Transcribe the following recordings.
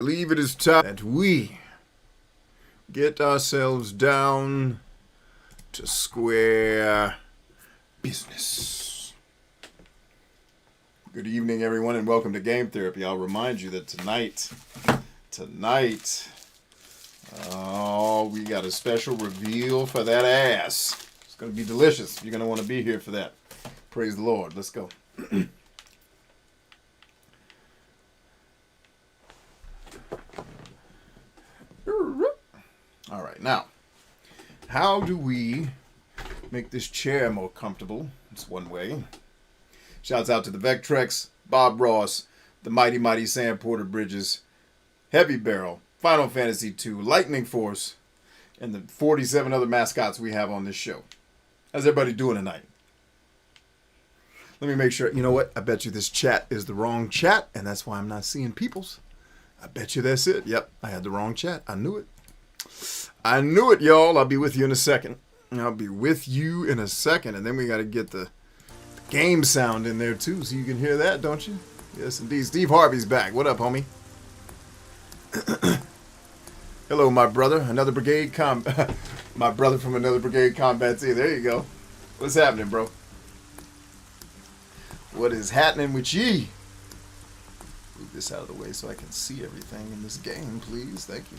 believe it is time that we get ourselves down to square business. Good evening, everyone, and welcome to Game Therapy. I'll remind you that tonight, we got a special reveal for that ass. It's going to be delicious. You're going to want to be here for that. Praise the Lord. Let's go. All right, now, how do we make this chair more comfortable? It's one way. Shouts out to the VECTREX, Bob Ross, the Mighty Sam Porter Bridges, Heavy Barrel, Final Fantasy II, Lightning Force, and the 47 other mascots we have on this show. How's everybody doing tonight? Let me make sure. You know what? I bet you this chat is the wrong chat, and that's why I'm not seeing people's. I bet you that's it. Yep, I had the wrong chat. I knew it. I knew it, y'all. I'll be with you in a second. And then we got to get the game sound in there, too, so you can hear that, don't you? Yes, indeed. Steve Harvey's back. What up, homie? Hello, my brother. My brother from another brigade combat team. There you go. What's happening, bro? What is happening with ye? Move this out of the way so I can see everything in this game, please. Thank you.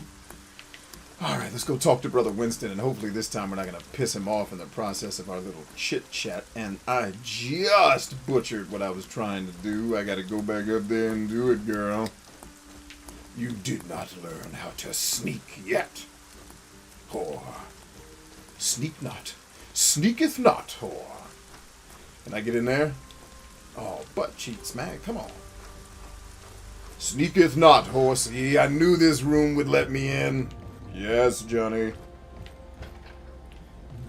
All right, let's go talk to Brother Winston, and hopefully this time we're not going to piss him off in the process of our little chit-chat. And I just butchered what I was trying to do. I got to go back up there and do it, girl. You did not learn how to sneak yet, whore. Sneak not. Sneaketh not, whore. Can I get in there? Oh, butt cheeks, man. Come on. Sneaketh not, horsey. I knew this room would let me in. Yes, Johnny.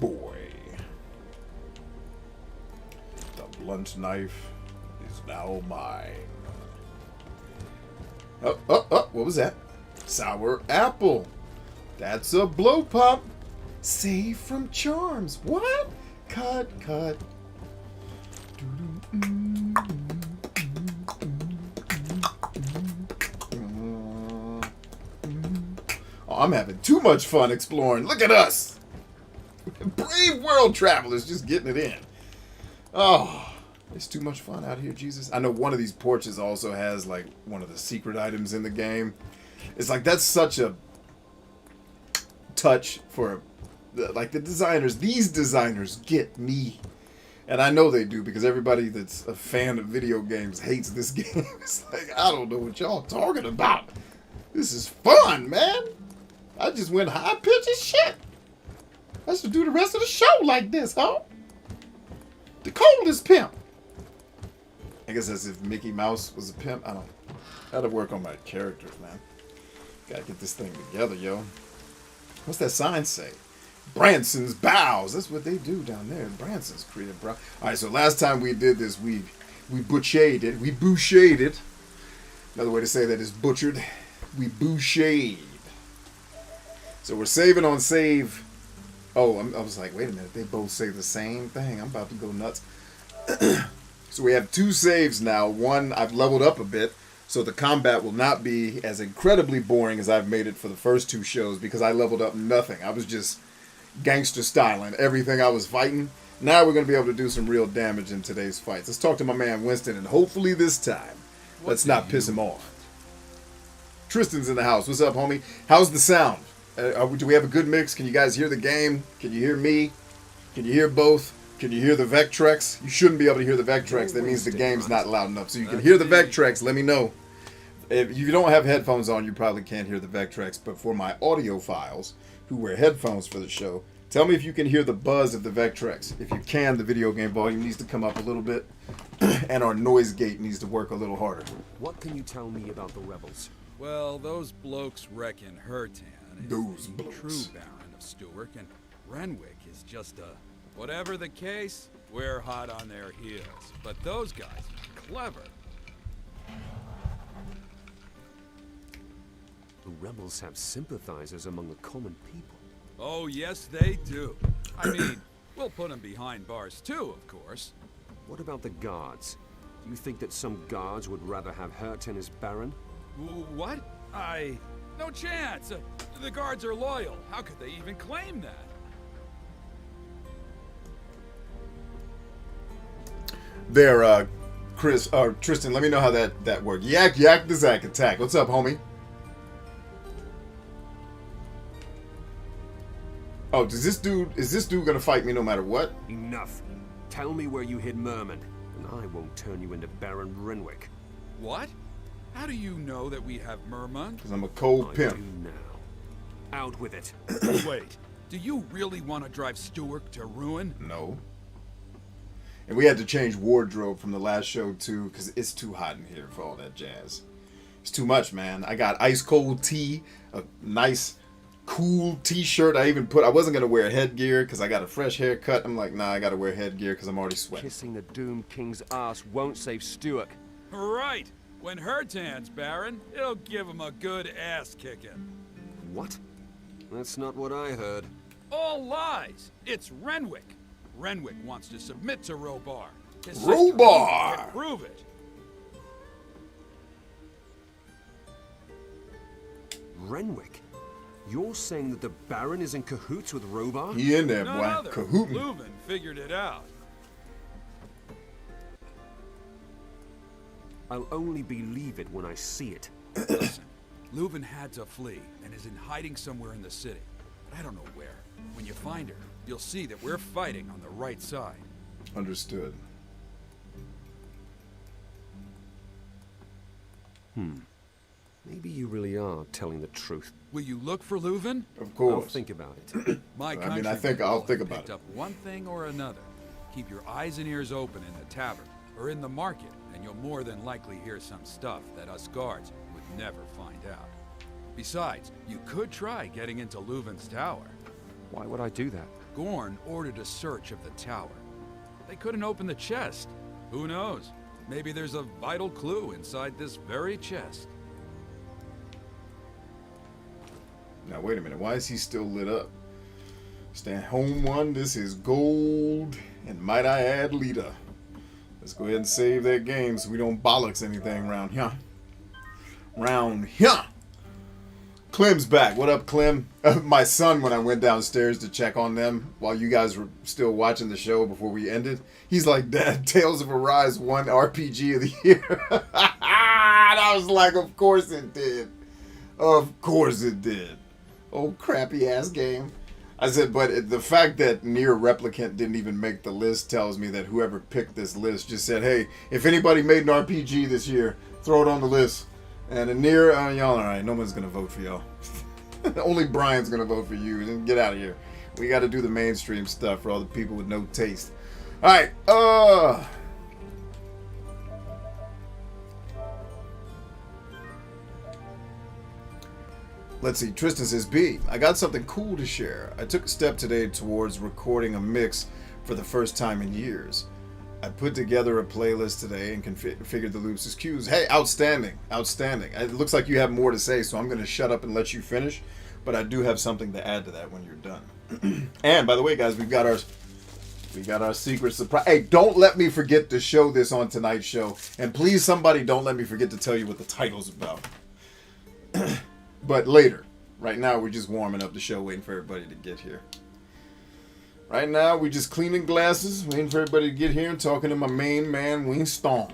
Boy. The blunt knife is now mine. Oh, what was that? Sour apple. That's a blow pop. Save from charms. What? Cut. I'm having too much fun exploring. Look at us. Brave world travelers just getting it in. Oh, it's too much fun out here, Jesus. I know one of these porches also has like one of the secret items in the game. It's like that's such a touch for like the designers. These designers get me. And I know they do because everybody that's a fan of video games hates this game. It's like, I don't know what y'all talking about. This is fun, man. I just went high pitch as shit. I should do the rest of the show like this, huh? The coldest pimp. I guess as if Mickey Mouse was a pimp. I don't know. Gotta work on my characters, man. Gotta get this thing together, yo. What's that sign say? Branson's Bows. That's what they do down there. Branson's creative brow. Alright, so last time we did this, we butchered it. We bouchered it. Another way to say that is butchered. We bouchered. So we're saving on save. Oh, I was like, wait a minute. They both say the same thing. I'm about to go nuts. So we have two saves now. One, I've leveled up a bit. So the combat will not be as incredibly boring as I've made it for the first two shows because I leveled up nothing. I was just gangster styling everything I was fighting. Now we're going to be able to do some real damage in today's fights. Let's talk to my man Winston, and hopefully this time, let's not piss him off. Tristan's in the house. What's up, homie? How's the sound? Do we have a good mix? Can you guys hear the game? Can you hear me? Can you hear both? Can you hear the VECTREX? You shouldn't be able to hear the VECTREX. That means the game's not loud enough. So you can hear the VECTREX. Let me know. If you don't have headphones on, you probably can't hear the VECTREX. But for my audiophiles who wear headphones for the show, tell me if you can hear the buzz of the VECTREX. If you can, the video game volume needs to come up a little bit. And our noise gate needs to work a little harder. What can you tell me about the rebels? Well, those blokes reckon Hertan is the true Baron of Stewart, and Renwick is just a... Whatever the case, we're hot on their heels. But those guys are clever. The rebels have sympathizers among the common people. Oh, yes, they do. I mean, we'll put them behind bars too, of course. What about the guards? Do you think that some guards would rather have Hertan as Baron? What? No chance. The guards are loyal. How could they even claim that? There, Tristan, let me know how that worked. Yak the Zack attack. What's up, homie? Oh, is this dude gonna fight me no matter what? Enough. Tell me where you hid Merman, and I won't turn you into Baron Renwick. What? How do you know that we have Merman? Because I'm a cold I pimp. do now. Out with it. Wait, do you really want to drive Stewart to ruin? No. And we had to change wardrobe from the last show too, because it's too hot in here for all that jazz. It's too much, man. I got ice cold tea, a nice cool t-shirt. I wasn't going to wear headgear because I got a fresh haircut. I'm like, nah, I got to wear headgear because I'm already sweating. Kissing the Doom King's ass won't save Stewart. Right. When Hertan's Baron, it'll give him a good ass kicking. What? That's not what I heard. All lies. It's Renwick. Renwick wants to submit to Robar. His sister Robar! can prove it. Renwick? You're saying that the Baron is in cahoots with Robar? He in there, None boy. other. Cahootin'. Leuven figured it out. I'll only believe it when I see it. Listen, Leuven had to flee and is in hiding somewhere in the city. But I don't know where. When you find her, you'll see that we're fighting on the right side. Understood. Maybe you really are telling the truth. Will you look for Leuven? Of I'll course. think about it. My I mean, I'll think about picked it. up one thing or another. Keep your eyes and ears open in the tavern or in the market, and you'll more than likely hear some stuff that us guards would never find out. Besides, you could try getting into Leuven's tower. Why would I do that? Gorn ordered a search of the tower. They couldn't open the chest. Who knows? Maybe there's a vital clue inside this very chest. Now, wait a minute. Why is he still lit up? Stand home one. This is gold. And might I add, Lita. Let's go ahead and save that game so we don't bollocks anything around here. Round here. Clem's back. What up, Clem? My son, when I went downstairs to check on them while you guys were still watching the show before we ended, he's like, Dad, Tales of Arise won RPG of the year. And I was like, of course it did. Of course it did. Oh, crappy ass game. I said, but the fact that Nier Replicant didn't even make the list tells me that whoever picked this list just said, hey, if anybody made an RPG this year, throw it on the list. And the Nier, y'all alright, no one's going to vote for y'all. Only Brian's going to vote for you. And get out of here. We got to do the mainstream stuff for all the people with no taste. Alright, let's see, Tristan says, B, I got something cool to share. I took a step today towards recording a mix for the first time in years. I put together a playlist today and configured the loops as cues. Hey, outstanding, outstanding. It looks like you have more to say, so I'm going to shut up and let you finish. But I do have something to add to that when you're done. And by the way, guys, we got our secret surprise. Hey, don't let me forget to show this on tonight's show. And please, somebody, don't let me forget to tell you what the title's about. But later. Right now, we're just warming up the show, waiting for everybody to get here. Right now, we're just cleaning glasses, waiting for everybody to get here and talking to my main man, Winston.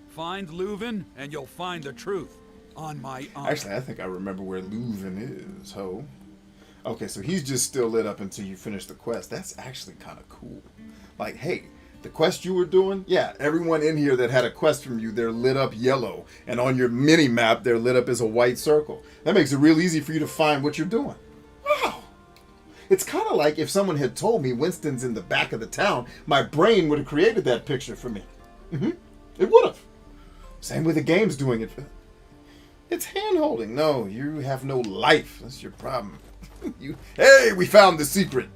Find Leuven, and you'll find the truth. On my honor. Actually, I think I remember where Leuven is, ho. Okay, so he's just still lit up until you finish the quest. That's actually kind of cool. Like, hey, the quest you were doing, yeah, everyone in here that had a quest from you, they're lit up yellow. And on your mini-map, they're lit up as a white circle. That makes it real easy for you to find what you're doing. Wow. It's kind of like if someone had told me Winston's in the back of the town, my brain would have created that picture for me. It would have. Same with the game's doing it. It's hand-holding. No, you have no life. That's your problem. Hey, we found the secret.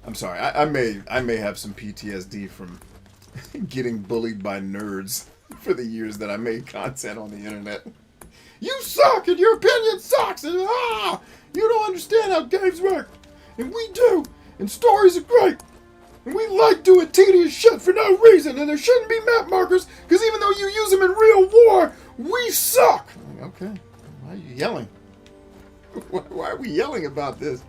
I'm sorry. I may have some PTSD from getting bullied by nerds for the years that I made content on the internet. You suck, and your opinion sucks, and you don't understand how games work, and we do, and stories are great, And we like doing tedious shit for no reason, and there shouldn't be map markers, because even though you use them in real war, we suck. Okay, why are you yelling? Why are we yelling about this?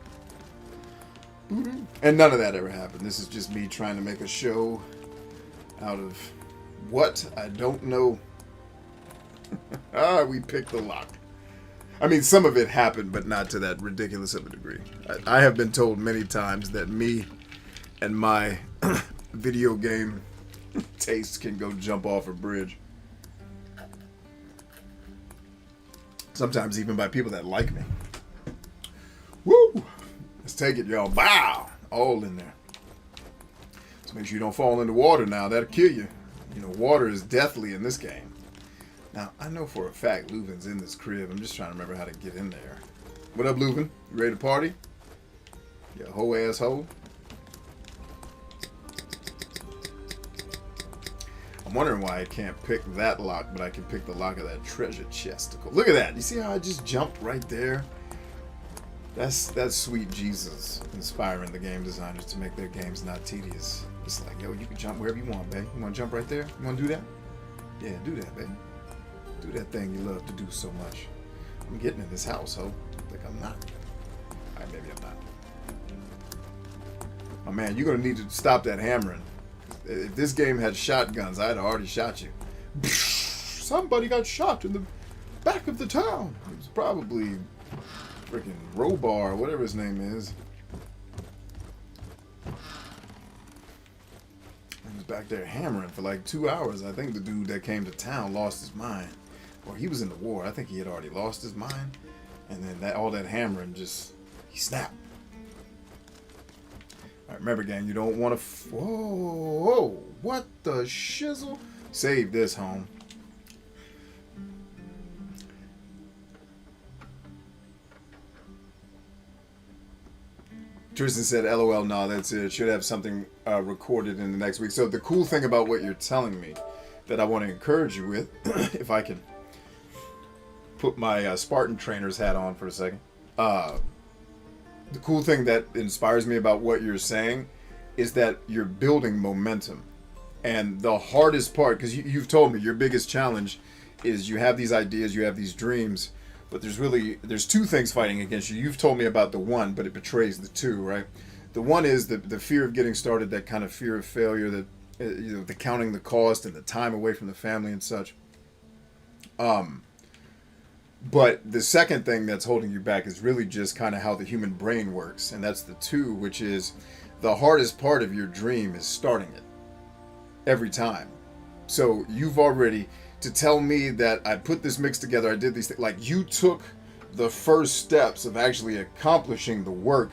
And none of that ever happened. This is just me trying to make a show out of what? I don't know. We picked the lock. I mean, some of it happened, but not to that ridiculous of a degree. I have been told many times that me and my video game tastes can go jump off a bridge. Sometimes even by people that like me. Woo! Let's take it, y'all. Bow! All in there. So make sure you don't fall into water now. That'll kill you. You know, water is deathly in this game. Now, I know for a fact Leuven's in this crib. I'm just trying to remember how to get in there. What up, Leuven? You ready to party? You hoe asshole. I'm wondering why I can't pick that lock, but I can pick the lock of that treasure chest. Look at that. You see how I just jumped right there? That's sweet Jesus inspiring the game designers to make their games not tedious. It's like, yo, you can jump wherever you want, babe. You want to jump right there? You want to do that? Yeah, do that, babe. Do that thing you love to do so much. I'm getting in this house, ho. I think I'm not. All right, maybe I'm not. Oh, man, you're going to need to stop that hammering. If this game had shotguns, I'd already shot you. Somebody got shot in the back of the town. It was probably freaking Robar, whatever his name is. He was back there hammering for like 2 hours. I think the dude that came to town lost his mind. Or he was in the war. I think he had already lost his mind. And then all that hammering just, he snapped. All right, remember, gang, you don't want to... Whoa, what the shizzle? Save this, home. Tristan said, LOL, no, that's it. Should have something recorded in the next week. So the cool thing about what you're telling me that I want to encourage you with, if I can put my Spartan trainer's hat on for a second. The cool thing that inspires me about what you're saying is that you're building momentum. And the hardest part, because you've told me your biggest challenge is you have these ideas, you have these dreams, but there's two things fighting against you. You've told me about the one, but it betrays the two, right? The one is the fear of getting started, that kind of fear of failure, that the counting the cost and the time away from the family and such. But the second thing that's holding you back is really just kind of how the human brain works. And that's the two, which is the hardest part of your dream is starting it every time. So you've already, to tell me that I put this mix together, I did these things, like you took the first steps of actually accomplishing the work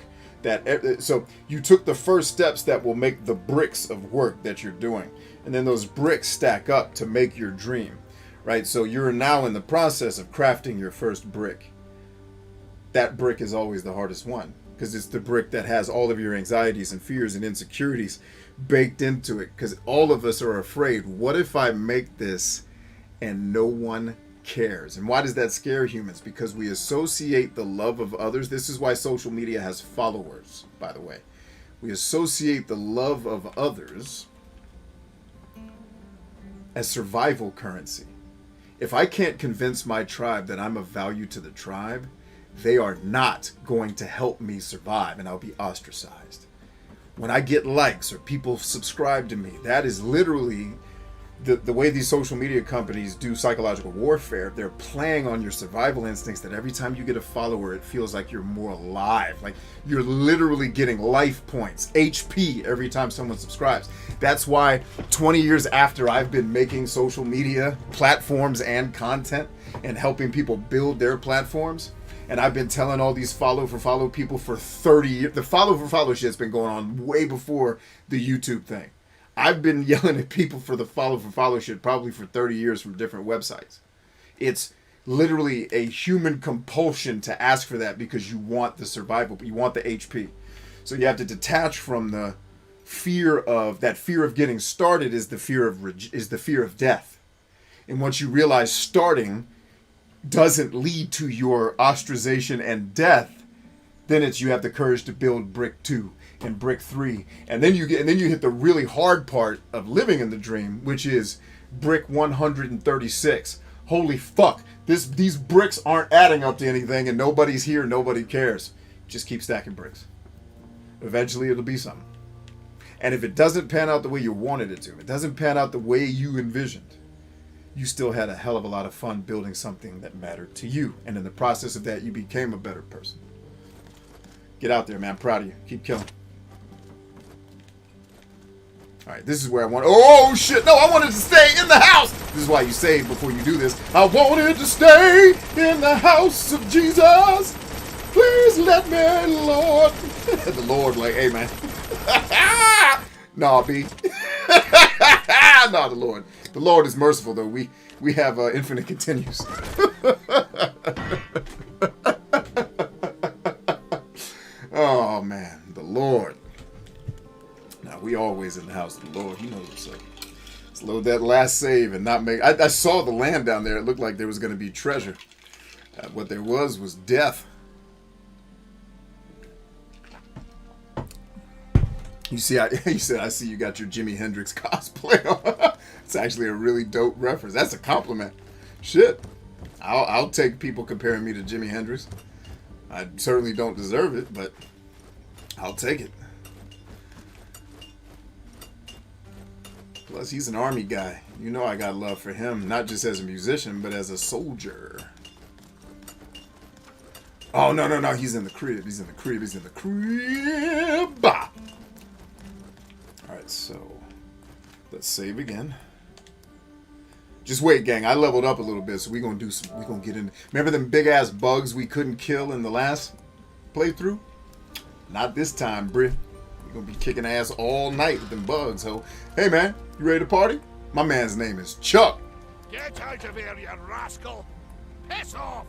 so you took the first steps that will make the bricks of work that you're doing. And then those bricks stack up to make your dream. Right, so you're now in the process of crafting your first brick. That brick is always the hardest one because it's the brick that has all of your anxieties and fears and insecurities baked into it. Because all of us are afraid, what if I make this and no one cares? And why does that scare humans? Because we associate the love of others. This is why social media has followers, by the way. We associate the love of others as survival currency. If I can't convince my tribe that I'm of value to the tribe, they are not going to help me survive, and I'll be ostracized. When I get likes or people subscribe to me, that is literally the way these social media companies do psychological warfare. They're playing on your survival instincts that every time you get a follower, it feels like you're more alive. Like you're literally getting life points, HP, every time someone subscribes. That's why 20 years after I've been making social media platforms and content and helping people build their platforms, and I've been telling all these follow for follow people for 30 years. The follow for follow shit's been going on way before the YouTube thing. I've been yelling at people for the follow for follow shit probably for 30 years from different websites. It's literally a human compulsion to ask for that because you want the survival, you want the HP. So you have to detach from the fear of getting started is the fear of death. And once you realize starting doesn't lead to your ostracization and death, then it's you have the courage to build brick 2 in brick 3, and then you hit the really hard part of living in the dream, which is brick 136. Holy fuck. These bricks aren't adding up to anything, and nobody's here, nobody cares. Just keep stacking bricks. Eventually it'll be something. And if it doesn't pan out the way you wanted it to, if it doesn't pan out the way you envisioned, you still had a hell of a lot of fun building something that mattered to you. And in the process of that, you became a better person. Get out there, man. I'm proud of you. Keep killing. Alright, this is where I want... Oh, shit! No, I wanted to stay in the house! This is why you save before you do this. I wanted to stay in the house of Jesus. Please let me, Lord. The Lord, like, hey, man. Nah, B. Nah, the Lord. The Lord is merciful, though. We have infinite continues. Oh, man. The Lord. Now, we always in the house of the Lord. He knows what's up. Let's load that last save and not make... I saw the land down there. It looked like there was going to be treasure. What there was death. You see, you said, I see you got your Jimi Hendrix cosplay on. It's actually a really dope reference. That's a compliment. Shit. I'll take people comparing me to Jimi Hendrix. I certainly don't deserve it, but I'll take it. Plus, he's an army guy. You know I got love for him, not just as a musician, but as a soldier. Oh, no. He's in the crib. He's in the crib. Bah! Alright, so let's save again. Just wait, gang. I leveled up a little bit, so we're gonna get in. Remember them big ass bugs we couldn't kill in the last playthrough? Not this time, bruh. We're gonna be kicking ass all night with them bugs, ho. Hey man, you ready to party? My man's name is Chuck. Get out of here, you rascal! Piss off!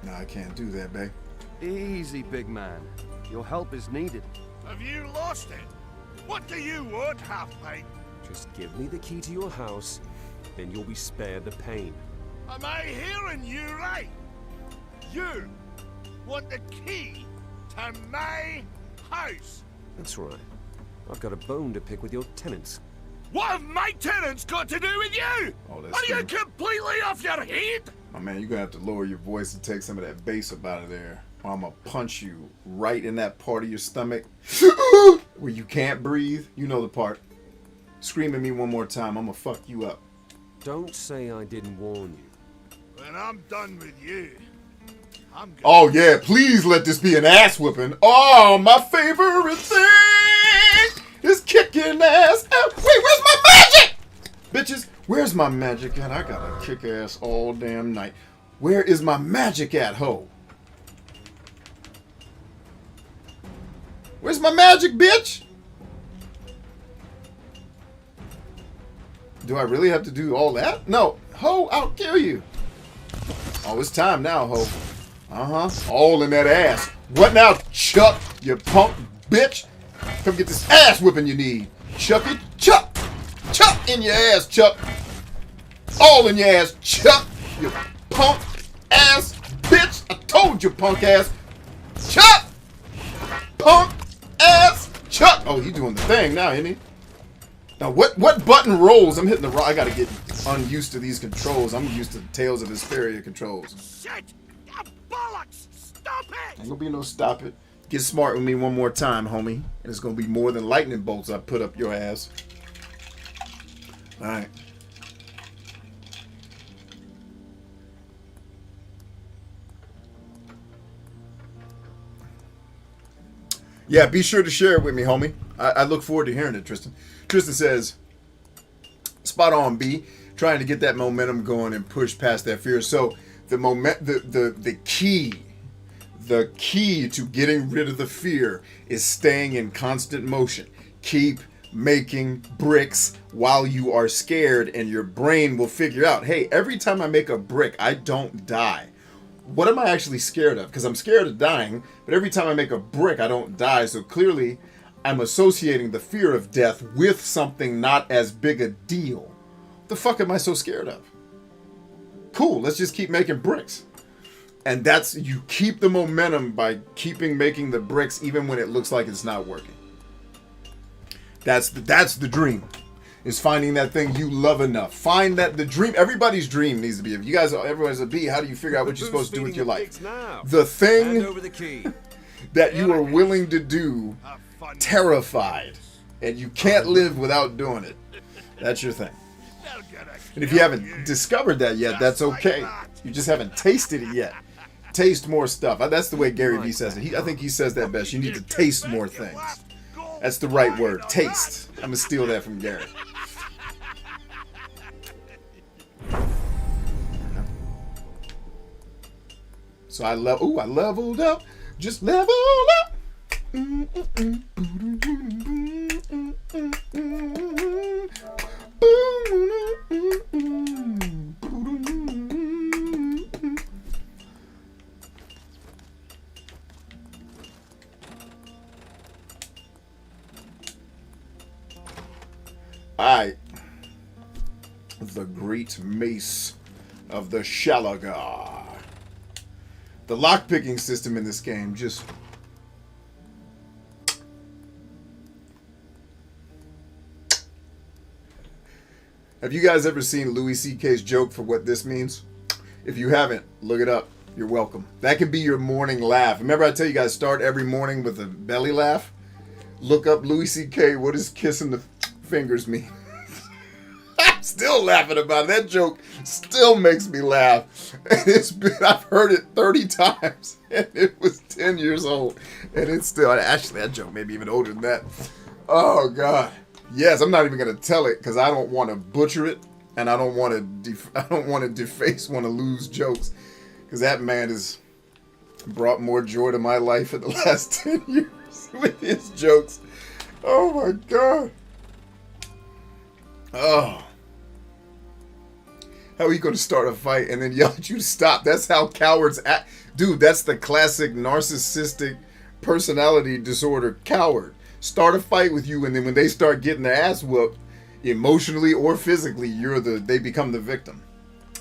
No, I can't do that, babe. Easy, big man. Your help is needed. Have you lost it? What do you want, half-pint? Just give me the key to your house, then you'll be spared the pain. Am I hearing you right? You want the key to my house? That's right. I've got a bone to pick with your tenants. What have my tenants got to do with you? Oh, that's Are you true. completely off your head? My man, you're gonna have to lower your voice and take some of that bass up out of there. Or I'm gonna punch you right in that part of your stomach where you can't breathe. You know the part. Scream at me one more time. I'm gonna fuck you up. Don't say I didn't warn you. When I'm done with you, I'm gonna... Oh yeah, please let this be an ass whooping. Oh, my favorite thing is kicking ass. Wait, where's my magic? Bitches, where's my magic at? I gotta kick ass all damn night. Where is my magic at, ho? Where's my magic, bitch? Do I really have to do all that? No. Ho, I'll kill you. Oh, it's time now, ho. Uh-huh. All in that ass. What now, Chuck, you punk bitch? Come get this ass whipping you need. Chuck it. Chuck. Chuck in your ass, Chuck. All in your ass, Chuck. You punk ass bitch. I told you, punk ass. Chuck. Punk ass Chuck. Oh, he's doing the thing now, isn't he? Now, what button rolls? I'm hitting the wrong. I gotta get unused to these controls. I'm used to the Tales of Vesperia controls. Shit! You bollocks! Stop it! Ain't gonna be no stop it. Get smart with me one more time, homie. And it's gonna be more than lightning bolts I put up your ass. Alright. Yeah, be sure to share it with me, homie. I look forward to hearing it, Tristan. Tristan says, spot on, B. Trying to get that momentum going and push past that fear. So the key to getting rid of the fear is staying in constant motion. Keep making bricks while you are scared, and your brain will figure out, hey, every time I make a brick, I don't die. What am I actually scared of? Because I'm scared of dying, but every time I make a brick, I don't die. So clearly, I'm associating the fear of death with something not as big a deal. What the fuck am I so scared of? Cool, let's just keep making bricks. And that's, you keep the momentum by keeping making the bricks even when it looks like it's not working. That's the dream. Is finding that thing you love enough. Find that the dream. Everybody's dream needs to be. If you guys, everyone's a bee. How do you figure out what you're supposed to do with your life? The thing Hand over the key. that you are willing to do, terrified, and you can't live without doing it. That's your thing. And if you haven't discovered that yet, that's okay. You just haven't tasted it yet. Taste more stuff. That's the way Gary Vee says it. I think he says that best. You need to taste more things. That's the right word. Taste. I'm going to steal that from Gary. So I leveled up. Just leveled up. Alright. The Great Mace of the Shalagar. The lockpicking system in this game just... Have you guys ever seen Louis C.K.'s joke for what this means? If you haven't, look it up. You're welcome. That could be your morning laugh. Remember I tell you guys start every morning with a belly laugh? Look up Louis C.K. What does kissing the fingers mean? I'm still laughing about it. That joke still makes me laugh. And I've heard it 30 times. And it was 10 years old. And it's still, actually that joke may be even older than that. Oh God. Yes, I'm not even gonna tell it because I don't want to butcher it, and I don't want to deface one of Lou's jokes, because that man has brought more joy to my life in the last 10 years with his jokes. Oh my God. Oh. How are you gonna start a fight and then yell at you to stop? That's how cowards act. Dude, that's the classic narcissistic personality disorder coward. Start a fight with you, and then when they start getting their ass whooped, emotionally or physically, they become the victim.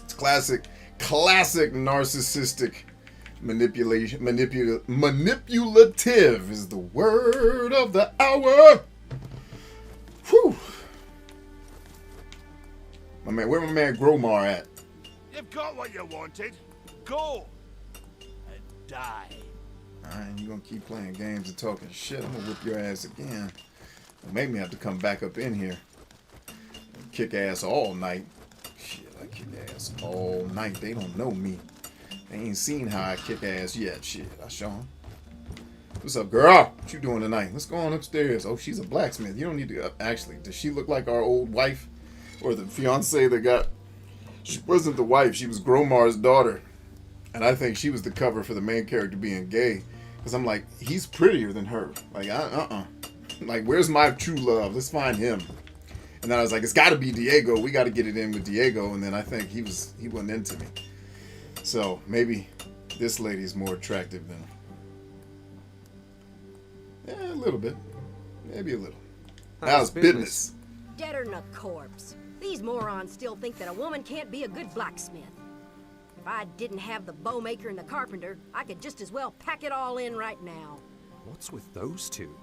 It's classic narcissistic manipulation. Manipulative is the word of the hour. Whew. Where my man Gromar at? You've got what you wanted. Go and die. Alright, you gonna keep playing games and talking shit. I'm gonna whip your ass again. It'll make me have to come back up in here and kick ass all night. Shit, I kick ass all night. They don't know me. They ain't seen how I kick ass yet. Shit, I show them. What's up, girl? What you doing tonight? Let's go on upstairs. Oh, she's a blacksmith. You don't need to... Actually, does she look like our old wife? Or the fiance that got... She wasn't the wife. She was Gromar's daughter. And I think she was the cover for the main character being gay. Because I'm like, he's prettier than her. Like, Like, where's my true love? Let's find him. And then I was like, it's got to be Diego. We got to get it in with Diego. And then I think he wasn't into me. So maybe this lady's more attractive than... Yeah, a little bit. Maybe a little. How's business? Deader than a corpse. These morons still think that a woman can't be a good blacksmith. If I didn't have the bowmaker and the carpenter, I could just as well pack it all in right now. What's with those two?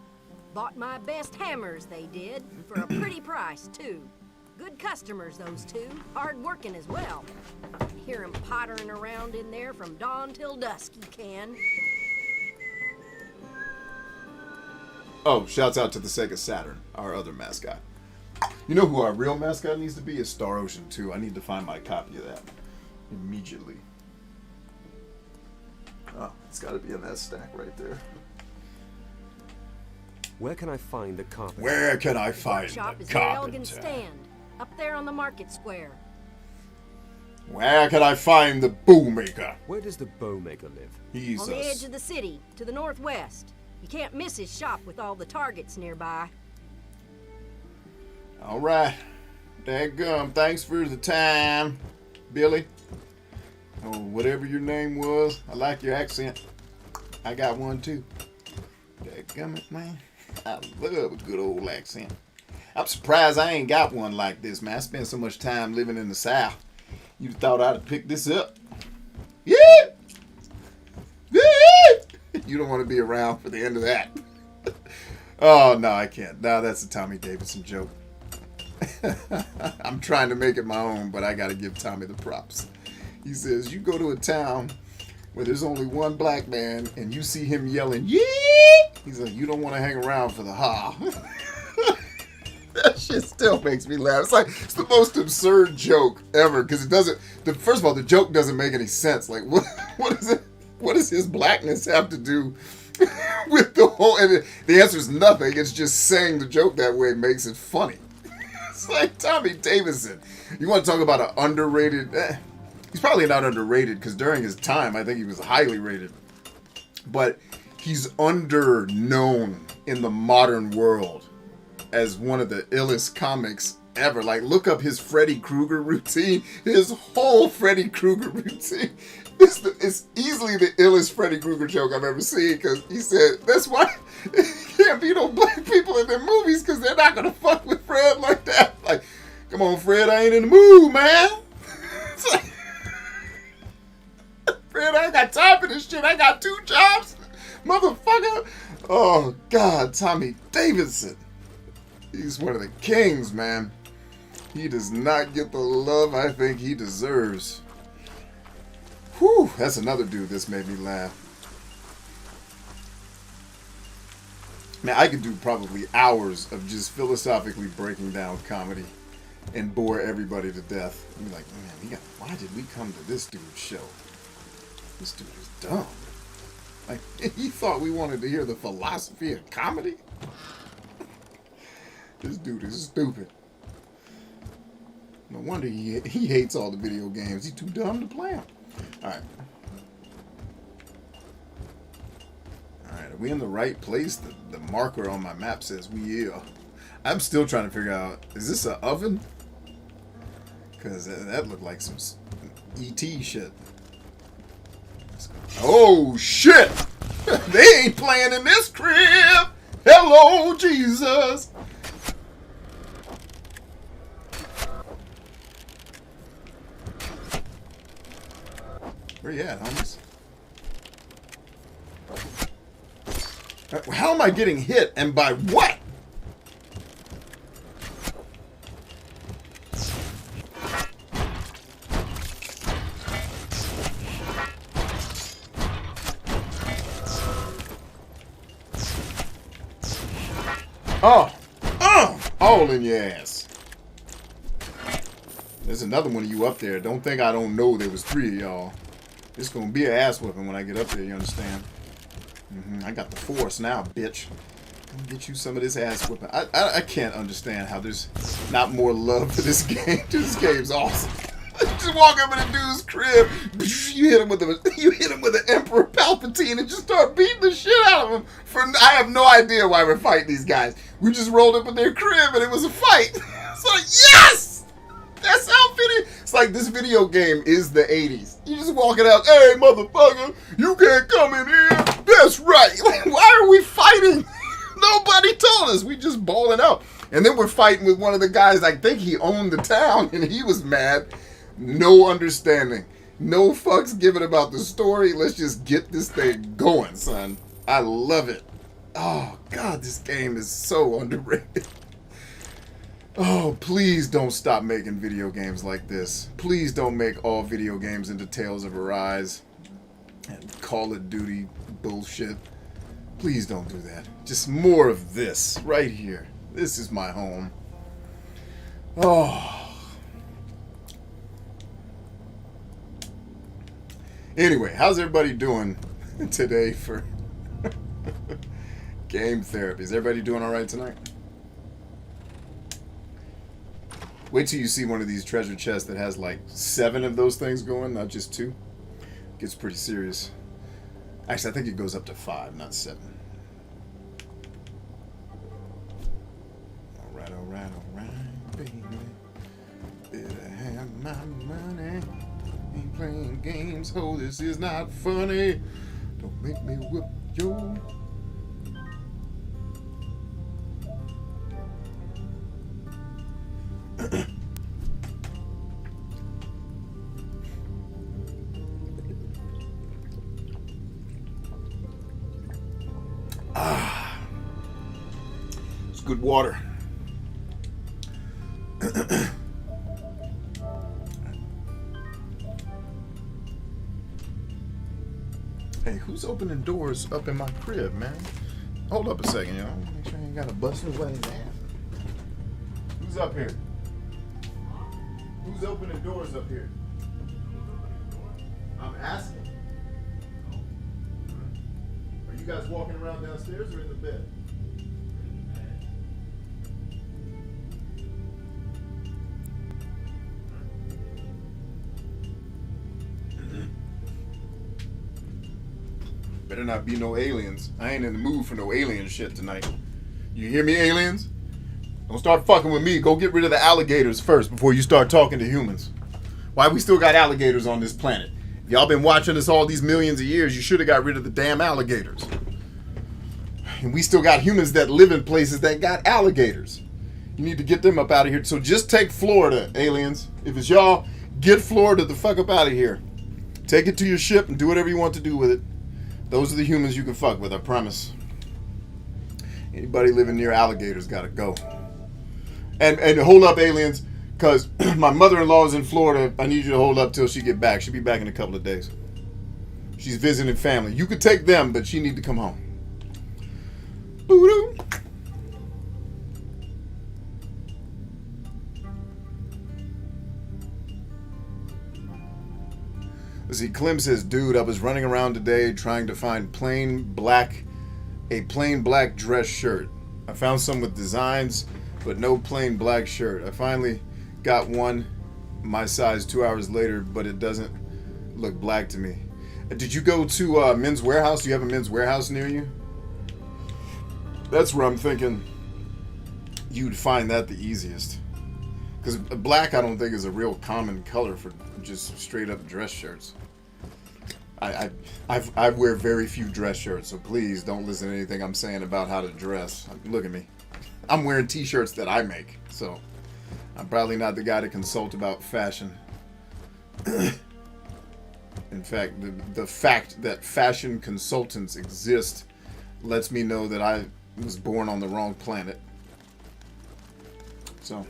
Bought my best hammers, they did, for a pretty price, too. Good customers, those two. Hard working as well. Hear 'em pottering around in there from dawn till dusk, you can. Oh, shouts out to the Sega Saturn, our other mascot. You know who our real mascot needs to be? Is Star Ocean 2. I need to find my copy of that immediately. Oh, it's got to be in that stack right there. Where can I find the carpenter? Where can I find Shop the is their elegant carpenter? stand, up there on the market square. Where can I find the bowmaker? Where does the bowmaker live? He's On the edge of the city, to the northwest. You can't miss his shop with all the targets nearby. All right. Dadgum, thanks for the time, Billy. Or whatever your name was. I like your accent. I got one too. Dadgummit, man. I love a good old accent. I'm surprised I ain't got one like this, man. I spent so much time living in the South. You'd thought I'd have picked this up. Yeah! Yeah! You don't want to be around for the end of that. Oh, no, I can't. No, that's a Tommy Davidson joke. I'm trying to make it my own, but I got to give Tommy the props. He says, you go to a town where there's only one black man and you see him yelling, yeah! He's like, you don't want to hang around for the ha. That shit still makes me laugh. It's like, it's the most absurd joke ever because it doesn't, first of all, the joke doesn't make any sense. Like, what is it? What does his blackness have to do with the whole, and the answer is nothing. It's just saying the joke that way makes it funny. It's like Tommy Davidson. You want to talk about an underrated, he's probably not underrated because during his time, I think he was highly rated. But he's under-known in the modern world as one of the illest comics ever. Like, look up his Freddy Krueger routine. His whole Freddy Krueger routine. It's easily the illest Freddy Krueger joke I've ever seen because he said, that's why there can't be no black people in their movies because they're not going to fuck with Fred like that. Like, come on, Fred, I ain't in the mood, man. It's like, Fred, I ain't got time for this shit. I got 2 jobs, motherfucker. Oh, God, Tommy Davidson. He's one of the kings, man. He does not get the love I think he deserves. Whew, that's another dude that's made me laugh. Man, I could do probably hours of just philosophically breaking down comedy and bore everybody to death. And be like, man, why did we come to this dude's show? This dude is dumb. Like, he thought we wanted to hear the philosophy of comedy? This dude is stupid. No wonder he hates all the video games. He's too dumb to play them. Alright. Alright, are we in the right place? The marker on my map says we are. I'm still trying to figure out, is this an oven? Because that looked like some E.T. shit. Oh, shit! They ain't playing in this crib! Hello, Jesus! Where you at, homies? How am I getting hit and by what? All in your ass. There's another one of you up there. Don't think I don't know there was 3 of y'all. It's gonna be an ass whipping when I get up there, you understand? I got the force now, bitch. I'm gonna get you some of this ass whipping. I can't understand how there's not more love for this game. This game's awesome. Just walk up in a dude's crib, you hit him with the Emperor Palpatine and just start beating the shit out of him. I have no idea why we're fighting these guys. We just rolled up in their crib and it was a fight. It's like, yes! That's how fitting. It's like this video game is the 80s. You just walking out, hey, motherfucker, you can't come in here. That's right. Like, why are we fighting? Nobody told us. We just balling out. And then we're fighting with one of the guys, I think he owned the town, and he was mad. No understanding. No fucks given about the story. Let's just get this thing going, son. I love it. Oh, God, this game is so underrated. Oh, please don't stop making video games like this. Please don't make all video games into Tales of Arise and Call of Duty bullshit. Please don't do that. Just more of this right here. This is my home. Oh. Anyway, how's everybody doing today for game therapy? Is everybody doing all right tonight? Wait till you see one of these treasure chests that has like 7 of those things going, not just 2. It gets pretty serious. Actually, I think it goes up to 5, not 7. Alright, baby. Better have my money. Ain't playing games, oh, this is not funny. Don't make me whip your... good water. Hey, who's opening doors up in my crib, man? Hold up a second, y'all. Make sure I ain't got a busted away there. Who's up here? Who's opening doors up here? I'm asking. Are you guys walking around downstairs or in the bed? Better not be no aliens. I ain't in the mood for no alien shit tonight. You hear me, aliens? Don't start fucking with me. Go get rid of the alligators first before you start talking to humans. Why we still got alligators on this planet? If y'all been watching us all these millions of years, you should have got rid of the damn alligators. And we still got humans that live in places that got alligators. You need to get them up out of here. So just take Florida, aliens. If it's y'all, get Florida the fuck up out of here. Take it to your ship and do whatever you want to do with it. Those are the humans you can fuck with, I promise. Anybody living near alligators gotta go. And hold up, aliens, because my mother-in-law is in Florida. I need you to hold up till she get back. She'll be back in a couple of days. She's visiting family. You could take them, but she need to come home. Boo-doo. Let's see, Clem says, dude, I was running around today trying to find a plain black dress shirt. I found some with designs, but no plain black shirt. I finally got one my size 2 hours later, but it doesn't look black to me. Did you go to Men's Warehouse? Do you have a Men's Warehouse near you? That's where I'm thinking you'd find that the easiest. Because black, I don't think, is a real common color for just straight up dress shirts. I wear very few dress shirts, so please don't listen to anything I'm saying about how to dress. Look at me. I'm wearing t-shirts that I make, so I'm probably not the guy to consult about fashion. In fact, the fact that fashion consultants exist lets me know that I was born on the wrong planet. So,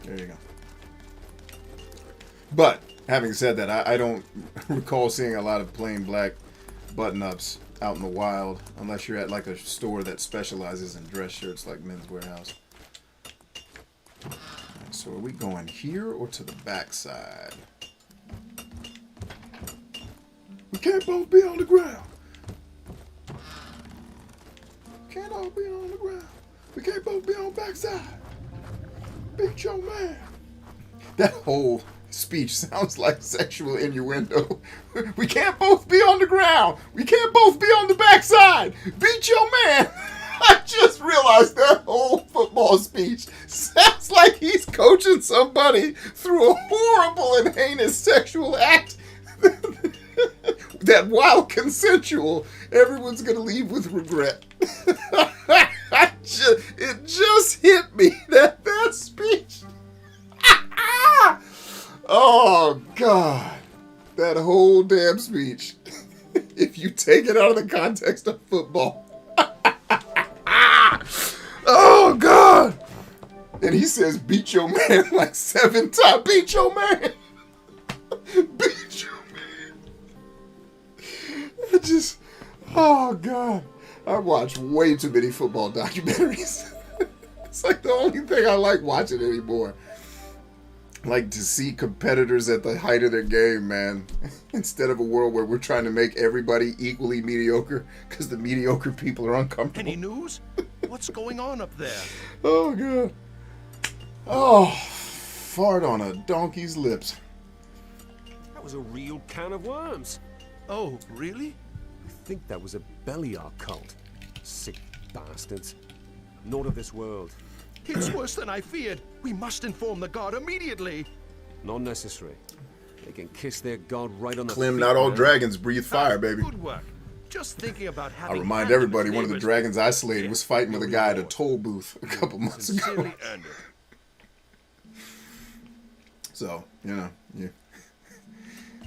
there you go. But, having said that, I don't recall seeing a lot of plain black button-ups out in the wild, unless you're at like a store that specializes in dress shirts like Men's Warehouse. So are we going here or to the backside? We can't both be on the ground. Can't all be on the ground. We can't both be on the backside. Beat your man. That whole speech sounds like sexual innuendo. We can't both be on the ground. We can't both be on the backside. Beat your man. I just realized that whole football speech sounds like he's coaching somebody through a horrible and heinous sexual act that, while consensual, everyone's going to leave with regret. It just hit me that speech. Oh, God. That whole damn speech. If you take it out of the context of football. Oh, God. And he says, beat your man like 7 times. Beat your man. Beat your man. Oh, God. I watch way too many football documentaries. It's like the only thing I like watching anymore. Like to see competitors at the height of their game, man. Instead of a world where we're trying to make everybody equally mediocre because the mediocre people are uncomfortable. Any news? What's going on up there? Oh, God. Oh, fart on a donkey's lips. That was a real can of worms. Oh, really? I think that was a Beliar cult. Sick bastards. Not of this world. It's worse than I feared. We must inform the guard immediately. Not necessary. They can kiss their god right on the Clem, feet, not all man. dragons breathe fire, baby. Good work. Just thinking about having. I remind everybody one of the dragons I slayed was fighting with a guy at a toll booth a couple months ago. Sincerely earned it. So,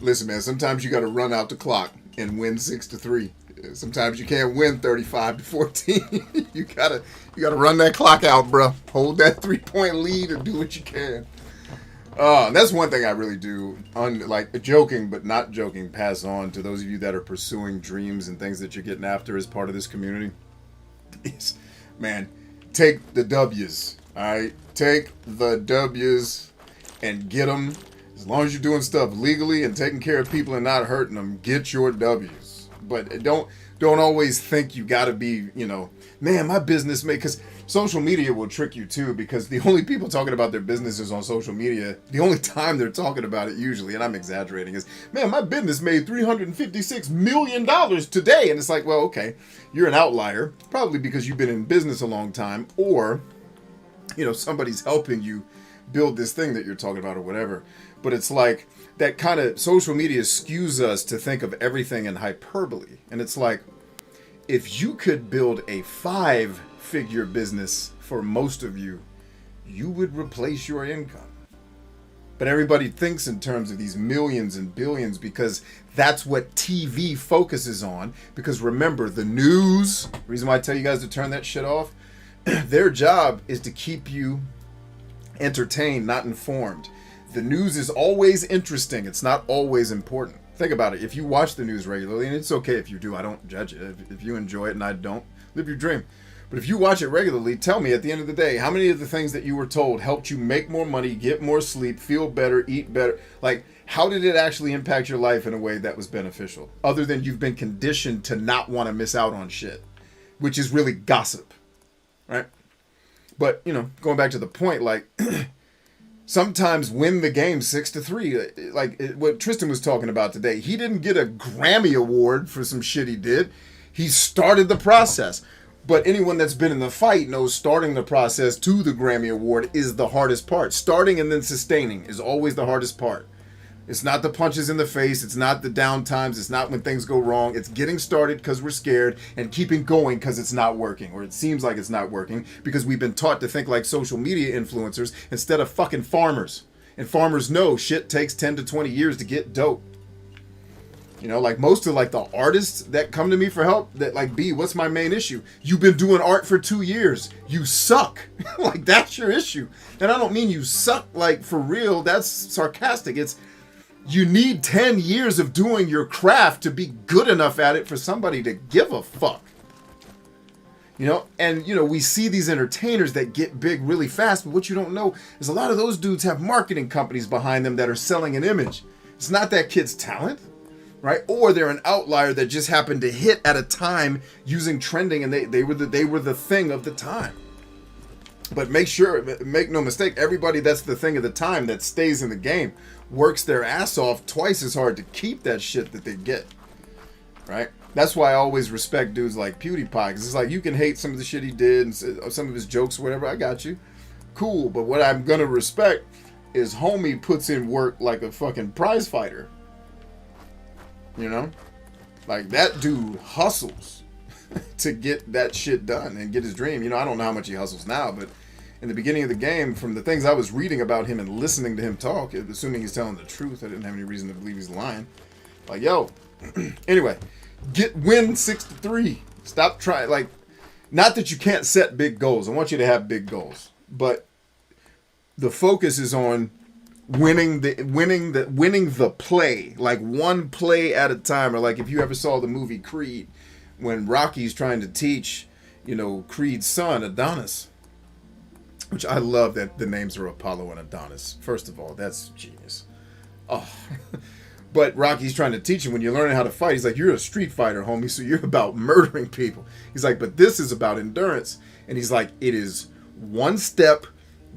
listen, man, sometimes you got to run out the clock and win 6-3. Sometimes you can't win 35 to 14. you gotta run that clock out, bro. Hold that 3-point lead and do what you can. That's one thing I really do, like joking but not joking, pass on to those of you that are pursuing dreams and things that you're getting after as part of this community. Is, man, take the W's, all right? Take the W's and get them. As long as you're doing stuff legally and taking care of people and not hurting them, get your W's. But don't always think you got to be, you know, man, my business may, because social media will trick you too, because the only people talking about their businesses on social media, the only time they're talking about it usually, and I'm exaggerating, is, man, my business made $356 million today. And it's like, well, okay, you're an outlier, probably because you've been in business a long time, or, you know, somebody's helping you build this thing that you're talking about or whatever. But it's like that kind of social media skews us to think of everything in hyperbole. And it's like, if you could build a 5-figure business for most of you, you would replace your income. But everybody thinks in terms of these millions and billions because that's what TV focuses on. Because remember, the news, the reason why I tell you guys to turn that shit off, their job is to keep you entertained, not informed. The news is always interesting. It's not always important. Think about it. If you watch the news regularly, and it's okay if you do, I don't judge it. If you enjoy it and I don't, live your dream. But if you watch it regularly, tell me at the end of the day, how many of the things that you were told helped you make more money, get more sleep, feel better, eat better? Like, how did it actually impact your life in a way that was beneficial? Other than you've been conditioned to not want to miss out on shit, which is really gossip, right? But, you know, going back to the point, like, sometimes win the game 6-3. Like what Tristan was talking about today. He didn't get a Grammy award for some shit he did. He started the process. But anyone that's been in the fight knows starting the process to the Grammy award is the hardest part. Starting and then sustaining is always the hardest part. It's not the punches in the face. It's not the down times. It's not when things go wrong. It's getting started because we're scared and keeping going because it's not working, or it seems like it's not working because we've been taught to think like social media influencers instead of fucking farmers. And farmers know shit takes 10 to 20 years to get dope. You know, like most of like the artists that come to me for help, that like, B, what's my main issue? You've been doing art for 2 years. You suck. Like that's your issue. And I don't mean you suck like for real. That's sarcastic. It's, you need 10 years of doing your craft to be good enough at it for somebody to give a fuck. You know, and, you know, we see these entertainers that get big really fast, but what you don't know is a lot of those dudes have marketing companies behind them that are selling an image. It's not that kid's talent, right? Or they're an outlier that just happened to hit at a time using trending, and they were the thing of the time. But make no mistake, everybody that's the thing of the time that stays in the game works their ass off twice as hard to keep that shit that they get, right? That's why I always respect dudes like PewDiePie, because it's like, you can hate some of the shit he did and some of his jokes or whatever, I got you, cool, but what I'm gonna respect is homie puts in work like a fucking prize fighter, you know? Like, that dude hustles to get that shit done and get his dream. You know, I don't know how much he hustles now, but in the beginning of the game, from the things I was reading about him and listening to him talk, assuming he's telling the truth, I didn't have any reason to believe he's lying. Like, yo, anyway, win 6-3. Stop trying, like, not that you can't set big goals. I want you to have big goals, but the focus is on winning the play, like one play at a time. Or like if you ever saw the movie Creed, when Rocky's trying to teach, you know, Creed's son Adonis. Which I love that the names are Apollo and Adonis. First of all, that's genius. Oh, but Rocky's trying to teach him, when you're learning how to fight, he's like, you're a street fighter, homie, so you're about murdering people. He's like, but this is about endurance. And he's like, it is one step,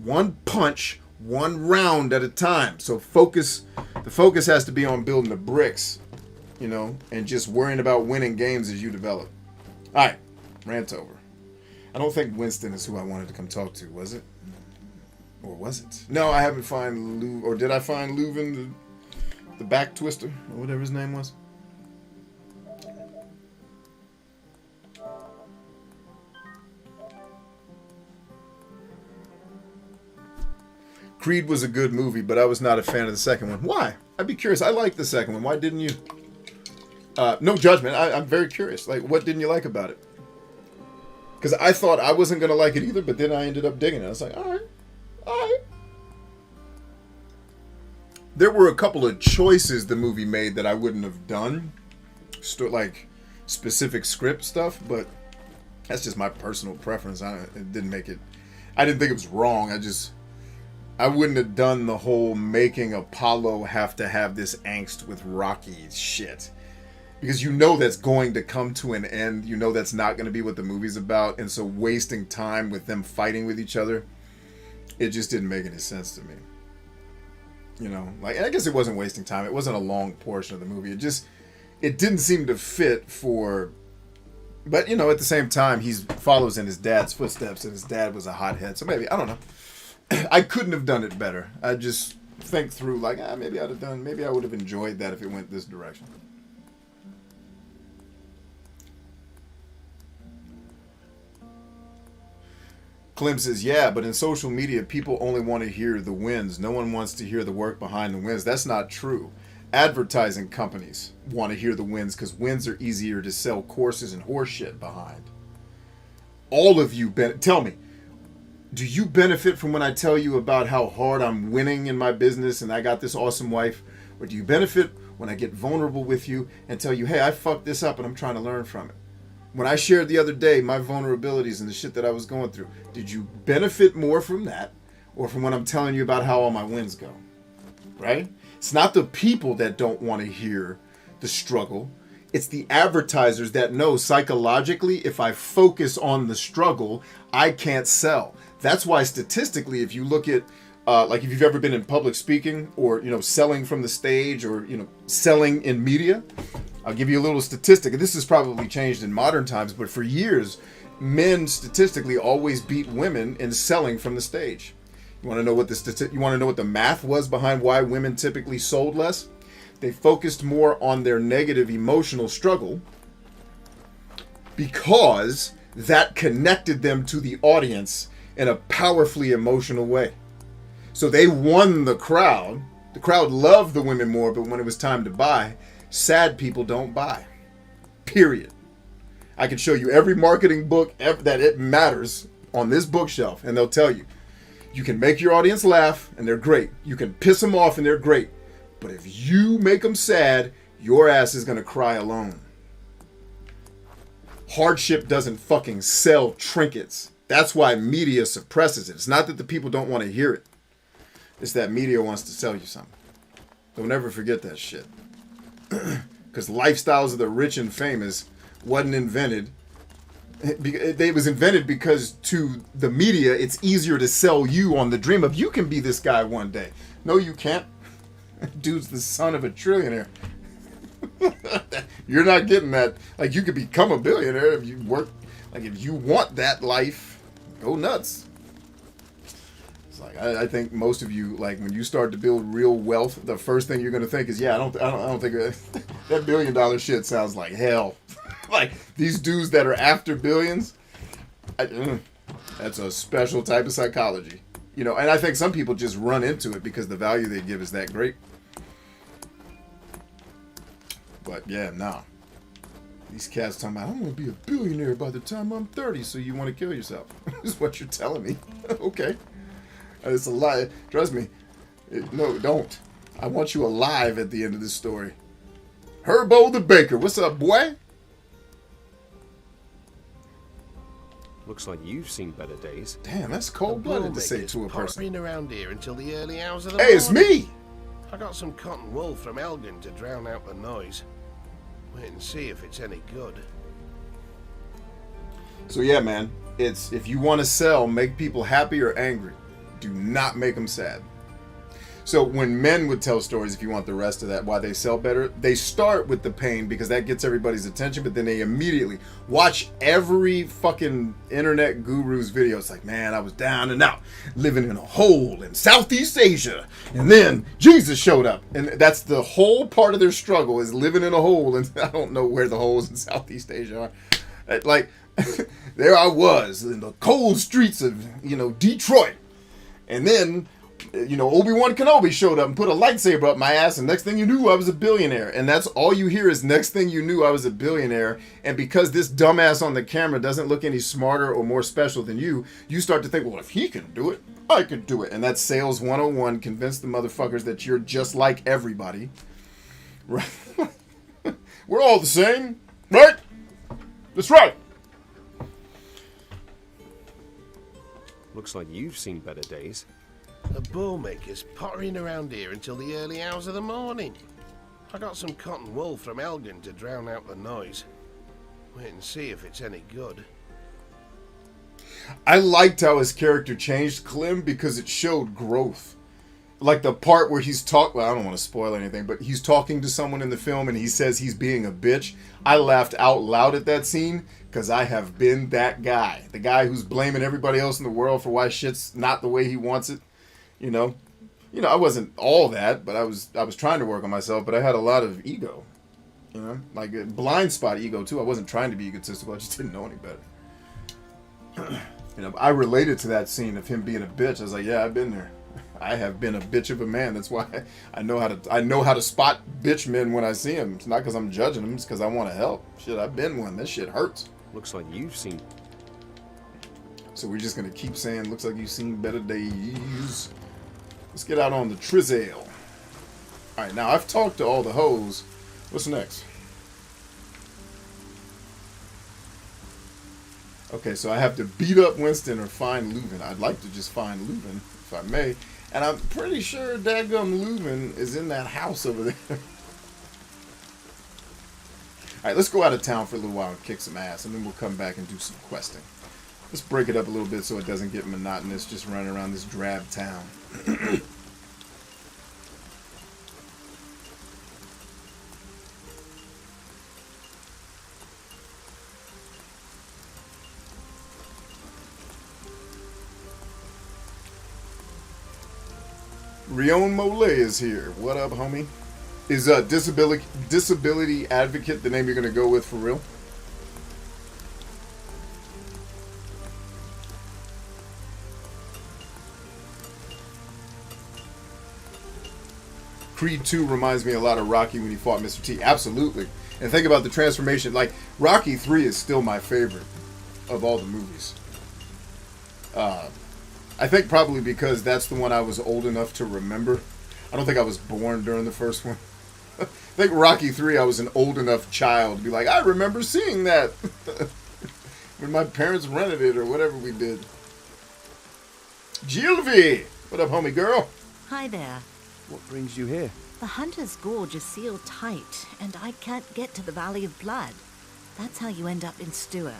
one punch, one round at a time. So the focus has to be on building the bricks, you know, and just worrying about winning games as you develop. All right, rant over. I don't think Winston is who I wanted to come talk to, was it? Or was it? No, I haven't found Lou, or did I find Leuven, the back twister, or whatever his name was? Creed was a good movie, but I was not a fan of the second one. Why? I'd be curious. I liked the second one. Why didn't you? No judgment. I'm very curious. Like, what didn't you like about it? Because I thought I wasn't going to like it either, but then I ended up digging it. I was like, all right. There were a couple of choices the movie made that I wouldn't have done. Like, specific script stuff, but that's just my personal preference. It didn't make it... I didn't think it was wrong. I wouldn't have done the whole making Apollo have to have this angst with Rocky shit. Because you know that's going to come to an end. You know that's not going to be what the movie's about. And so wasting time with them fighting with each other, it just didn't make any sense to me. You know, like, I guess it wasn't wasting time. It wasn't a long portion of the movie. It didn't seem to fit for... But, you know, at the same time, he follows in his dad's footsteps, and his dad was a hothead. So maybe, I don't know. I couldn't have done it better. I just think through, like, maybe I would have enjoyed that if it went this direction. Clem says, yeah, but in social media, people only want to hear the wins. No one wants to hear the work behind the wins. That's not true. Advertising companies want to hear the wins because wins are easier to sell courses and horseshit behind. All of you, tell me, do you benefit from when I tell you about how hard I'm winning in my business and I got this awesome wife? Or do you benefit when I get vulnerable with you and tell you, hey, I fucked this up and I'm trying to learn from it? When I shared the other day my vulnerabilities and the shit that I was going through, did you benefit more from that or from when I'm telling you about how all my wins go? Right? It's not the people that don't want to hear the struggle. It's the advertisers that know psychologically if I focus on the struggle, I can't sell. That's why statistically, if you look at, like if you've ever been in public speaking or, you know, selling from the stage or, you know, selling in media, I'll give you a little statistic. This has probably changed in modern times, but for years, men statistically always beat women in selling from the stage. You want to know what the math was behind why women typically sold less? They focused more on their negative emotional struggle because that connected them to the audience in a powerfully emotional way. So they won the crowd. The crowd loved the women more, but when it was time to buy, sad people don't buy. Period. I can show you every marketing book that it matters on this bookshelf, and they'll tell you, you can make your audience laugh, and they're great. You can piss them off, and they're great. But if you make them sad, your ass is going to cry alone. Hardship doesn't fucking sell trinkets. That's why media suppresses it. It's not that the people don't want to hear it. It's that media wants to sell you something. Don't ever forget that shit. Because lifestyles of the rich and famous wasn't invented. It was invented because to the media, it's easier to sell you on the dream of you can be this guy one day. No, you can't. Dude's the son of a trillionaire. You're not getting that. Like, you could become a billionaire if you work. Like, if you want that life, go nuts. It's like, I think most of you, like, when you start to build real wealth, the first thing you're going to think is, yeah, I don't think that $1 billion shit sounds like hell. Like, these dudes that are after billions, that's a special type of psychology. You know, and I think some people just run into it because the value they give is that great. But yeah, nah. These cats talking about, I'm going to be a billionaire by the time I'm 30, so you want to kill yourself. Is what you're telling me. Okay. It's a lie. Trust me. No, don't. I want you alive at the end of this story. Herbo the Baker. What's up, boy? Looks like you've seen better days. Damn, that's cold-blooded to say to a person. Been around here until the early hours of the Hey, it's me! I got some cotton wool from Elgin to drown out the noise. Wait and see if it's any good. So yeah, man, it's if you want to sell, make people happy or angry. Do not make them sad. So when men would tell stories, if you want the rest of that, why they sell better, they start with the pain because that gets everybody's attention, but then they immediately watch every fucking internet guru's video. It's like, man, I was down and out, living in a hole in Southeast Asia, and then Jesus showed up. And that's the whole part of their struggle is living in a hole, and I don't know where the holes in Southeast Asia are. Like, there I was in the cold streets of, Detroit. And then You know, Obi-Wan Kenobi showed up and put a lightsaber up my ass, and next thing you knew, I was a billionaire. And that's all you hear is next thing you knew, I was a billionaire. And because this dumbass on the camera doesn't look any smarter or more special than you, you start to think, well, if he can do it, I could do it. And that's sales 101. Convince the motherfuckers that you're just like everybody. Right? We're all the same, right? That's right. Looks like you've seen better days. The bowmaker's pottering around here until the early hours of the morning. I got some cotton wool from Elgin to drown out the noise. Wait and see if it's any good. I liked how his character changed, Clem, because it showed growth. Like the part where he's well, I don't want to spoil anything, but he's talking to someone in the film and he says he's being a bitch. I laughed out loud at that scene because I have been that guy. The guy who's blaming everybody else in the world for why shit's not the way he wants it. You know, I wasn't all that, but I was trying to work on myself, but I had a lot of ego. You know, like a blind spot ego too. I wasn't trying to be egotistical. I just didn't know any better. You know, I related to that scene of him being a bitch. I was like, yeah, I've been there. I have been a bitch of a man. That's why I know how to spot bitch men when I see them. It's not because I'm judging them. It's because I want to help. Shit, I've been one. This shit hurts. Looks like you've seen. So we're just gonna keep saying, looks like you've seen better days. Let's get out on the Trizail. All right, now I've talked to all the hoes. What's next? Okay, so I have to beat up Winston or find Leuven. I'd like to just find Leuven, if I may. And I'm pretty sure dadgum Leuven is in that house over there. Alright, let's go out of town for a little while and kick some ass, and then we'll come back and do some questing. Let's break it up a little bit so it doesn't get monotonous just running around this drab town. Rion Mole is here. What up, homie? Is disability advocate the name you're gonna go with for real? Creed 2 reminds me a lot of Rocky when he fought Mr. T. Absolutely. And think about the transformation. Like, Rocky 3 is still my favorite of all the movies. I think probably because that's the one I was old enough to remember. I don't think I was born during the first one. I think Rocky 3, I was an old enough child to be like, I remember seeing that when my parents rented it or whatever we did. Gilvy! What up, homie girl? Hi there. What brings you here? The Hunter's Gorge is sealed tight, and I can't get to the Valley of Blood. That's how you end up in Stuart.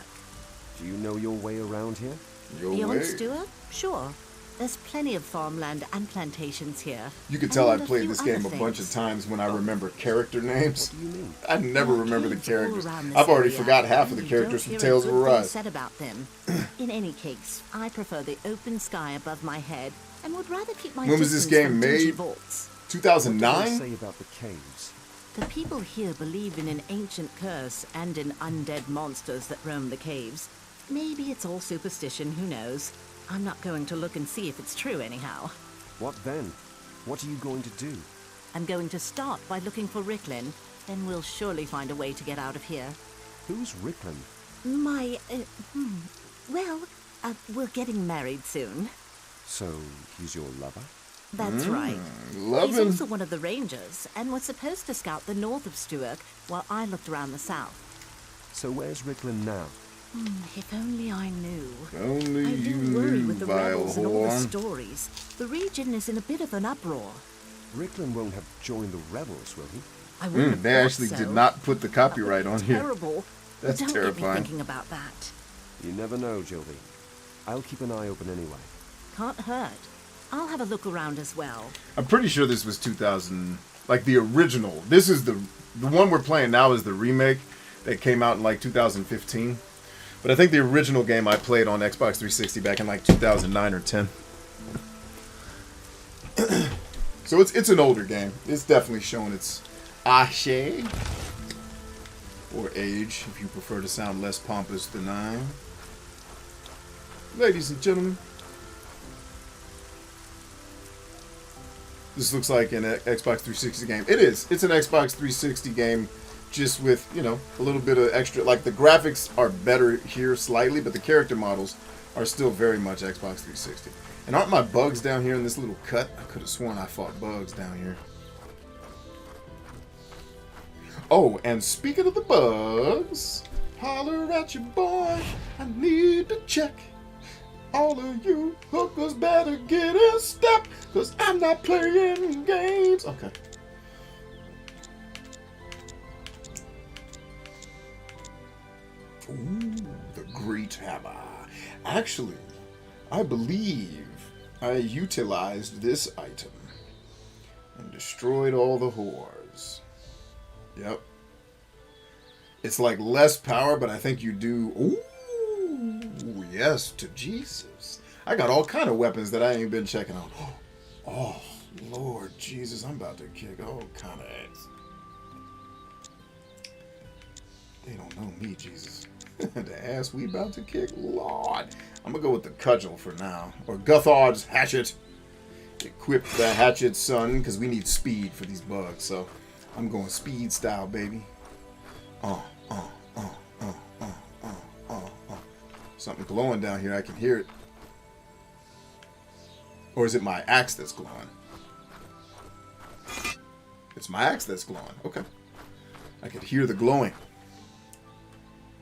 Do you know your way around here? Beyond Stuart? Sure. There's plenty of farmland and plantations here. You can tell I And a played few this game a other bunch of things. times when I remember character names. What do you mean? I never There are remember the caves all characters. around this I've already area, forgot half of and the you characters don't from hear Tales a of good thing Arise. said about them. In any case, I prefer the open sky above my head and would rather keep my When was this distance game from dingy made? vaults. What do they 2009? say about the caves? The people here believe in an ancient curse and in undead monsters that roam the caves. Maybe it's all superstition, who knows? I'm not going to look and see if it's true anyhow. What then? What are you going to do? I'm going to start by looking for Ricklin, then we'll surely find a way to get out of here. Who's Ricklin? We're getting married soon. So, he's your lover? That's right. He's Loving. also one of the rangers, and was supposed to scout the north of Stuart while I looked around the south. So where's Ricklin now? If only I knew. Only I you do worry knew, with the vile rebels and all the whore. stories. The region is in a bit of an uproar. Ricklin won't have joined the rebels, will he? I wouldn't have They thought actually so. did not put the That would copyright be on here. terrible. That's Don't terrifying. get me thinking about that. You never know, Gilby. I'll keep an eye open anyway. Can't hurt. I'll have a look around as well. I'm pretty sure this was 2000, like the original. This is the one we're playing now is the remake that came out in like 2015. But I think the original game I played on Xbox 360 back in like 2009 or 10. So it's an older game. It's definitely showing its age, or age, if you prefer to sound less pompous than I am. Ladies and gentlemen, This looks like an Xbox 360 game. It is. It's an Xbox 360 game, just with, you know, a little bit of extra. Like, the graphics are better here slightly, but the character models are still very much Xbox 360. And aren't my bugs down here in this little cut? I could have sworn I fought bugs down here. Oh, and speaking of the bugs, holler at your boy. I need to check. All of you hookers better get in step, cause I'm not playing games. Okay. Ooh, the Great Hammer. Actually, I believe I utilized this item and destroyed all the whores. Yep. It's like less power, but I think you do... Ooh, yes, to Jesus. I got all kind of weapons that I ain't been checking out. Oh, Lord Jesus, I'm about to kick all kind of ass. They don't know me, Jesus. The ass we about to kick, Lord. I'm gonna go with the cudgel for now. Or Guthard's hatchet. Equip the hatchet, son, because we need speed for these bugs. So I'm going speed style, baby. Something glowing down here. I can hear it. Or is it my axe that's glowing? It's my axe that's glowing. Okay. I could hear the glowing.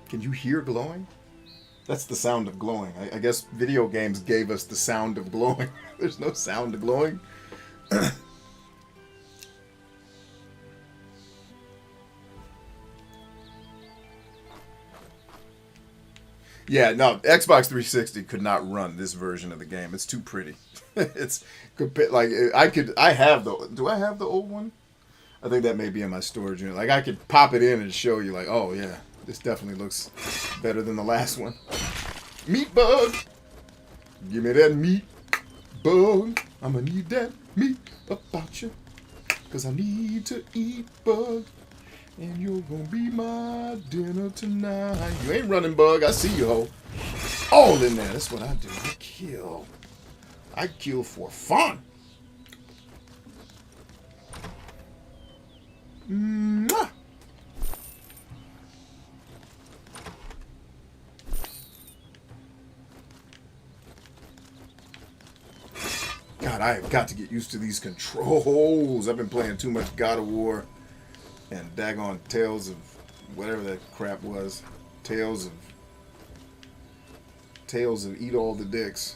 Can you hear glowing? That's the sound of glowing. I guess video games gave us the sound of glowing. There's no sound to glowing. Yeah, no, Xbox 360 could not run this version of the game. It's too pretty. It's like I have the. Do I have the old one? I think that may be in my storage unit. Like I could pop it in and show you. Like, oh yeah, this definitely looks better than the last one. Meat bug, give me that meat bug. I'ma need that meat about you, 'cause I need to eat bug. And you're gonna be my dinner tonight. You ain't running, bug. I see you, ho. All in there. That's what I do. I kill. I kill for fun. Mwah. God, I have got to get used to these controls. I've been playing too much God of War. And daggone Tales of whatever that crap was. Tales of Eat All the Dicks.com.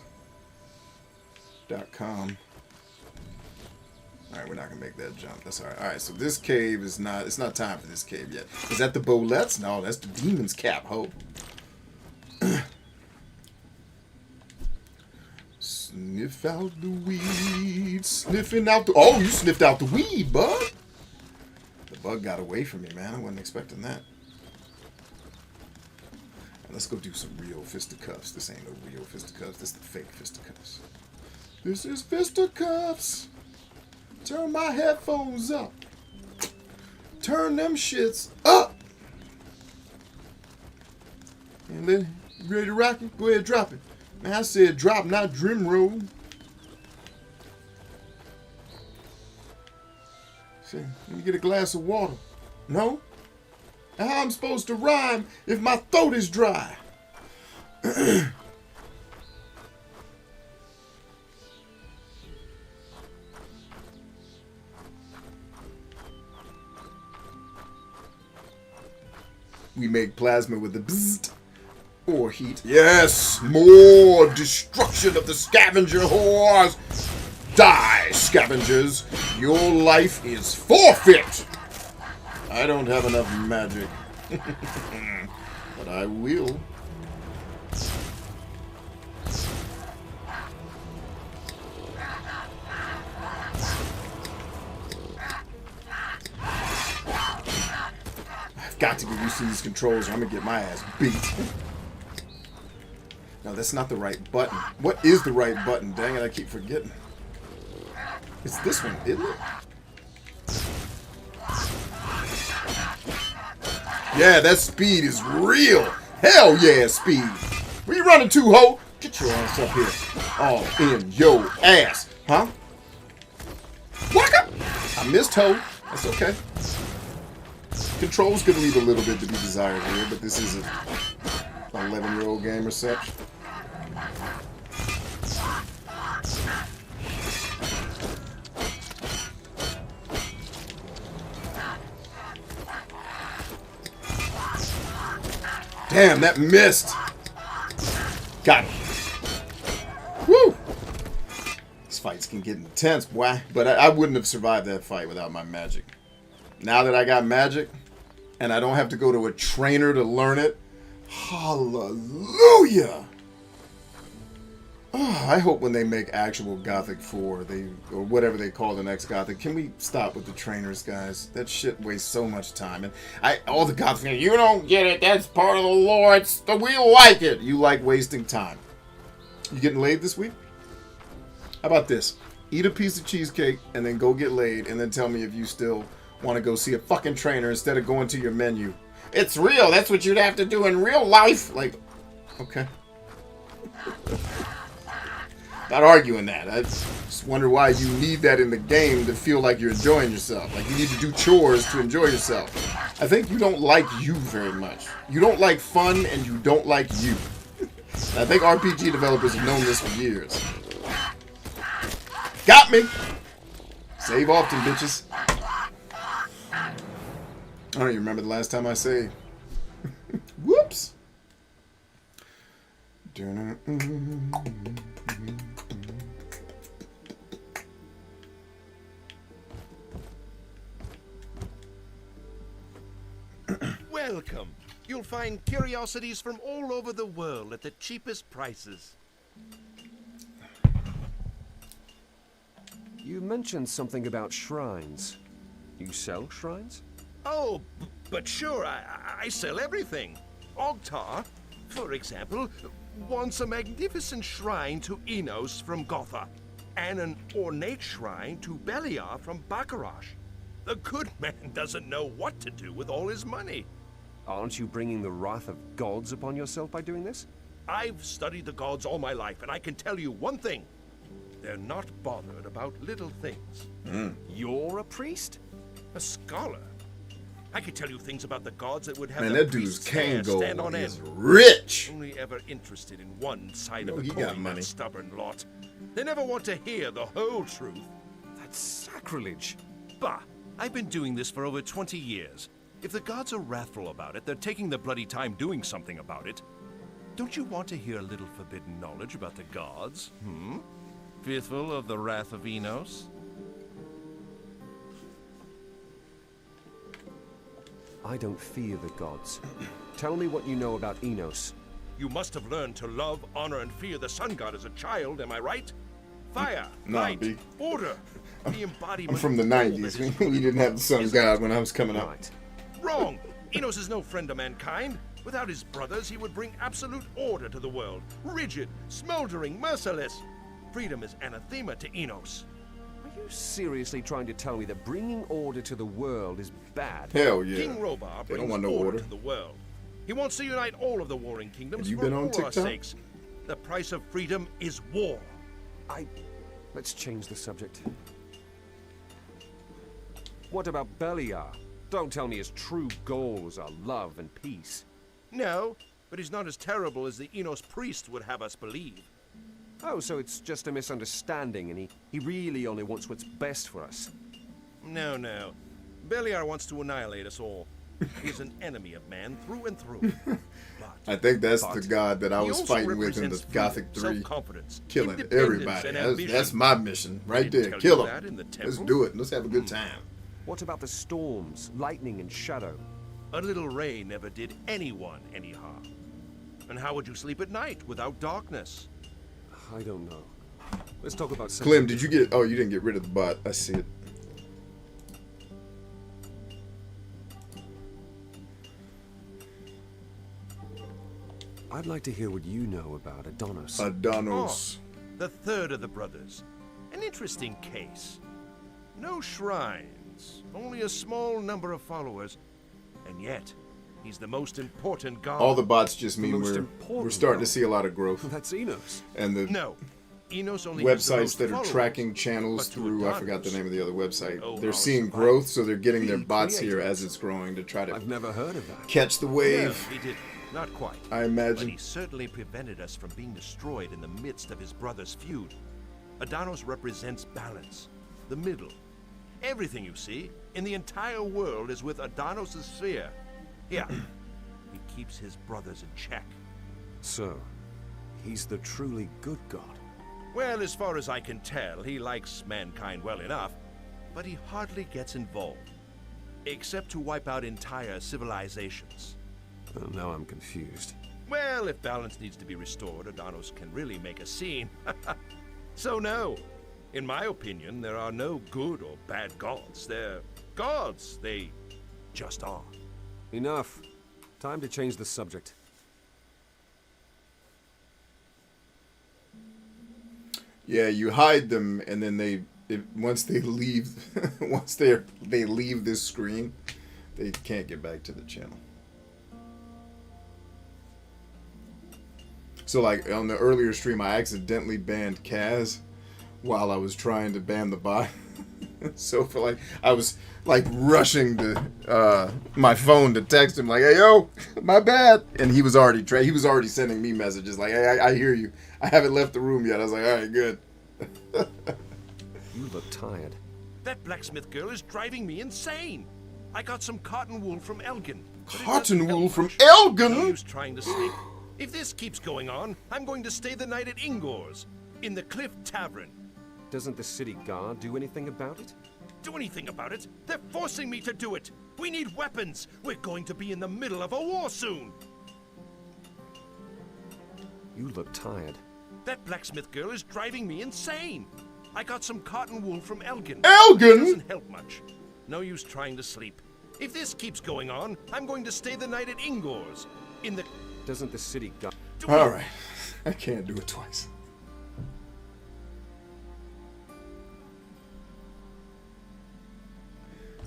Alright, we're not gonna make that jump. That's alright. Alright, so this cave is not, it's not time for this cave yet. Is that the Bolettes? No, that's the Demon's Cap, ho. Sniff out the weed. Sniffing out the... Oh, you sniffed out the weed, bud. Bug got away from me, man. I wasn't expecting that. Now let's go do some real fisticuffs. This ain't no real fisticuffs. This is the fake fisticuffs. This is fisticuffs. Turn my headphones up. Turn them shits up. And then, you ready to rock it? Go ahead, drop it. Man, I said drop, not drum roll. Let me get a glass of water. No? And how I'm supposed to rhyme if my throat is dry? We make plasma with the bzzzt or heat. Yes! More destruction of the scavenger whores! Die, scavengers! Your life is forfeit! I don't have enough magic. But I will. I've got to get used to these controls or I'm gonna get my ass beat. No, that's not the right button. What is the right button? Dang it, I keep forgetting. It's this one, isn't it? Yeah, that speed is real. Hell yeah, speed. Where you running to, ho? Get your ass up here. All in your ass, huh? I missed Ho. That's okay. Controls could leave a little bit to be desired here, but this is an 11-year-old game or such. Damn, that missed. Got it. Woo! These fights can get intense, boy. But I wouldn't have survived that fight without my magic. Now that I got magic, and I don't have to go to a trainer to learn it, hallelujah! Oh, I hope when they make actual Gothic 4, or whatever they call the next Gothic, can we stop with the trainers, guys? That shit wastes so much time. And all the Gothic fans, you don't get it, that's part of the lore, we like it. You like wasting time. You getting laid this week? How about this? Eat a piece of cheesecake and then go get laid, and then tell me if you still want to go see a fucking trainer instead of going to your menu. It's real, that's what you'd have to do in real life. Like, okay. Not arguing that. I just wonder why you need that in the game to feel like you're enjoying yourself. Like you need to do chores to enjoy yourself. I think you don't like you very much. You don't like fun and you don't like you. I think RPG developers have known this for years. Got me! Save often, bitches. I don't even remember the last time I saved. Whoops! Welcome. You'll find curiosities from all over the world at the cheapest prices. You mentioned something about shrines. You sell shrines? Oh, but sure, I sell everything. Ogtar, for example, wants a magnificent shrine to Enos from Gotha, and an ornate shrine to Beliar from Baccarat. The good man doesn't know what to do with all his money. Aren't you bringing the wrath of gods upon yourself by doing this? I've studied the gods all my life, and I can tell you one thing. They're not bothered about little things. You're a priest? A scholar. I could tell you things about the gods that would have Man, the that dude's priest's hair Kango stand on is end. rich. Only ever interested in one side Oh, of he the got coin, money. that stubborn lot. They never want to hear the whole truth. That's sacrilege. Bah! I've been doing this for over 20 years. If the gods are wrathful about it, they're taking the bloody time doing something about it. Don't you want to hear a little forbidden knowledge about the gods? Fearful of the wrath of Enos? I don't fear the gods. Tell me what you know about Enos. You must have learned to love, honor, and fear the sun god as a child, am I right? Fire, Nah, light, B. order, the embodiment I'm from the of all that 90s. is We didn't have the sun Isn't god when I was coming up. Right. Wrong! Enos is no friend of mankind. Without his brothers, he would bring absolute order to the world. Rigid, smoldering, merciless. Freedom is anathema to Enos. Are you seriously trying to tell me that bringing order to the world is bad? Hell yeah. King Robar They don't brings want no order order. to the world. He wants to unite all of the warring kingdoms Have you for been on all our TikTok? sakes. The price of freedom is war. Let's change the subject. What about Beliar? Don't tell me his true goals are love and peace. No, but he's not as terrible as the Enos priest would have us believe. Oh, so it's just a misunderstanding and he really only wants what's best for us. No, no. Beliar wants to annihilate us all. He's an enemy of man through and through. I think that's But the god that I he was also fighting with in the represents Gothic freedom, 3. self-confidence, Killing independence, everybody. and That's ambition. my mission right Didn't there. tell Kill you them. that in the Let's temple? do it. Let's have a good time. What about the storms, lightning and shadow? A little rain never did anyone any harm. And how would you sleep at night without darkness? I don't know. Let's talk about something. Clem, did you get... Oh, you didn't get rid of the bot. I see it. I'd like to hear what you know about Adonis. Adonis. The third of the brothers. An interesting case. No shrines, only a small number of followers. And yet, he's the most important god. All the bots just mean most we're important starting to god. see a lot of growth. That's Enos. And the No. Enos only websites that are followers, tracking channels but to through, I Adonis, forgot the name of the other website. oh, They're our seeing survival. growth, so they're getting their He bots here created as it's growing to try to I've never heard of that. catch the Well, wave. he did not quite. I But imagine. he certainly prevented us from being destroyed in the midst of his brother's feud. Adanos represents balance, the middle. Everything you see in the entire world is with Adanos' sphere. Yeah, he keeps his brothers in check. So, he's the truly good god. Well, as far as I can tell, he likes mankind well enough, but he hardly gets involved. Except to wipe out entire civilizations. Well, now I'm confused. Well, if balance needs to be restored, Adanos can really make a scene. So no. In my opinion, there are no good or bad gods. They're gods. They just are. Enough. Time to change the subject. Yeah, you hide them, and then once they leave, once they leave this screen, they can't get back to the channel. So, like on the earlier stream, I accidentally banned Kaz while I was trying to ban the bot. So for like, I was like rushing to my phone to text him like, "Hey yo, my bad," and he was already sending me messages like, "Hey, I hear you. I haven't left the room yet." I was like, "All right, good." You look tired. That blacksmith girl is driving me insane. I got some cotton wool from Elgin. but it Cotton doesn't help wool from much. No Elgin? use trying to sleep. If this keeps going on, I'm going to stay the night at Ingor's, in the Cliff Tavern. Doesn't the city guard do anything about it? Do anything about it? They're forcing me to do it. We need weapons. We're going to be in the middle of a war soon. You look tired. That blacksmith girl is driving me insane. I got some cotton wool from Elgin. Elgin? It doesn't help much. No use trying to sleep. If this keeps going on, I'm going to stay the night at Ingor's, in the... Doesn't the city guard... All right, I can't do it twice.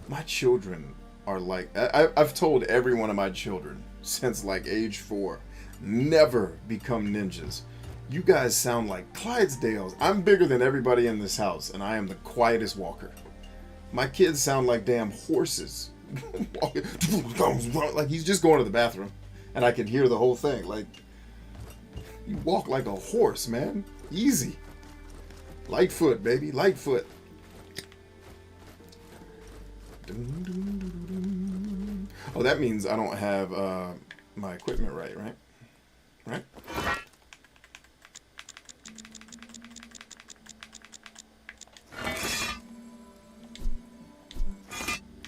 My children are like, I've told every one of my children since like age 4, never become ninjas. You guys sound like Clydesdales. I'm bigger than everybody in this house, and I am the quietest walker. My kids sound like damn horses. Like he's just going to the bathroom, and I can hear the whole thing. Like, you walk like a horse, man. Easy. Lightfoot, baby. Lightfoot. Oh, that means I don't have my equipment right? Right?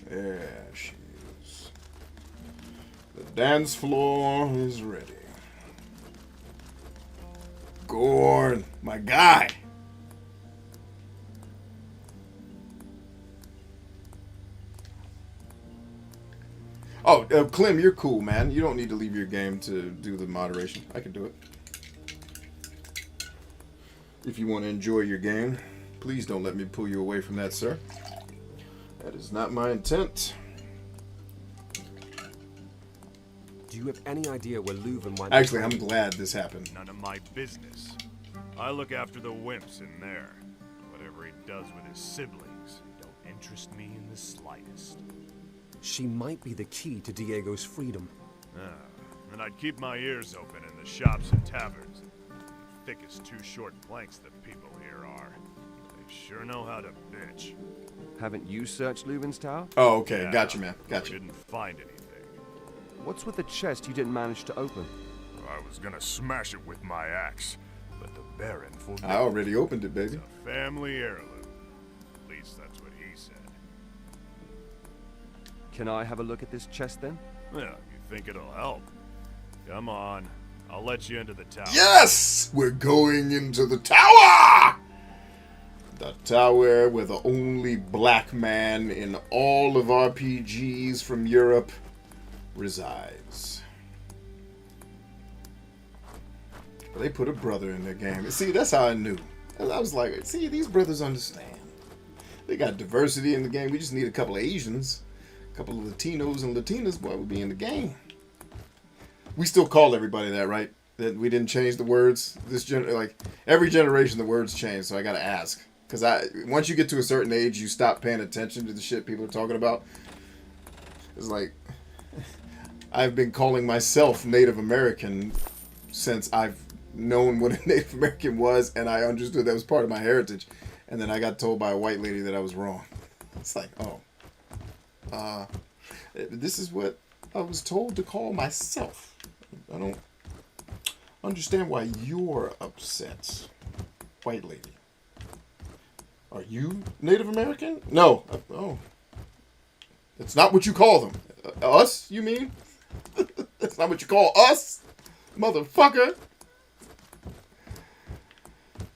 There she is. The dance floor is ready. Gorn, my guy. Oh, Clem, you're cool, man. You don't need to leave your game to do the moderation. I can do it. If you want to enjoy your game, please don't let me pull you away from that, sir. That is not my intent. Do you have any idea where Leuven might... Actually, I'm glad this happened. None of my business. I look after the wimps in there. Whatever he does with his siblings don't interest me in the slightest. She might be the key to Diego's freedom. And I'd keep my ears open in the shops and taverns. Thick as 2 short planks the people here are. They sure know how to bitch. Haven't you searched Leuven's tower? Oh, okay. Yeah, Gotcha, man. we Gotcha. didn't find anything. What's with the chest you didn't manage to open? I was gonna smash it with my axe, but the Baron forbade. I already opened it, It's baby. a family heirloom. At least that's what he said. Can I have a look at this chest then? Well, you think it'll help? Come on, I'll let you into the tower. Yes! We're going into the tower! The tower where the only black man in all of RPGs from Europe resides. They put a brother in their game. See, that's how I knew. I was like, see, these brothers understand. They got diversity in the game. We just need a couple of Asians, a couple of Latinos and Latinas, boy, we'll be in the game. We still call everybody that, right? that we didn't change the words. Like every generation, the words change. So I gotta ask, because once you get to a certain age, you stop paying attention to the shit people are talking about. It's like I've been calling myself Native American since I've known what a Native American was, and I understood that was part of my heritage. And then I got told by a white lady that I was wrong. It's like, oh, this is what I was told to call myself. I don't understand why you're upset, white lady. Are you Native American? No. Oh. It's not what you call them. Us, you mean? That's not what you call us, motherfucker.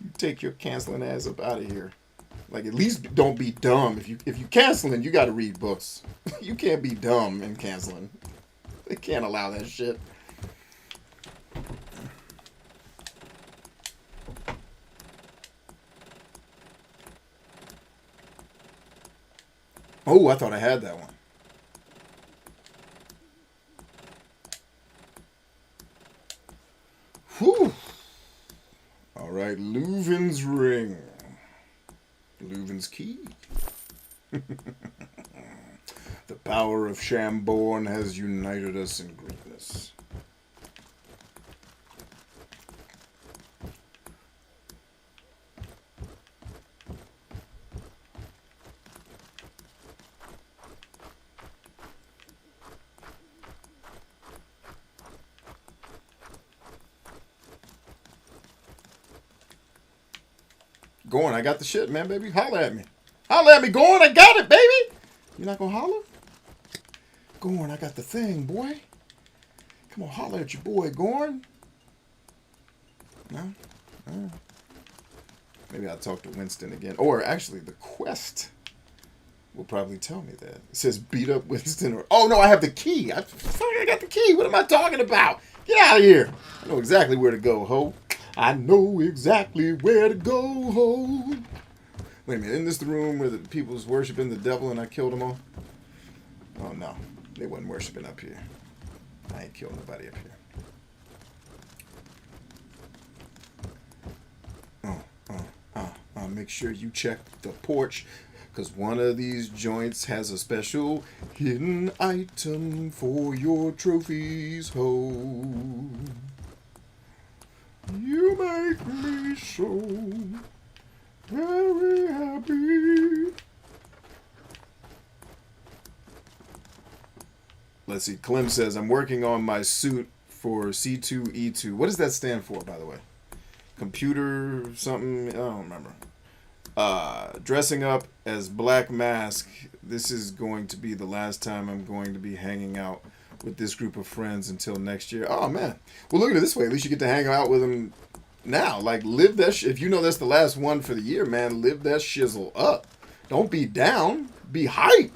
You take your canceling ass up out of here. Like, at least don't be dumb. If you canceling, you got to read books. You can't be dumb and canceling. They can't allow that shit. Oh, I thought I had that one. Whew. All right, Leuven's ring. Leuven's key. The power of Shamborn has united us in greatness. Gorn, I got the shit, man, baby. Holla at me. Holla at me, Gorn. I got it, baby. You not gonna holler? Gorn, I got the thing, boy. Come on, holler at your boy, Gorn. No? Maybe I'll talk to Winston again. Or, actually, the quest will probably tell me that. It says beat up Winston or... Oh, no, I have the key. I got the key. What am I talking about? Get out of here. I know exactly where to go, ho. I know exactly where to go, ho. Wait a minute, isn't this the room where the people was worshiping the devil and I killed them all? Oh, no. They wasn't worshiping up here. I ain't killed nobody up here. Make sure you check the porch, because one of these joints has a special hidden item for your trophies, ho. You make me so very happy. Let's see. Clem says, I'm working on my suit for C2E2. What does that stand for, by the way? Computer something? I don't remember. Dressing up as Black Mask. This is going to be the last time I'm going to be hanging out with this group of friends until next year. Oh, man. Well, look at it this way. At least you get to hang out with them now. Like, live that shit. If you know that's the last one for the year, man, live that shizzle up. Don't be down. Be hype.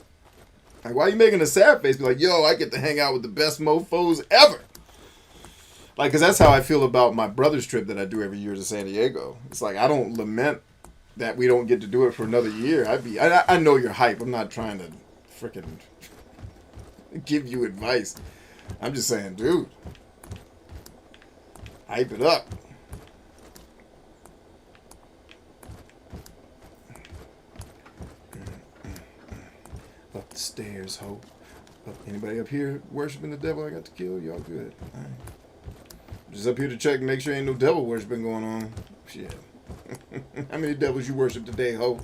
Like, why are you making a sad face? Be like, yo, I get to hang out with the best mofos ever. Like, because that's how I feel about my brother's trip that I do every year to San Diego. It's like, I don't lament that we don't get to do it for another year. I know you're hype. I'm not trying to freaking give you advice. I'm just saying, dude, hype it up. Up the stairs, ho. Anybody up here worshiping the devil I got to kill? Y'all good. All right. Just up here to check and make sure ain't no devil worshiping going on. Shit. How many devils you worship today, ho?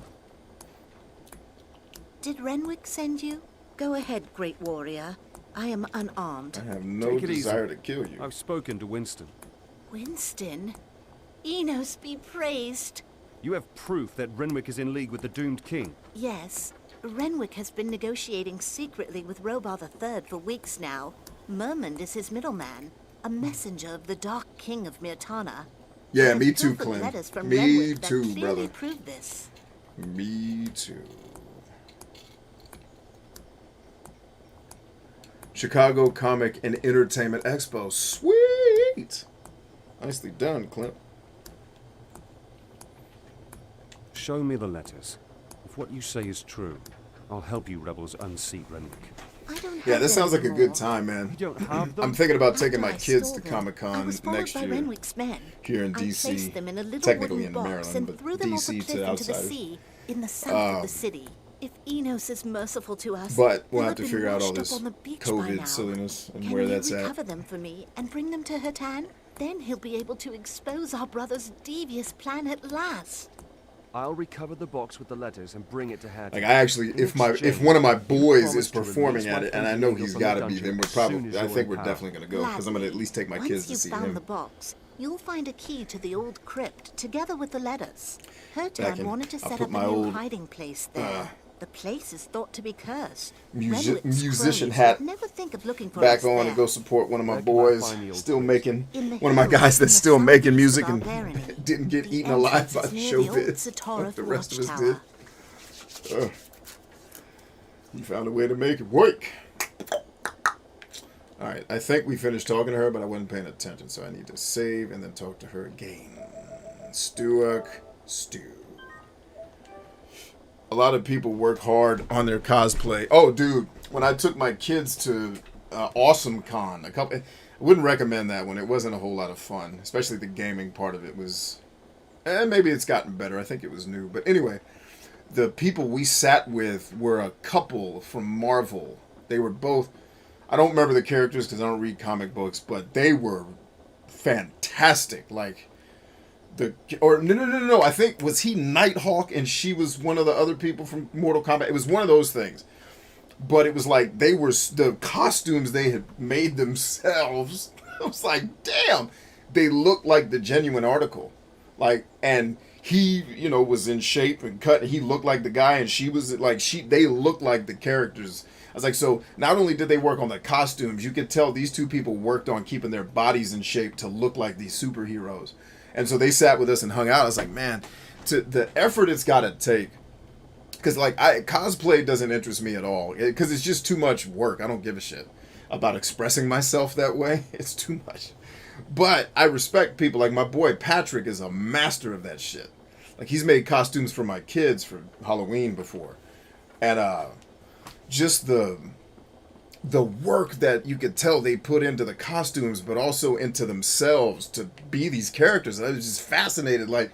Did Renwick send you? Go ahead, great warrior. I am unarmed. I have no desire to kill you. I've spoken to Winston. Winston? Enos be praised. You have proof that Renwick is in league with the doomed king? Yes. Renwick has been negotiating secretly with Robar III for weeks now. Mermond is his middleman, a messenger of the Dark King of Mirtana. Yeah, me too, Clint. Me too, brother. Prove this. Me too. Chicago Comic and Entertainment Expo. Sweet! Nicely done, Clint. Show me the letters. If what you say is true, I'll help you rebels unseat Renwick. Yeah, this sounds like a good time, man. You don't have them? I'm thinking about After taking my I kids stole to them, I Comic-Con was followed next by year. Renwick's men. Here in I DC. placed them in a little Technically wooden in box Maryland, and but threw them off a DC cliff to into the outsiders. sea in the south of the city. If Enos is merciful to us, But we'll they'll have to been figure out all washed up this on the beach by now. COVID silliness and Can where you that's recover at. them for me and bring them to Hatan? Then he'll be able to expose our brother's devious plan at last. I'll recover the box with the letters and bring it to Hattie. Like I actually, In if exchange, one of my you boys promise is to performing release at my it, and I thinking know eagle he's from got the to be, dungeon then we're as soon probably, as I you're think in we're power. definitely gonna go because I'm gonna at least take my kids to Once see you've found him. the box, you'll find a key to the old crypt together with the letters. Back Hatan in- wanted to I'll set put up my a new old, hiding place there. The place is thought to be cursed. musician Renwick's hat cronies would never think of looking for back us on there. and go support one of my Where can I boys find the old still place? making, In the one of my hills guys in that's the still making southeast music of and Arcania. didn't get The eaten alive entrance by is the near show the old vids Satorov like the rest of us did. watchtower. Ugh. You found a way to make it work. Alright, I think we finished talking to her, but I wasn't paying attention, so I need to save and then talk to her again. Stew. A lot of people work hard on their cosplay. Oh, dude, when I took my kids to Awesome Con, I wouldn't recommend that one. It wasn't a whole lot of fun, especially the gaming part of it was. And maybe it's gotten better. I think it was new, but anyway, the people we sat with were a couple from Marvel. They were both. I don't remember the characters because I don't read comic books, but they were fantastic. Like. No. I think, was he Nighthawk and she was one of the other people from Mortal Kombat? It was one of those things. But it was like they were, the costumes they had made themselves. I was like, damn, they looked like the genuine article. Like, and he, was in shape and cut. And he looked like the guy and she was like, they looked like the characters. I was like, so not only did they work on the costumes, you could tell these two people worked on keeping their bodies in shape to look like these superheroes. And so they sat with us and hung out. I was like, man, to the effort it's got to take. Because, cosplay doesn't interest me at all. Because it's just too much work. I don't give a shit about expressing myself that way. It's too much. But I respect people. Like, my boy Patrick is a master of that shit. Like, he's made costumes for my kids for Halloween before. And just the work that you could tell they put into the costumes, but also into themselves to be these characters. I was just fascinated. Like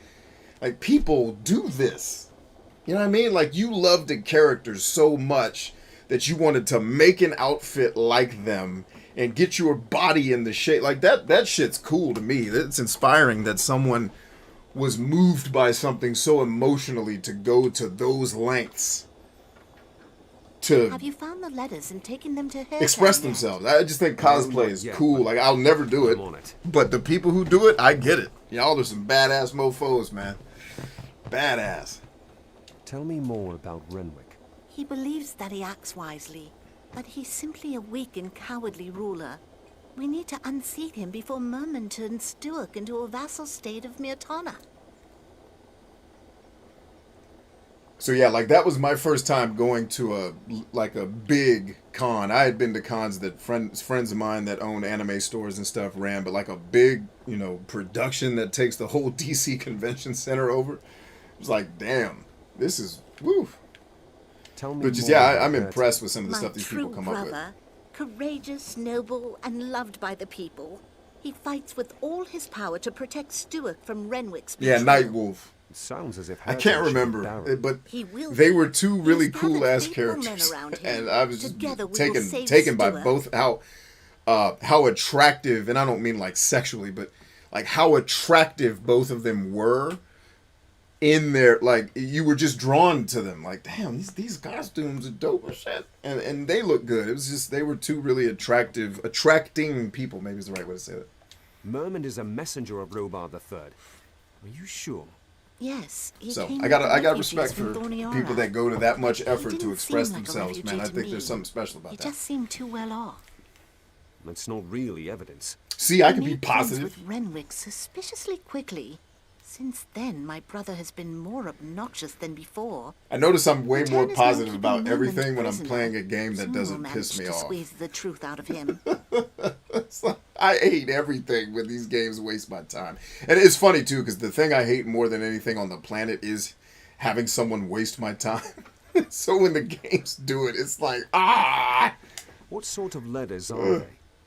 people do this. You know what I mean? Like, you love the characters so much that you wanted to make an outfit like them and get your body in the shape. Like, that shit's cool to me. It's inspiring that someone was moved by something so emotionally to go to those lengths to Have you found the letters and taken them to her? express themselves. I just think cosplay is Yeah, cool. Like, I'll never do it. I'm on it. But the people who do it, I get it. Y'all are some badass mofos, man. Badass. Tell me more about Renwick. He believes that he acts wisely, but he's simply a weak and cowardly ruler. We need to unseat him before Merman turns Stuart into a vassal state of Mirtana. So yeah, like, that was my first time going to a big con. I had been to cons that friends of mine that own anime stores and stuff ran, but like a big, production that takes the whole DC convention center over. It was like, damn, this is woo. Tell me But just more yeah, about I'm Gertie. impressed with some of the My stuff these people true come up with. brother, courageous, noble, and loved by the people. He fights with all his power to protect Stuart from Renwick's Yeah, betrayal. Nightwolf. It sounds as if I Herta can't should be remember, barren. but He will they be. were two really He's cool gathered ass faithful men characters, around him. and I was just Together we will save taken by Stuart. both how attractive, and I don't mean like sexually, but like how attractive both of them were in their, like, you were just drawn to them. Like, damn, these costumes are dope as shit, and they look good. It was just, they were two really attracting people. Maybe is the right way to say that. Merman is a messenger of Robar III. Are you sure? Yes, he So came I with got the respect refugees for from Thorniara. people that go to that much He effort to didn't express seem like a themselves, man. I refugee to think me. there's something special about He that. just seemed too well off. That's not really evidence. See, I He can be made friends positive. with Renwick suspiciously quickly. Since then, my brother has been more obnoxious than before. I notice I'm way The more town is now positive keeping about Merman everything when I'm prisoner. playing a game that Someone doesn't will piss manage me to off. squeeze the truth out of him. It's like, I hate everything when these games waste my time. And it's funny, too, because the thing I hate more than anything on the planet is having someone waste my time. So when the games do it, it's like, What sort of letters are they?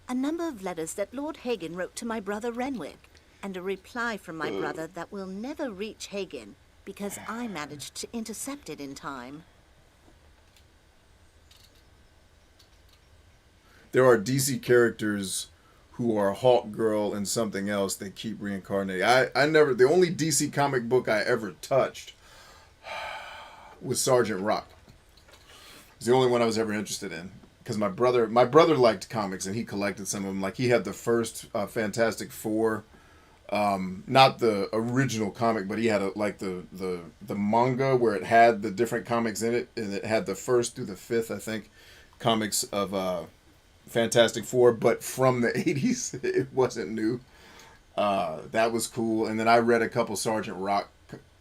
A number of letters that Lord Hagen wrote to my brother Renwick, and a reply from my brother that will never reach Hagen because I managed to intercept it in time. There are DC characters who are Hawk Girl and something else they keep reincarnating. The only DC comic book I ever touched was Sergeant Rock. It's the only one I was ever interested in. Because my brother liked comics and he collected some of them. Like he had the first Fantastic Four, not the original comic, but he had the manga where it had the different comics in it, and it had the first through the fifth, I think, comics of Fantastic Four, but from the 80s. It wasn't new. That was cool. And then I read a couple Sergeant Rock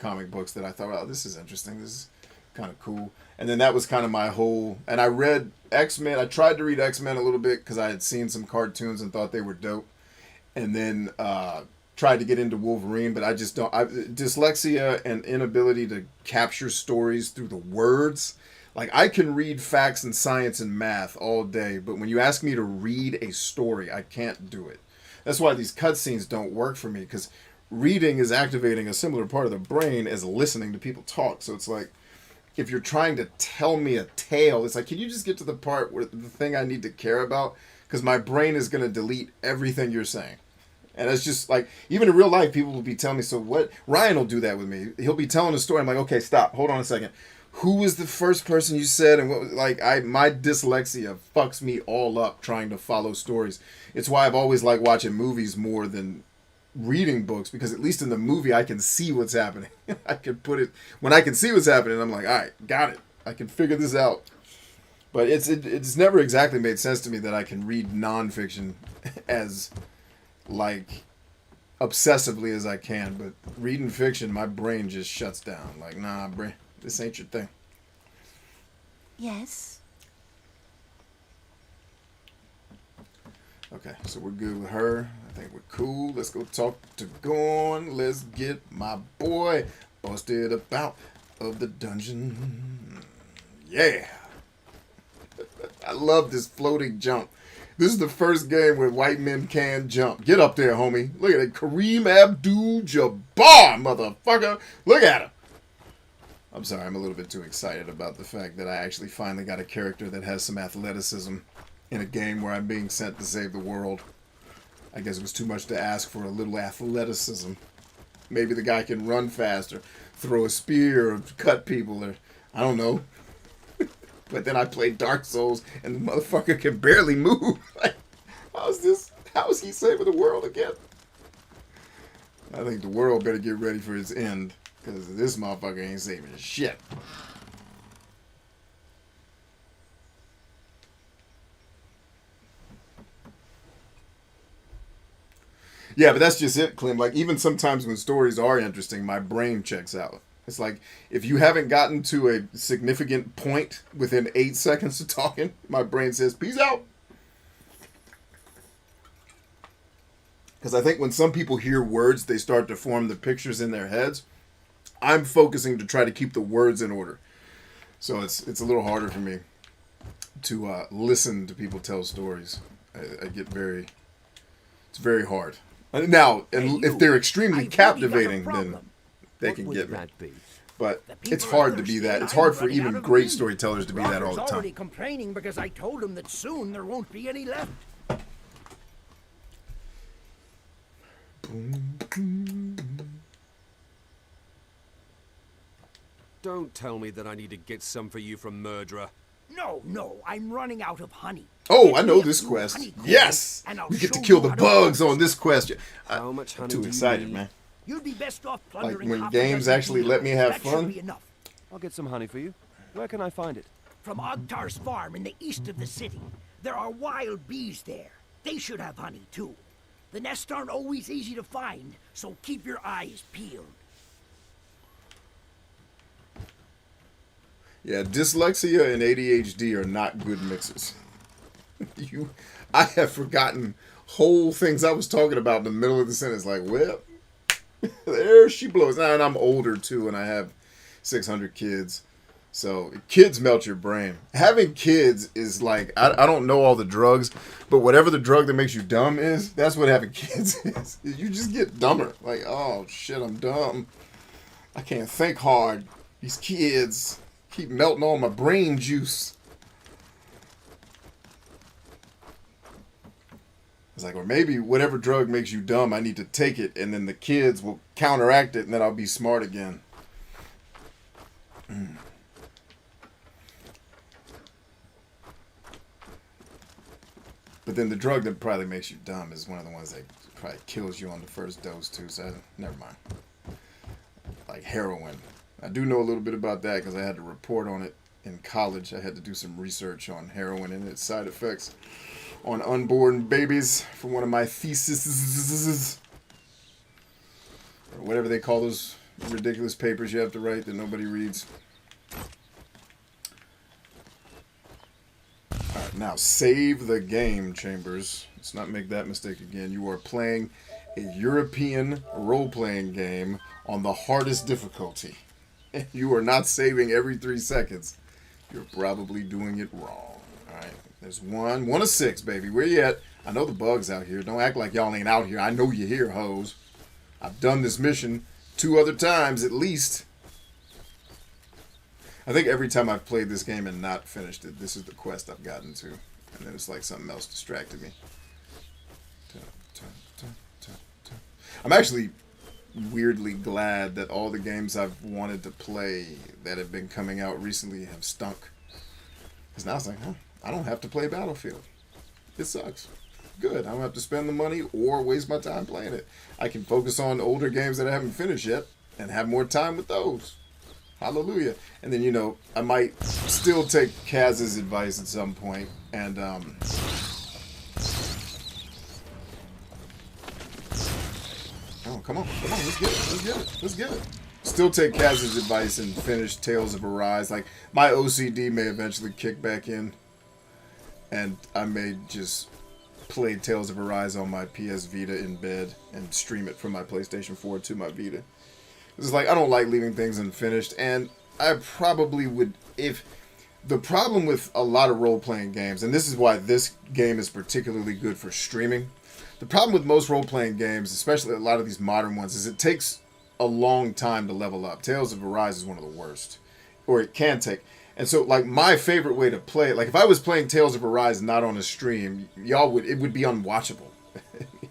comic books that I thought, oh, this is interesting. This is kind of cool. And then that was kind of my whole... And I read X-Men. I tried to read X-Men a little bit because I had seen some cartoons and thought they were dope. And then tried to get into Wolverine, but I just don't... dyslexia and inability to capture stories through the words. Like, I can read facts and science and math all day, but when you ask me to read a story, I can't do it. That's why these cutscenes don't work for me, because reading is activating a similar part of the brain as listening to people talk. So it's like... if you're trying to tell me a tale, it's like, can you just get to the part where the thing I need to care about? Because my brain is going to delete everything you're saying. And it's just like, even in real life, people will be telling me, so what? Ryan will do that with me. He'll be telling a story. I'm like, okay, stop. Hold on a second. Who was the first person you said? And what was, like, my dyslexia fucks me all up trying to follow stories. It's why I've always liked watching movies more than reading books, because at least in the movie I can see what's happening. I can put it when I can see what's happening. I'm like, all right, got it. I can figure this out. But it's never exactly made sense to me that I can read nonfiction as like obsessively as I can. But reading fiction, my brain just shuts down. Like, nah, brain, this ain't your thing. Yes. Okay, so we're good with her. I think we're cool. Let's go talk to Gorn. Let's get my boy busted up out of the dungeon. Yeah. I love this floating jump. This is the first game where white men can jump. Get up there, homie. Look at it. Kareem Abdul-Jabbar, motherfucker. Look at him. I'm sorry, I'm a little bit too excited about the fact that I actually finally got a character that has some athleticism in a game where I'm being sent to save the world. I guess it was too much to ask for a little athleticism. Maybe the guy can run faster, throw a spear, or cut people, or I don't know. But then I played Dark Souls, and the motherfucker can barely move. Like, how is he saving the world again? I think the world better get ready for its end, because this motherfucker ain't saving shit. Yeah, but that's just it, Clem. Like, even sometimes when stories are interesting, my brain checks out. It's like, if you haven't gotten to a significant point within 8 seconds of talking, my brain says, peace out. Because I think when some people hear words, they start to form the pictures in their heads. I'm focusing to try to keep the words in order. So it's a little harder for me to listen to people tell stories. I get it's very hard. Now, if they're extremely captivating, then they can get me. But it's hard to be that. It's hard for even great storytellers to be that all the time. Already complaining because I told him that soon there won't be any left. Don't tell me that I need to get some for you from Murderer. No, I'm running out of honey. Oh, I know this quest. Yes! We get to kill the bugs on this quest. How much honey I'm too excited, man. You'd be best off Like plundering when games actually let me have fun. I'll get some honey for you. Where can I find it? From Ogtar's farm in the east of the city. There are wild bees there. They should have honey, too. The nests aren't always easy to find, so keep your eyes peeled. Yeah, dyslexia and ADHD are not good mixes. I have forgotten whole things I was talking about in the middle of the sentence. Like, well, there she blows. And I'm older, too, and I have 600 kids. So kids melt your brain. Having kids is like, I don't know all the drugs, but whatever the drug that makes you dumb is, that's what having kids is. You just get dumber. Like, oh shit, I'm dumb. I can't think hard. These kids keep melting all my brain juice. It's like, or maybe whatever drug makes you dumb, I need to take it, and then the kids will counteract it, and then I'll be smart again. But then the drug that probably makes you dumb is one of the ones that probably kills you on the first dose too, so never mind. Like heroin. I do know a little bit about that because I had to report on it in college. I had to do some research on heroin and its side effects on unborn babies for one of my theses. Or whatever they call those ridiculous papers you have to write that nobody reads. Alright, now save the game, Chambers. Let's not make that mistake again. You are playing a European role-playing game on the hardest difficulty. You are not saving every 3 seconds. You're probably doing it wrong. Alright, there's one of 6, baby. Where you at? I know the bugs out here. Don't act like y'all ain't out here. I know you're here, hoes. I've done this mission 2 other times at least. I think every time I've played this game and not finished it, this is the quest I've gotten to. And then it's like something else distracted me. I'm actually weirdly glad that all the games I've wanted to play that have been coming out recently have stunk. Because now it's like, I don't have to play Battlefield. It sucks. Good. I don't have to spend the money or waste my time playing it. I can focus on older games that I haven't finished yet and have more time with those. Hallelujah. And then, you know, I might still take Kaz's advice at some point and, oh, come on, let's get it. Still take Kaz's advice and finish Tales of Arise. Like, my OCD may eventually kick back in, and I may just play Tales of Arise on my PS Vita in bed and stream it from my PlayStation 4 to my Vita. It's like, I don't like leaving things unfinished, and I probably would, if the problem with a lot of role-playing games, and this is why this game is particularly good for streaming, the problem with most role-playing games, especially a lot of these modern ones, is it takes a long time to level up. Tales of Arise is one of the worst, or it can take. And so, like, my favorite way to play it, like, if I was playing Tales of Arise not on a stream, it would be unwatchable.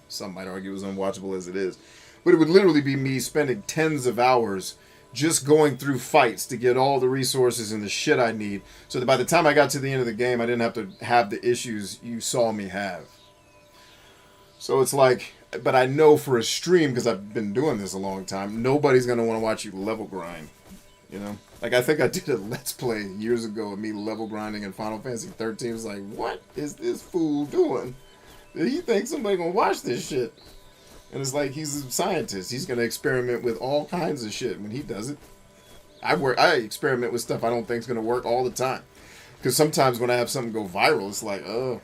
Some might argue it was unwatchable as it is. But it would literally be me spending tens of hours just going through fights to get all the resources and the shit I need, so that by the time I got to the end of the game, I didn't have to have the issues you saw me have. So it's like, but I know for a stream, because I've been doing this a long time, nobody's going to want to watch you level grind, you know? Like, I think I did a Let's Play years ago of me level grinding in Final Fantasy 13. It was like, what is this fool doing? Did he think somebody going to watch this shit? And it's like, he's a scientist. He's going to experiment with all kinds of shit when he does it. I experiment with stuff I don't think is going to work all the time. Because sometimes when I have something go viral, it's like, oh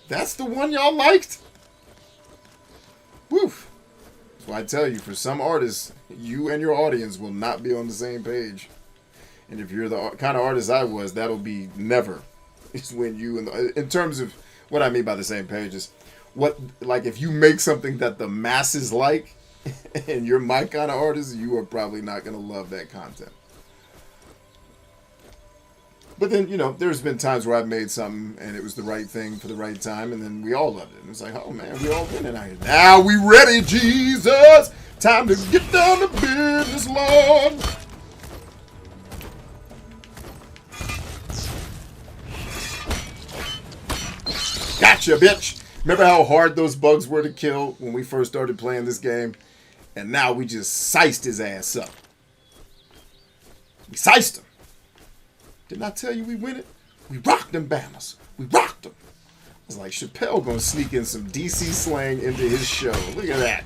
that's the one y'all liked? Woof. That's why I tell you, for some artists, you and your audience will not be on the same page. And if you're the kind of artist I was, that'll be never. It's when you, in terms of what I mean by the same page is, like, if you make something that the masses like, and you're my kind of artist, you are probably not going to love that content. But then, you know, there's been times where I've made something, and it was the right thing for the right time, and then we all loved it. And it's like, oh man, we all winning out here. Now we ready, Jesus! Time to get down to business, Lord! Gotcha, bitch! Remember how hard those bugs were to kill when we first started playing this game? And now we just siced his ass up. We siced him. Didn't I tell you we win it? We rocked them banners. We rocked them. I was like, Chappelle gonna sneak in some DC slang into his show. Look at that.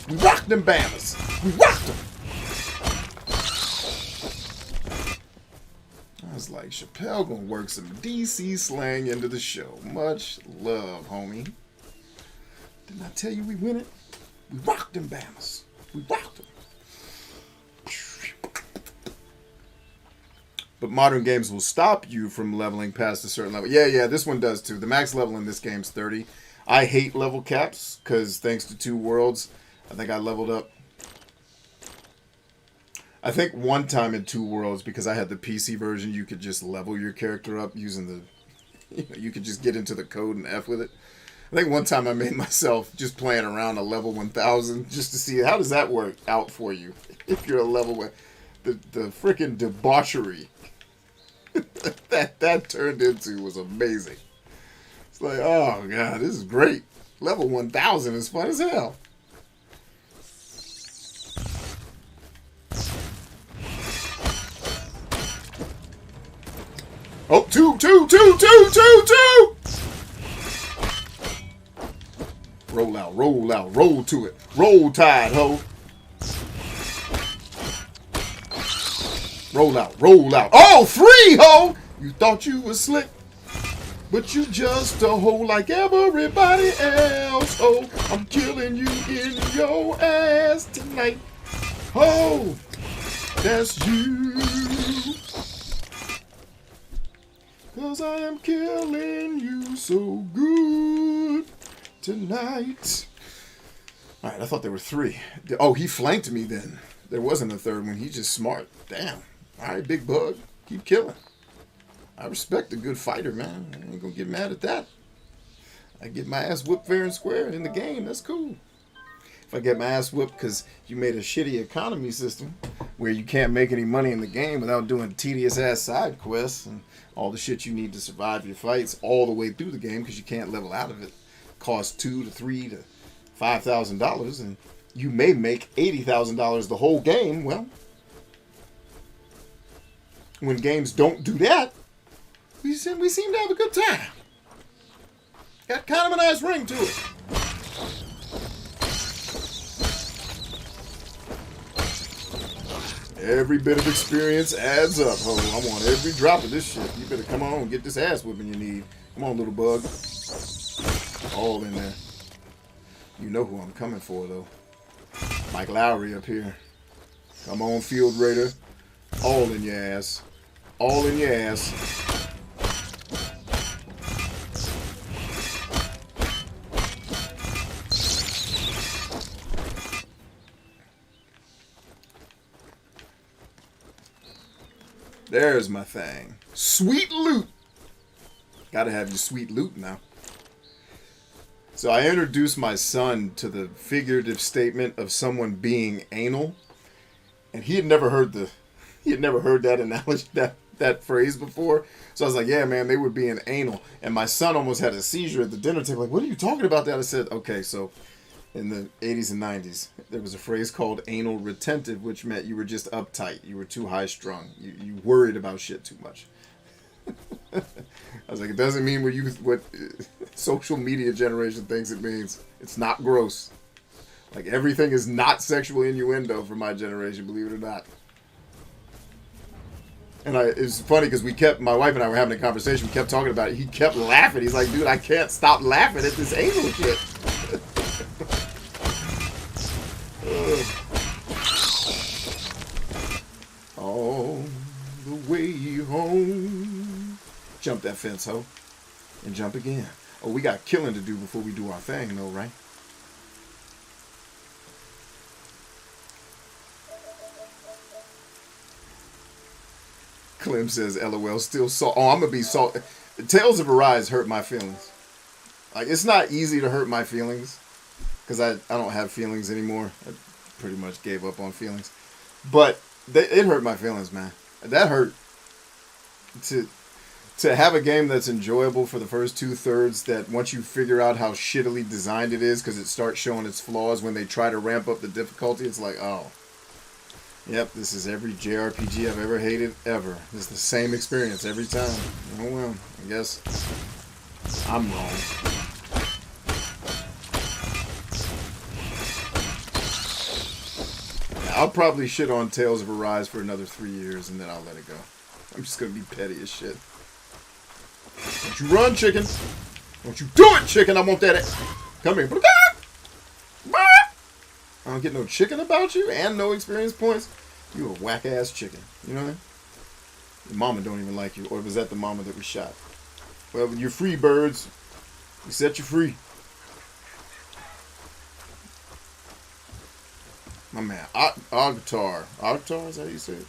We rocked them banners. We rocked them. I was like, Chappelle gonna work some DC slang into the show. Much love, homie. Didn't I tell you we win it? We rocked them banners. We rocked them. but modern games will stop you from leveling past a certain level. Yeah, this one does too. The max level in this game's 30. I hate level caps because thanks to Two Worlds, I think I leveled up. I think one time in Two Worlds, because I had the PC version, you could just level your character up using the... You could just get into the code and F with it. I think one time I made myself just playing around a level 1000 just to see how does that work out for you if you're a level with the freaking debauchery that turned into was amazing. It's like, oh god, this is great. Level 1000 is fun as hell. Oh, two. Roll out, roll to it. Roll tide, ho. Roll out. Oh, free, ho! You thought you was slick, but you just a hoe like everybody else. Oh, I'm killing you in your ass tonight. Oh, that's you. 'Cause I am killing you so good tonight. Alright, I thought there were 3. Oh, he flanked me then. There wasn't a third one. He's just smart. Damn. Alright, big bug. Keep killing. I respect a good fighter, man. I ain't gonna get mad at that. I get my ass whooped fair and square in the game. That's cool. If I get my ass whooped because you made a shitty economy system where you can't make any money in the game without doing tedious ass side quests and all the shit you need to survive your fights all the way through the game because you can't level out of it. Costs $2,000 to $3,000 to $5,000 and you may make $80,000 the whole game. Well, when games don't do that, we seem to have a good time. Got kind of a nice ring to it. Every bit of experience adds up, ho. I want every drop of this shit. You better come on and get this ass whipping you need. Come on, little bug. All in there. You know who I'm coming for, though. Mike Lowry up here. Come on, Field Raider. All in your ass. All in your ass. There's my thing. Sweet loot. Gotta have your sweet loot now. So I introduced my son to the figurative statement of someone being anal, and he had never heard that analogy, that phrase before. So I was like, yeah, man, they were being anal. And my son almost had a seizure at the dinner table. Like, what are you talking about that? I said, okay, so in the 80s and 90s, there was a phrase called anal retentive, which meant you were just uptight. You were too high strung. You worried about shit too much. I was like, it doesn't mean what social media generation thinks it means. It's not gross. Like, everything is not sexual innuendo for my generation, believe it or not. And it's funny because my wife and I were having a conversation. We kept talking about it. He kept laughing. He's like, dude, I can't stop laughing at this anal shit. All the way home. Jump that fence, ho. And jump again. Oh, we got killing to do before we do our thing, though, right? Clem says, LOL, still salt. Oh, I'm going to be salt. Tales of Arise hurt my feelings. Like, it's not easy to hurt my feelings. Because I don't have feelings anymore. I pretty much gave up on feelings. But it hurt my feelings, man. That hurt. To have a game that's enjoyable for the first 2/3, that once you figure out how shittily designed it is, because it starts showing its flaws when they try to ramp up the difficulty, it's like, oh. Yep, this is every JRPG I've ever hated, ever. It's the same experience every time. Oh well, I guess I'm wrong. I'll probably shit on Tales of Arise for another 3 years, and then I'll let it go. I'm just going to be petty as shit. Don't you run, chicken. Don't you do it, chicken. I want that. Come here. I don't get no chicken about you and no experience points. You a whack-ass chicken. You know what I mean? The mama don't even like you. Or was that the mama that we shot? Well, you're free, birds. We set you free. My man, Ogtar. Ogtar, is that how you say it?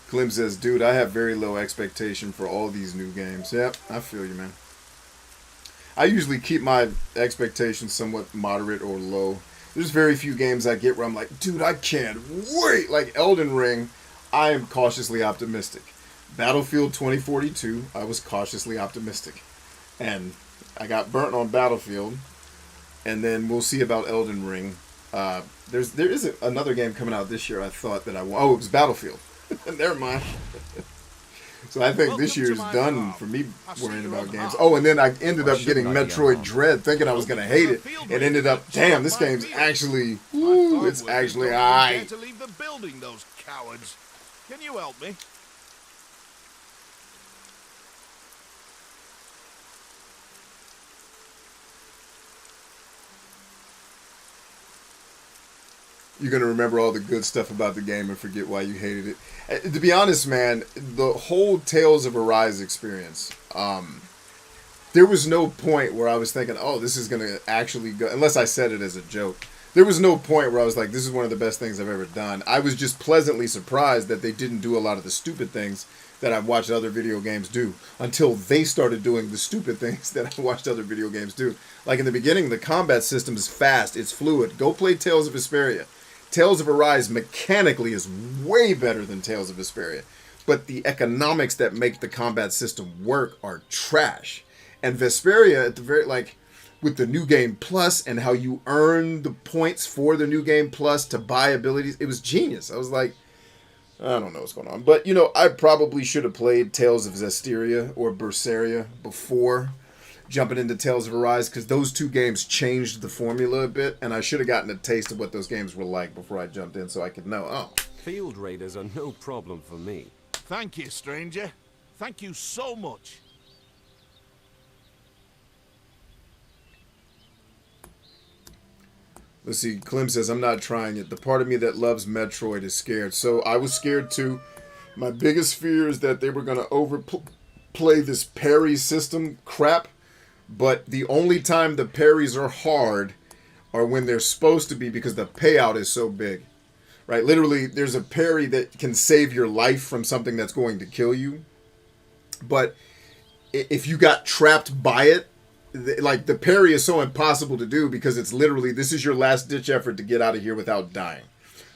Clem says, dude, I have very low expectation for all these new games. Yep, I feel you, man. I usually keep my expectations somewhat moderate or low. There's very few games I get where I'm like, dude, I can't wait. Like Elden Ring, I am cautiously optimistic. Battlefield 2042, I was cautiously optimistic. And I got burnt on Battlefield. And then we'll see about Elden Ring. There is another game coming out this year I thought that I want. Oh, it was Battlefield. Never mind. So I think this year's done for me worrying about games. Oh, and then I ended up getting Metroid Dread, thinking I was going to hate it. It ended up, damn, this game's actually, woo, it's actually alright. To leave the building, those cowards. Can you help me? You're going to remember all the good stuff about the game and forget why you hated it. To be honest, man, the whole Tales of Arise experience, there was no point where I was thinking, oh, this is going to actually go, unless I said it as a joke. There was no point where I was like, this is one of the best things I've ever done. I was just pleasantly surprised that they didn't do a lot of the stupid things that I've watched other video games do until they started doing the stupid things that I watched other video games do. Like in the beginning, the combat system is fast, it's fluid. Go play Tales of Vesperia. Tales of Arise mechanically is way better than Tales of Vesperia. But the economics that make the combat system work are trash. And Vesperia, at the very, like, with the New Game Plus and how you earn the points for the New Game Plus to buy abilities, it was genius. I was like, I don't know what's going on. But, you know, I probably should have played Tales of Zestiria or Berseria before jumping into Tales of Arise, because those two games changed the formula a bit, and I should have gotten a taste of what those games were like before I jumped in so I could know, oh. Field raiders are no problem for me. Thank you, stranger. Thank you so much. Let's see, Clem says, I'm not trying it. The part of me that loves Metroid is scared. So I was scared too. My biggest fear is that they were going to overplay this parry system crap. But the only time the parries are hard are when they're supposed to be, because the payout is so big. Right? Literally, there's a parry that can save your life from something that's going to kill you. But if you got trapped by it, like, the parry is so impossible to do because it's literally, this is your last ditch effort to get out of here without dying,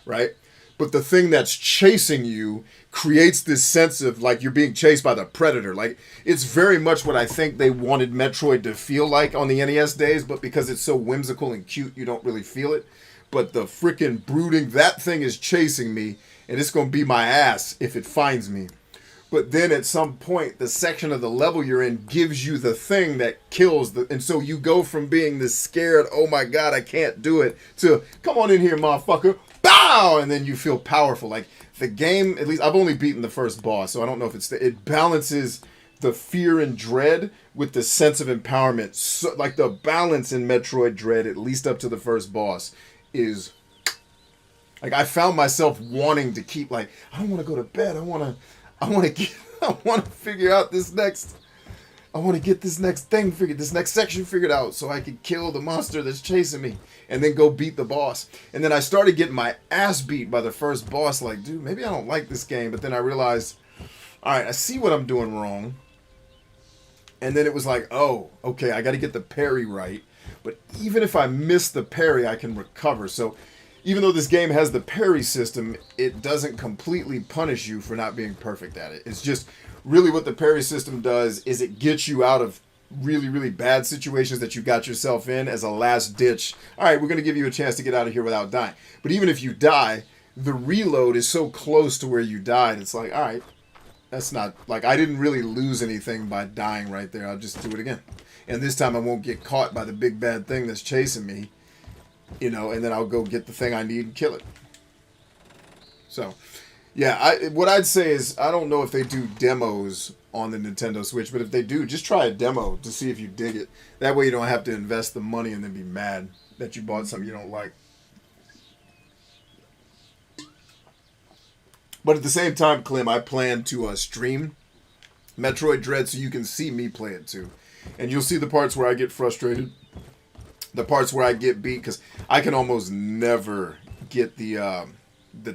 right? But the thing that's chasing you creates this sense of like you're being chased by the predator. Like, it's very much what I think they wanted Metroid to feel like on the NES days, but because it's so whimsical and cute, you don't really feel it. But the freaking brooding, that thing is chasing me, and it's going to be my ass if it finds me. But then at some point, the section of the level you're in gives you the thing that kills the... And so you go from being this scared, oh my god, I can't do it, to, come on in here, motherfucker, bow! And then you feel powerful. Like, the game, at least, I've only beaten the first boss, so I don't know if it's... It balances the fear and dread with the sense of empowerment. So, like, the balance in Metroid Dread, at least up to the first boss, is... Like, I found myself wanting to keep, like, I don't want to go to bed, I want to figure out this next... I want to get this next thing figured, this next section figured out so I can kill the monster that's chasing me and then go beat the boss. And then I started getting my ass beat by the first boss. Like, dude, maybe I don't like this game. But then I realized, all right, I see what I'm doing wrong. And then it was like, oh, okay, I got to get the parry right. But even if I miss the parry, I can recover. So even though this game has the parry system, it doesn't completely punish you for not being perfect at it. It's just really what the parry system does is it gets you out of really, really bad situations that you got yourself in as a last ditch. All right, we're going to give you a chance to get out of here without dying. But even if you die, the reload is so close to where you died. It's like, all right, that's not, like, I didn't really lose anything by dying right there. I'll just do it again. And this time I won't get caught by the big bad thing that's chasing me. You know, and then I'll go get the thing I need and kill it. So, Yeah, what I'd say is I don't know if they do demos on the Nintendo Switch, but if they do, just try a demo to see if you dig it. That way you don't have to invest the money and then be mad that you bought something you don't like. But at the same time, Clem, I plan to stream Metroid Dread so you can see me play it too. And you'll see the parts where I get frustrated, the parts where I get beat, because I can almost never get the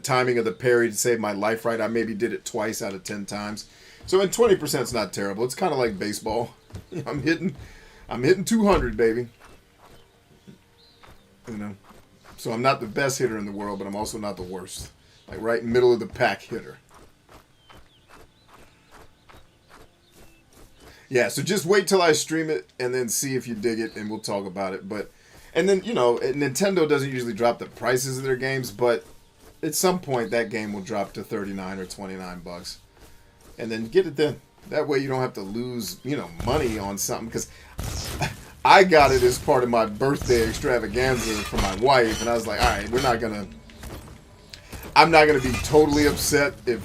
timing of the parry to save my life right. I maybe did it twice out of 10 times. So, and 20% is not terrible. It's kind of like baseball. I'm hitting 200, baby. You know, so I'm not the best hitter in the world, but I'm also not the worst. Like right middle of the pack hitter. Yeah, so just wait till I stream it and then see if you dig it, and we'll talk about it. But, and then, you know, Nintendo doesn't usually drop the prices of their games, but at some point that game will drop to 39 or 29 bucks. And then get it then. That way you don't have to lose, you know, money on something. Because I got it as part of my birthday extravaganza for my wife. And I was like, all right, I'm not going to be totally upset if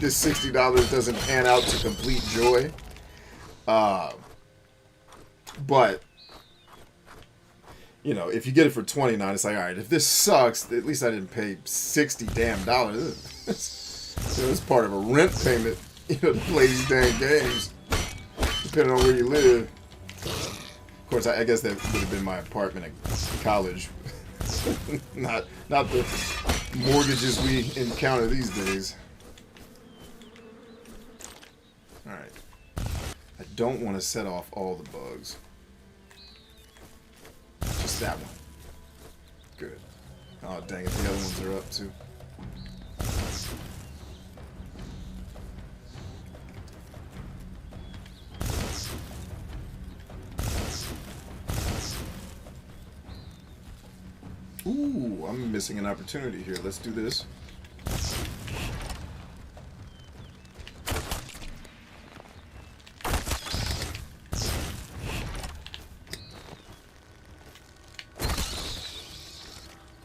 this $60 doesn't pan out to complete joy. But, you know, if you get it for $29, it's like, all right, if this sucks, at least I didn't pay $60 damn dollars. It's part of a rent payment, you know, to play these dang games, depending on where you live. Of course, I guess that would have been my apartment at college, not the mortgages we encounter these days. All right, I don't want to set off all the bugs. Just that one. Good. Oh dang it, the other ones are up too. Ooh, I'm missing an opportunity here. Let's do this.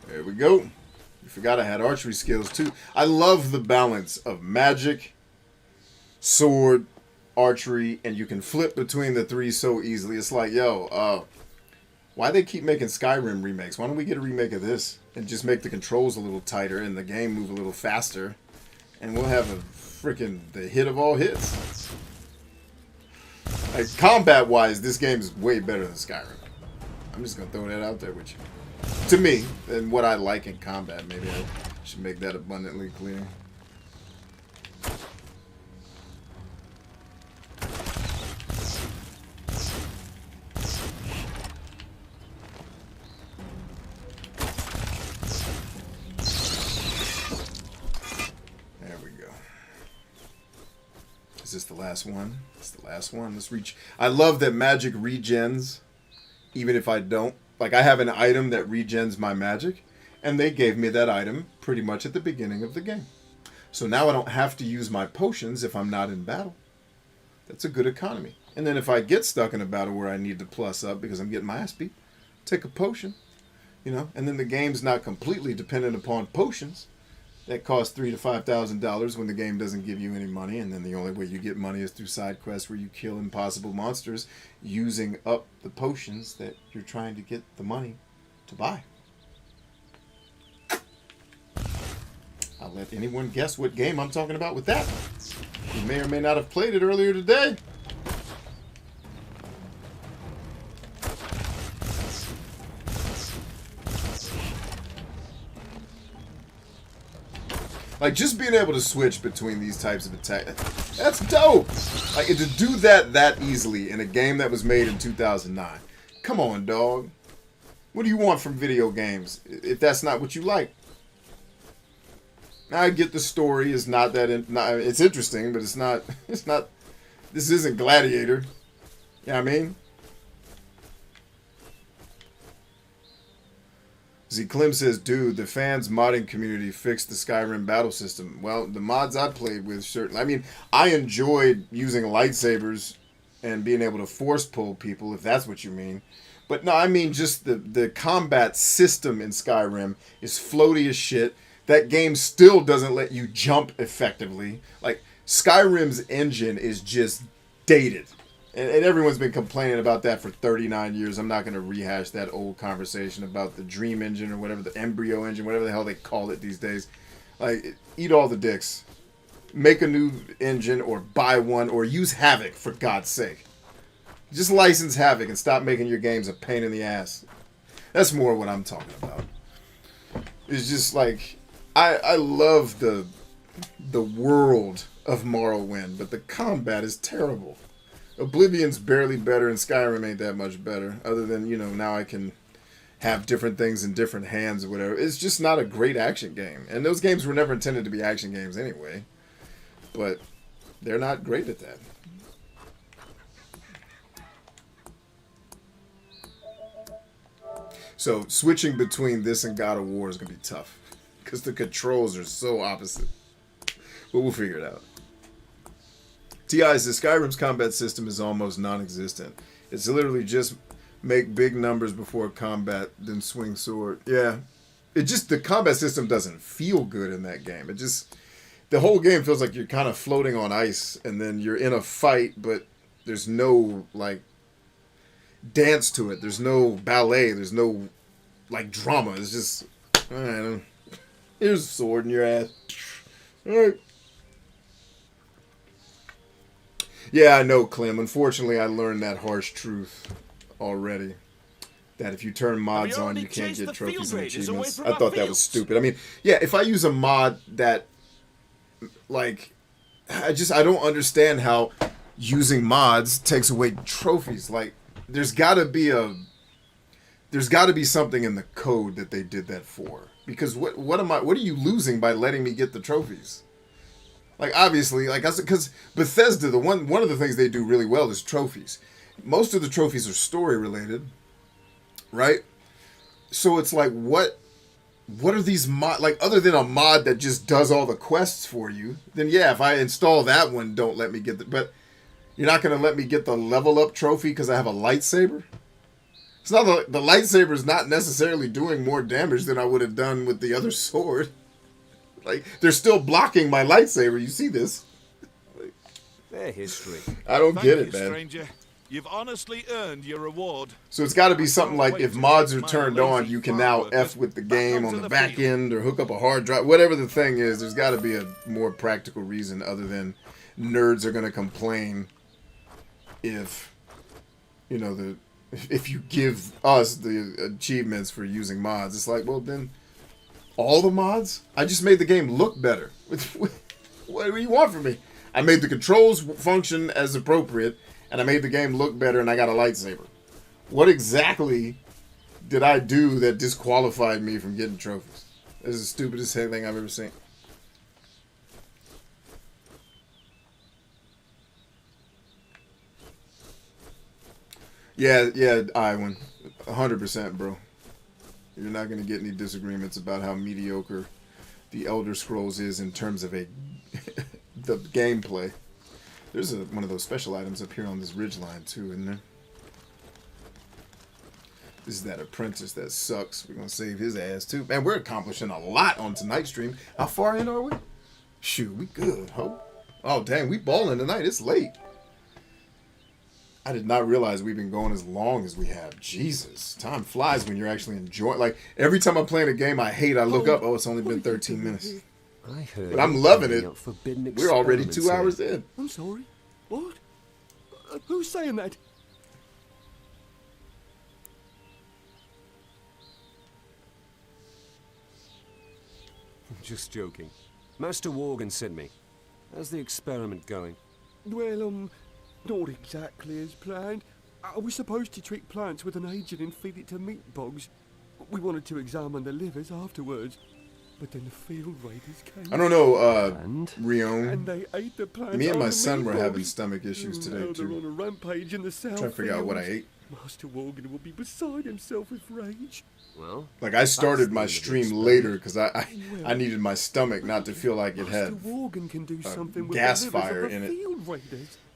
There we go. You forgot I had archery skills too. I love the balance of magic, sword, archery, and you can flip between the three so easily. It's like, yo, why they keep making Skyrim remakes? Why don't we get a remake of this and just make the controls a little tighter and the game move a little faster, and we'll have a freaking the hit of all hits. Like combat-wise, this game is way better than Skyrim. I'm just gonna throw that out there with you. To me, and what I like in combat, maybe I should make that abundantly clear. Is this the last one? It's the last one. Let's reach. I love that magic regens, even if I don't. Like, I have an item that regens my magic, and they gave me that item pretty much at the beginning of the game. So now I don't have to use my potions if I'm not in battle. That's a good economy. And then if I get stuck in a battle where I need to plus up because I'm getting my ass beat, take a potion, you know, and then the game's not completely dependent upon potions. That costs $3,000 to $5,000 when the game doesn't give you any money, and then the only way you get money is through side quests where you kill impossible monsters using up the potions that you're trying to get the money to buy. I'll let anyone guess what game I'm talking about with that. You may or may not have played it earlier today. Like, just being able to switch between these types of attack, that's dope. Like, to do that easily in a game that was made in 2009. Come on, dog. What do you want from video games if that's not what you like? I get the story is not that, it's interesting, but it's not, this isn't Gladiator. You know what I mean? See, Clem says, dude, the fans modding community fixed the Skyrim battle system. Well, the mods I played with, certainly. I mean, I enjoyed using lightsabers and being able to force pull people, if that's what you mean. But no, I mean just the combat system in Skyrim is floaty as shit. that game still doesn't let you jump effectively. Like, Skyrim's engine is just dated. And everyone's been complaining about that for 39 years. I'm not going to rehash that old conversation about the Dream Engine or whatever, the Embryo Engine, whatever the hell they call it these days. Like, eat all the dicks. Make a new engine or buy one or use Havoc, for God's sake. Just license Havoc and stop making your games a pain in the ass. That's more what I'm talking about. It's just like, I love the world of Morrowind, but the combat is terrible. Oblivion's barely better, and Skyrim ain't that much better. Other than, you know, now I can have different things in different hands or whatever. It's just not a great action game. And those games were never intended to be action games anyway. But they're not great at that. So switching between this and God of War is going to be tough. Because the controls are so opposite. But we'll figure it out. T.I. says Skyrim's combat system is almost non-existent. It's literally just make big numbers before combat, then swing sword. Yeah. The combat system doesn't feel good in that game. The whole game feels like you're kind of floating on ice, and then you're in a fight, but there's no, like, dance to it. There's no ballet. There's no, like, drama. It's just, alright, here's a sword in your ass. Alright. Yeah, I know, Clem. Unfortunately, I learned that harsh truth already. That if you turn mods on, you can't get trophies and achievements. I thought that was stupid. I mean, yeah, if I use a mod that, like, I don't understand how using mods takes away trophies. Like, there's got to be something in the code that they did that for. Because what are you losing by letting me get the trophies? Like, obviously, like I said, because Bethesda, one of the things they do really well is trophies. Most of the trophies are story related, right? So it's like, what are these mod, like, other than a mod that just does all the quests for you, then yeah, if I install that one, don't let me get but you're not going to let me get the level up trophy because I have a lightsaber? It's not the lightsaber is not necessarily doing more damage than I would have done with the other sword. Like, they're still blocking my lightsaber. You see this? Like, their history. I don't get it, man. Man. Stranger. You've honestly earned your reward. So it's got to be something like, if mods are turned on, you can now F with the game on the back end or hook up a hard drive. Whatever the thing is, there's got to be a more practical reason other than nerds are going to complain if, you know, if you give us the achievements for using mods. It's like, well, then all the mods? I just made the game look better. What do you want from me? I made the controls function as appropriate, and I made the game look better, and I got a lightsaber. What exactly did I do that disqualified me from getting trophies? This is the stupidest thing I've ever seen. Yeah, Iwan. 100%, bro. You're not going to get any disagreements about how mediocre the Elder Scrolls is in terms of the gameplay. There's one of those special items up here on this ridgeline too, isn't there? This is that apprentice that sucks. We're going to save his ass too. Man, we're accomplishing a lot on tonight's stream. How far in are we? Shoot, we good, ho. Oh, dang, we balling tonight. It's late. I did not realize we've been going as long as we have. Jesus. Time flies when you're actually enjoying. Like, every time I'm playing a game I hate, I look up. Oh, it's only been 13 minutes. I heard but I'm loving it. We're already 2 hours in. I'm sorry. What? Who's saying that? Just joking. Master Worgen sent me. How's the experiment going? Well, not exactly as planned. I was supposed to treat plants with an agent and feed it to meat bugs. We wanted to examine the livers afterwards. But then the field raiders came. I don't know, Rion. And they ate the plants. Me and my son were having stomach issues today, too. They're on a rampage in the south. Trying to figure out what I ate. Master Worgen will be beside himself with rage. Well, like, I started my stream later because I needed my stomach not to feel like it had a gas fire in it.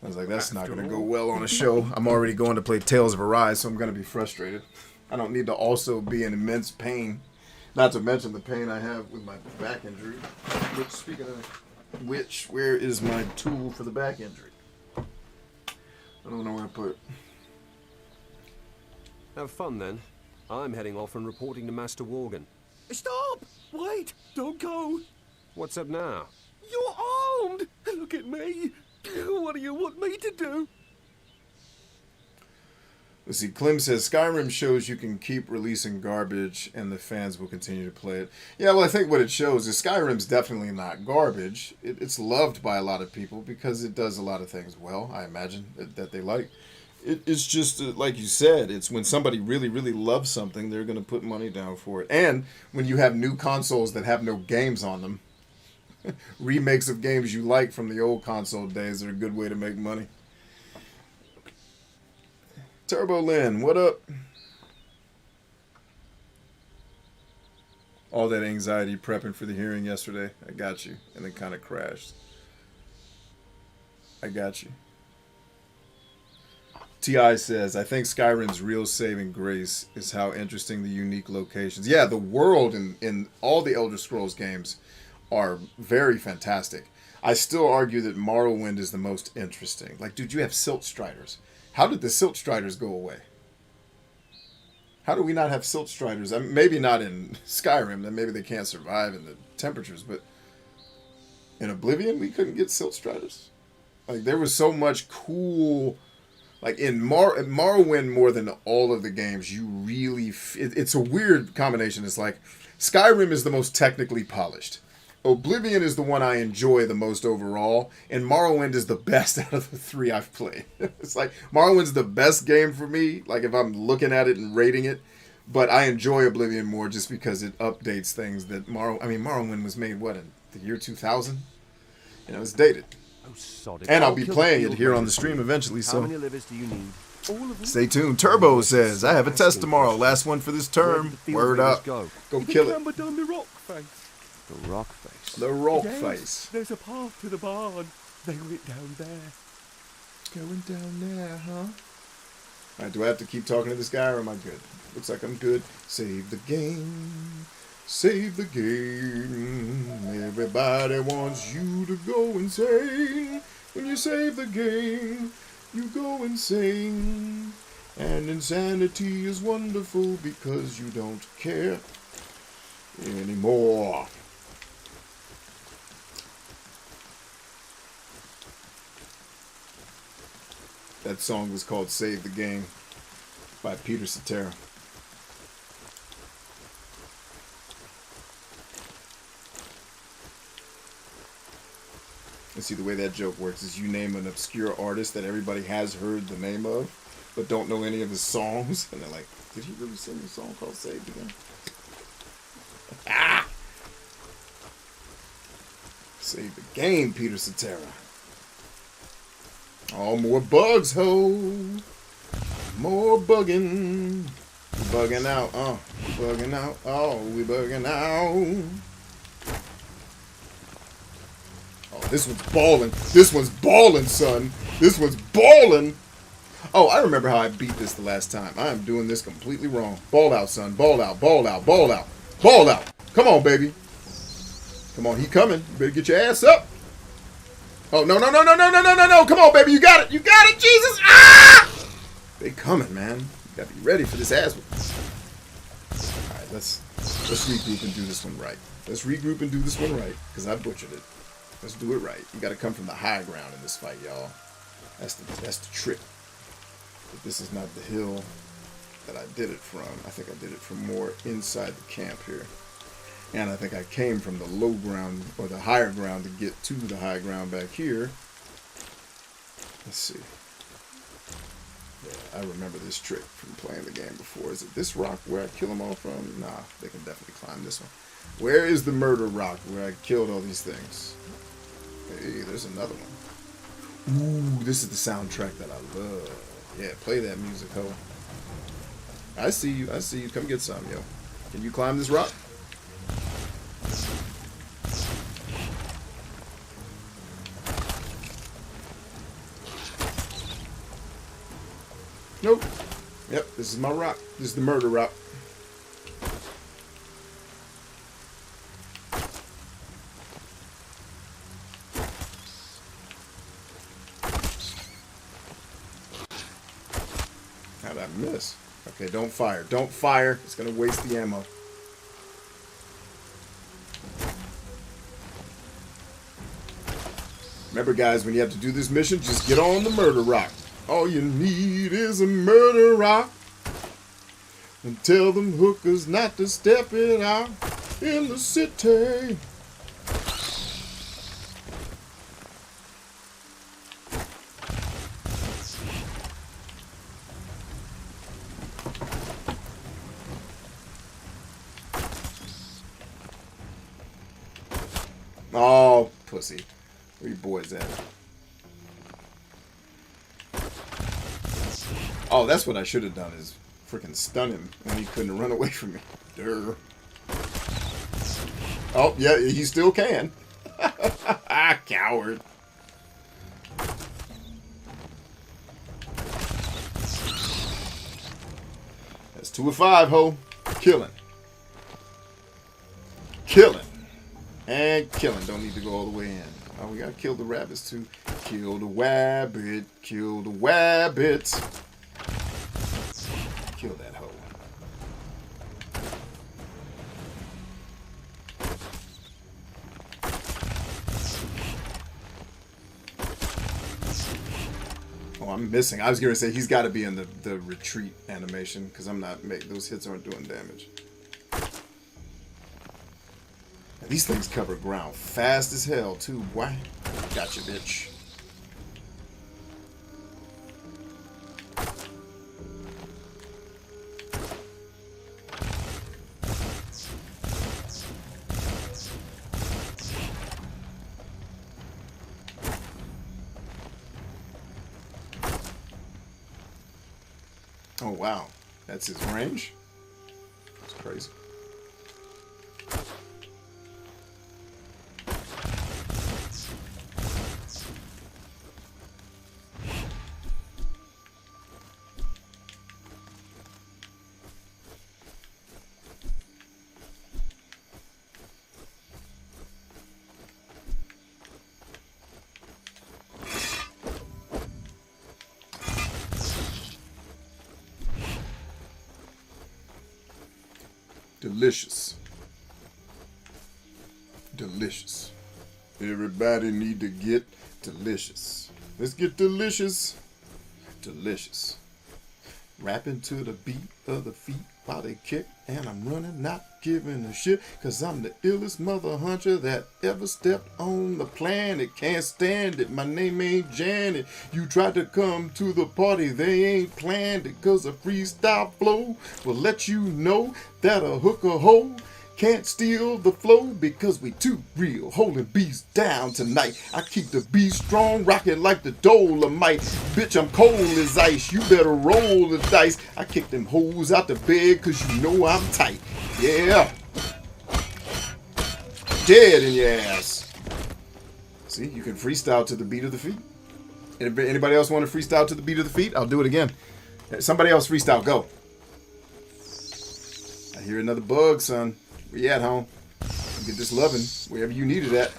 I was like, that's not going to go well on a show. I'm already going to play Tales of Arise, so I'm going to be frustrated. I don't need to also be in immense pain Not to mention the pain I have with my back injury. Which, speaking of which, where is my tool for the back injury? I don't know where to put it. Have fun then. I'm heading off and reporting to Master Worgen. Stop! Wait! Don't go! What's up now? You're armed! Look at me! What do you want me to do? Let's see, Clem says, Skyrim shows you can keep releasing garbage and the fans will continue to play it. Yeah, well, I think what it shows is Skyrim's definitely not garbage. It's loved by a lot of people because it does a lot of things well, I imagine, that they like. It's just, like you said, it's when somebody really, really loves something, they're going to put money down for it. And when you have new consoles that have no games on them, remakes of games you like from the old console days are a good way to make money. Turbo Lynn, what up? All that anxiety prepping for the hearing yesterday. I got you. And it kind of crashed. I got you. T.I. says, I think Skyrim's real saving grace is how interesting the unique locations. Yeah, the world in all the Elder Scrolls games are very fantastic. I still argue that Morrowind is the most interesting. Like, dude, you have Silt Striders. How did the Silt Striders go away? How do we not have Silt Striders? I mean, maybe not in Skyrim. Then maybe they can't survive in the temperatures. But in Oblivion, we couldn't get Silt Striders. Like, there was so much cool... Like, in Morrowind, more than all of the games, you really... It's a weird combination. It's like, Skyrim is the most technically polished. Oblivion is the one I enjoy the most overall, and Morrowind is the best out of the three I've played. It's like, Morrowind's the best game for me, like if I'm looking at it and rating it, but I enjoy Oblivion more just because it updates things that Morrowind was made, what, in the year 2000? You know, it's dated. Oh, sod it. And I'll be playing it here on the stream eventually, so How many livers do you need? All of them. stay tuned. Turbo says, I have a test tomorrow, last one for this term. Word up. Go. Go kill it. Clamber down the rock face. The rock face. The rock Yes, face. There's a path to the barn. They went down there. Going down there, huh? Alright, do I have to keep talking to this guy or am I good? Looks like I'm good. Save the game. Save the game. Everybody wants you to go insane. When you save the game, you go insane. And insanity is wonderful because you don't care anymore. That song was called Save the Game by Peter Cetera. And see, the way that joke works is you name an obscure artist that everybody has heard the name of, but don't know any of his songs. And they're like, did he really sing a song called Save the Game? Ah! Save the game, Peter Cetera. Oh, more bugs, ho. More bugging. Bugging out, bugging out. Oh, we bugging out. Oh, this one's balling. This one's balling, son. This one's balling. Oh, I remember how I beat this the last time. I am doing this completely wrong. Ball out, son. Ball out, ball out, ball out. Ball out. Come on, baby. Come on, he coming. You better get your ass up. Oh, no, no, no, no, no, no, no, no, no. Come on, baby. You got it. You got it, Jesus. Ah! They coming, man. You got to be ready for this ass. All right, let's regroup and do this one right. Let's regroup and do this one right, because I butchered it. Let's do it right. You got to come from the high ground in this fight, y'all. That's the trick. But this is not the hill that I did it from. I think I did it from more inside the camp here. And I think I came from the low ground, or the higher ground, to get to the high ground back here. Let's see. Yeah, I remember this trick from playing the game before. Is it this rock where I kill them all from? Nah, they can definitely climb this one. Where is the murder rock where I killed all these things? Hey, there's another one. Ooh, this is the soundtrack that I love. Yeah, play that music, ho. I see you. I see you. Come get some, yo. Can you climb this rock? Nope. Yep, this is my rock. This is the murder rock. miss? Okay, don't fire. Don't fire. It's going to waste the ammo. Remember, guys, when you have to do this mission, just get on the murder rock. All you need is a murder rock. And tell them hookers not to step it out in the city. Oh, pussy. Where you boys at? Oh, that's what I should have done, is freaking stun him when he couldn't run away from me. Durr. Oh, yeah, he still can. Coward. That's 2 of 5, ho. Killing. Killing. And killing. Don't need to go all the way in. Oh, we gotta kill the rabbits too. Kill the wabbit. Kill the wabbit. Kill that hoe. Oh, I'm missing. I was gonna say he's got to be in the retreat animation because I'm not making those hits aren't doing damage. These things cover ground fast as hell, too, boy. Gotcha, bitch. Oh, wow. That's his range? That's crazy. Delicious. Delicious. Everybody need to get delicious. Let's get delicious. Delicious. Rapping to the beat of the feet while they kick. And I'm running, not giving a shit. Cause I'm the illest mother hunter that ever stepped on the planet. Can't stand it. My name ain't Janet. You tried to come to the party. They ain't planned it. Cause a freestyle flow will let you know that a hooker hoe can't steal the flow because we too real, holding beats down tonight. I keep the beat strong, rocking like the Dolomite. Bitch, I'm cold as ice, you better roll the dice. I kick them hoes out the bed cause you know I'm tight. Yeah. Dead in your ass. See, you can freestyle to the beat of the feet. Anybody else want to freestyle to the beat of the feet? I'll do it again. Somebody else freestyle, go. I hear another bug, son. Where you at, home? Get this loving wherever you need it at.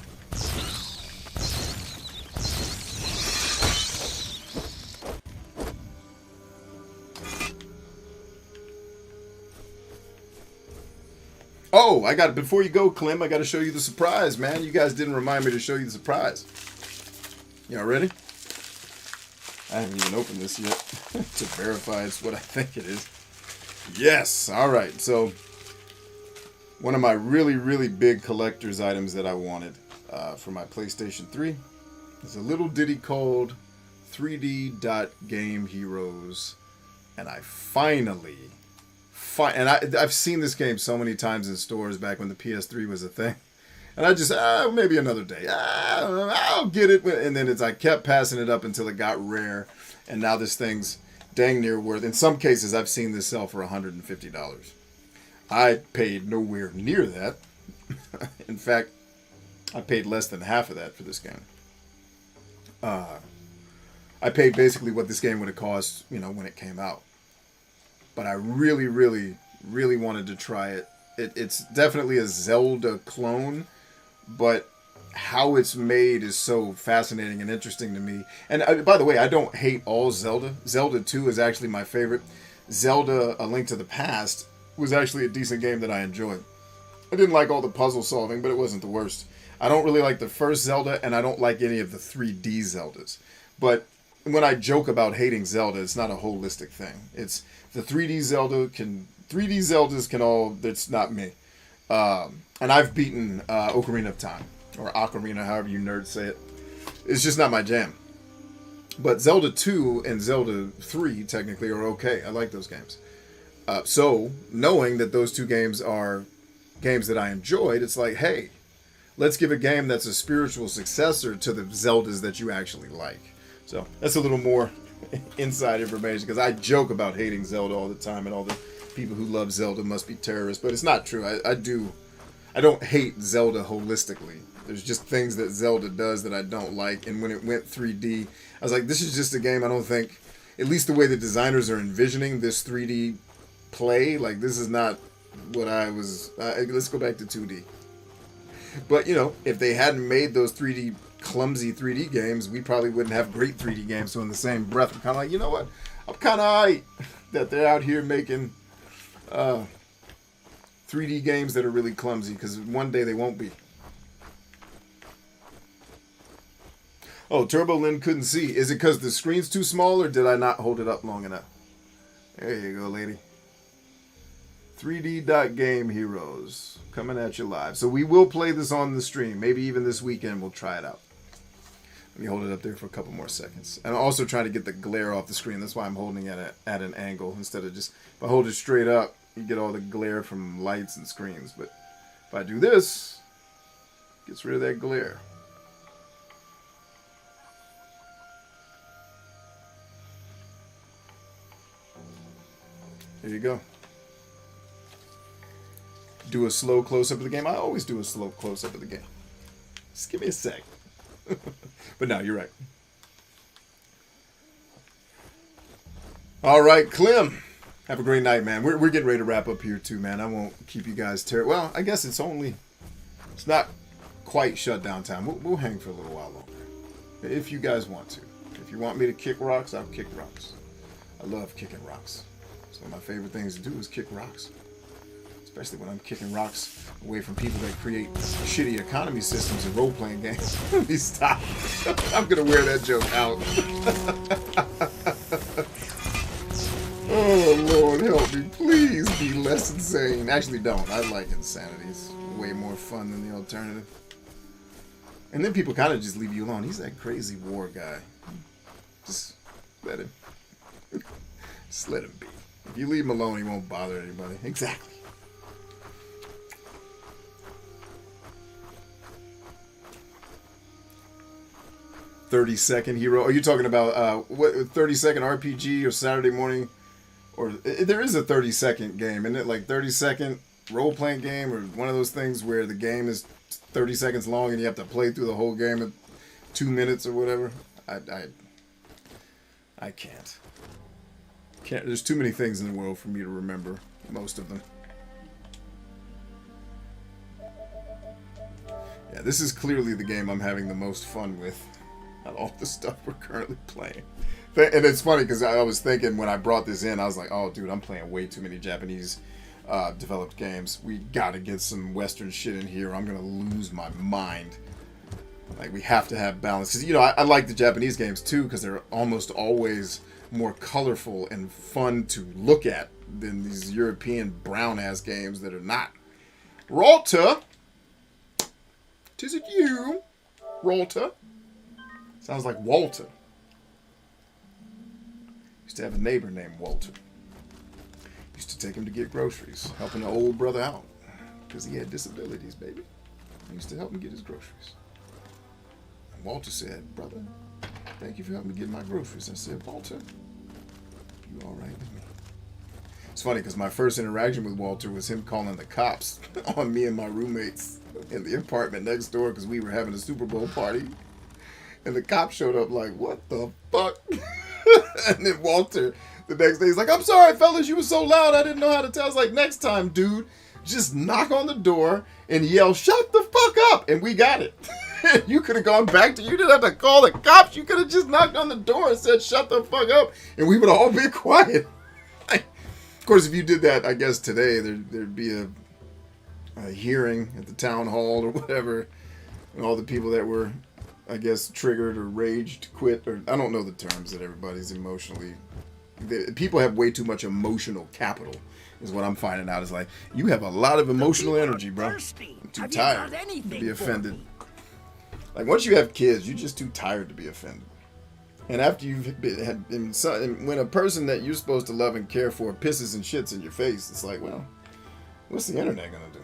Oh, I got it. Before you go, Clem, I got to show you the surprise, man. You guys didn't remind me to show you the surprise. Y'all ready? I haven't even opened this yet to verify it's what I think it is. Yes. All right. So one of my really, really big collector's items that I wanted for my PlayStation 3 is a little ditty called 3D Game Heroes. And I finally, I've seen this game so many times in stores back when the PS3 was a thing. And I just, maybe another day. I'll get it. And then I kept passing it up until it got rare. And now this thing's dang near worth, in some cases, I've seen this sell for $150. I paid nowhere near that. In fact, I paid less than half of that for this game. I paid basically what this game would have cost, when it came out. But I really, really, really wanted to try it. It's definitely a Zelda clone, but how it's made is so fascinating and interesting to me. And by the way, I don't hate all Zelda. Zelda 2 is actually my favorite. Zelda: A Link to the Past was actually a decent game that I enjoyed. I didn't like all the puzzle solving, but it wasn't the worst. I don't really like the first Zelda, and I don't like any of the 3D Zeldas. But when I joke about hating Zelda, it's not a holistic thing. It's the 3D Zeldas can all, that's not me. And I've beaten Ocarina of Time, or Ocarina, however you nerds say it. It's just not my jam. But Zelda 2 and Zelda 3, technically, are okay. I like those games. So, knowing that those two games are games that I enjoyed, it's like, hey, let's give a game that's a spiritual successor to the Zeldas that you actually like. So, that's a little more inside information, because I joke about hating Zelda all the time, and all the people who love Zelda must be terrorists, but it's not true. I don't hate Zelda holistically. There's just things that Zelda does that I don't like, and when it went 3D, I was like, this is just a game I don't think, at least the way the designers are envisioning this 3D play, like, this is not what I was, let's go back to 2D. But, you know, if they hadn't made those clumsy 3D games, we probably wouldn't have great 3D games. So in the same breath, I'm kind of like, you know what, I'm kind of aight that they're out here making 3D games that are really clumsy, because one day they won't be. Oh, Turbo Lynn couldn't see. Is it because the screen's too small, or did I not hold it up long enough? There you go, lady. 3D Game Heroes coming at you live. So we will play this on the stream. Maybe even this weekend we'll try it out. Let me hold it up there for a couple more seconds. And I'm also trying to get the glare off the screen. That's why I'm holding it at an angle instead of just, if I hold it straight up, you get all the glare from lights and screens. But if I do this, it gets rid of that glare. There you go. Do a slow close-up of the game. I always do a slow close-up of the game. Just give me a sec. But no, you're right. All right, Clem. Have a great night, man. We're getting ready to wrap up here, too, man. I won't keep you guys well, I guess it's not quite shut down time. We'll hang for a little while longer. If you guys want to. If you want me to kick rocks, I'll kick rocks. I love kicking rocks. It's one of my favorite things to do is kick rocks. Especially when I'm kicking rocks away from people that create shitty economy systems and role-playing games. Let me stop. I'm going to wear that joke out. Oh, Lord, help me. Please be less insane. Actually, don't. I like insanity. It's way more fun than the alternative. And then people kind of just leave you alone. He's that crazy war guy. Just let him. Just let him be. If you leave him alone, he won't bother anybody. Exactly. "30-second hero." Are you talking about what 30-second RPG or Saturday morning? Or there is a 30-second game, isn't it? Like 30-second role-playing game, or one of those things where the game is 30 seconds long and you have to play through the whole game in 2 minutes or whatever. I can't. There's too many things in the world for me to remember most of them. Yeah, this is clearly the game I'm having the most fun with out of all the stuff we're currently playing. And it's funny because I was thinking when I brought this in, I was like, oh, dude, I'm playing way too many Japanese developed games. We gotta get some Western shit in here. I'm gonna lose my mind. Like, we have to have balance. Because, you know, I like the Japanese games, too, because they're almost always more colorful and fun to look at than these European brown-ass games that are not. Ralta! 'Tis it you, Ralta? Sounds like Walter. Used to have a neighbor named Walter. Used to take him to get groceries, helping the old brother out. Because he had disabilities, baby. I used to help him get his groceries. And Walter said, "Brother, thank you for helping me get my groceries." I said, "Walter, you all right with me?" It's funny because my first interaction with Walter was him calling the cops on me and my roommates in the apartment next door because we were having a Super Bowl party. And the cops showed up like, what the fuck? And then Walter, the next day, he's like, "I'm sorry, fellas, you were so loud, I didn't know how to tell." I was like, "Next time, dude, just knock on the door and yell, 'Shut the fuck up!' And we got it." You could have gone back to, you didn't have to call the cops. You could have just knocked on the door and said, "Shut the fuck up," and we would all be quiet. Of course, if you did that, I guess today there'd be a hearing at the town hall or whatever, and all the people that were, I guess, triggered or raged, quit, or I don't know the terms that everybody's emotionally. People have way too much emotional capital, is what I'm finding out. Is like, you have a lot of emotional energy, bro. I'm too tired to be offended. Like, once you have kids, you're just too tired to be offended. And after you've been, when a person that you're supposed to love and care for pisses and shits in your face, it's like, well, what's the internet gonna do?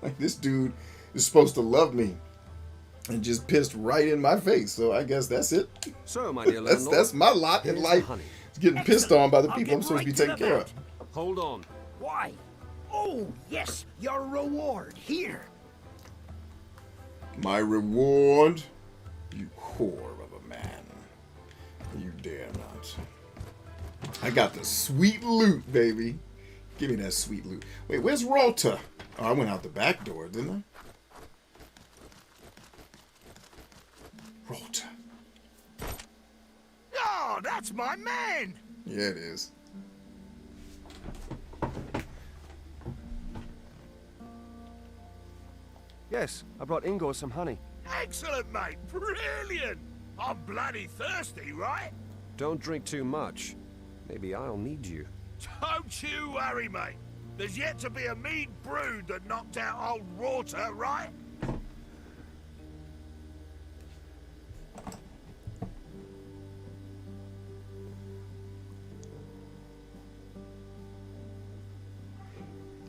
Like, this dude is supposed to love me and just pissed right in my face. So I guess that's it. So, my dear landlord, that's my lot in life. It's getting pissed on by the people I'm supposed to be taking care of. Hold on. Why? Oh, yes, your reward. Here. My reward? You whore of a man. You dare not. I got the sweet loot, baby. Give me that sweet loot. Wait, where's Ralta? Oh, I went out the back door, didn't I? Ralta. Oh, that's my man! Yeah, it is. Yes, I brought Ingor some honey. Excellent, mate. Brilliant. I'm bloody thirsty, right? Don't drink too much. Maybe I'll need you. Don't you worry, mate. There's yet to be a mead brewed that knocked out old Rorter, right?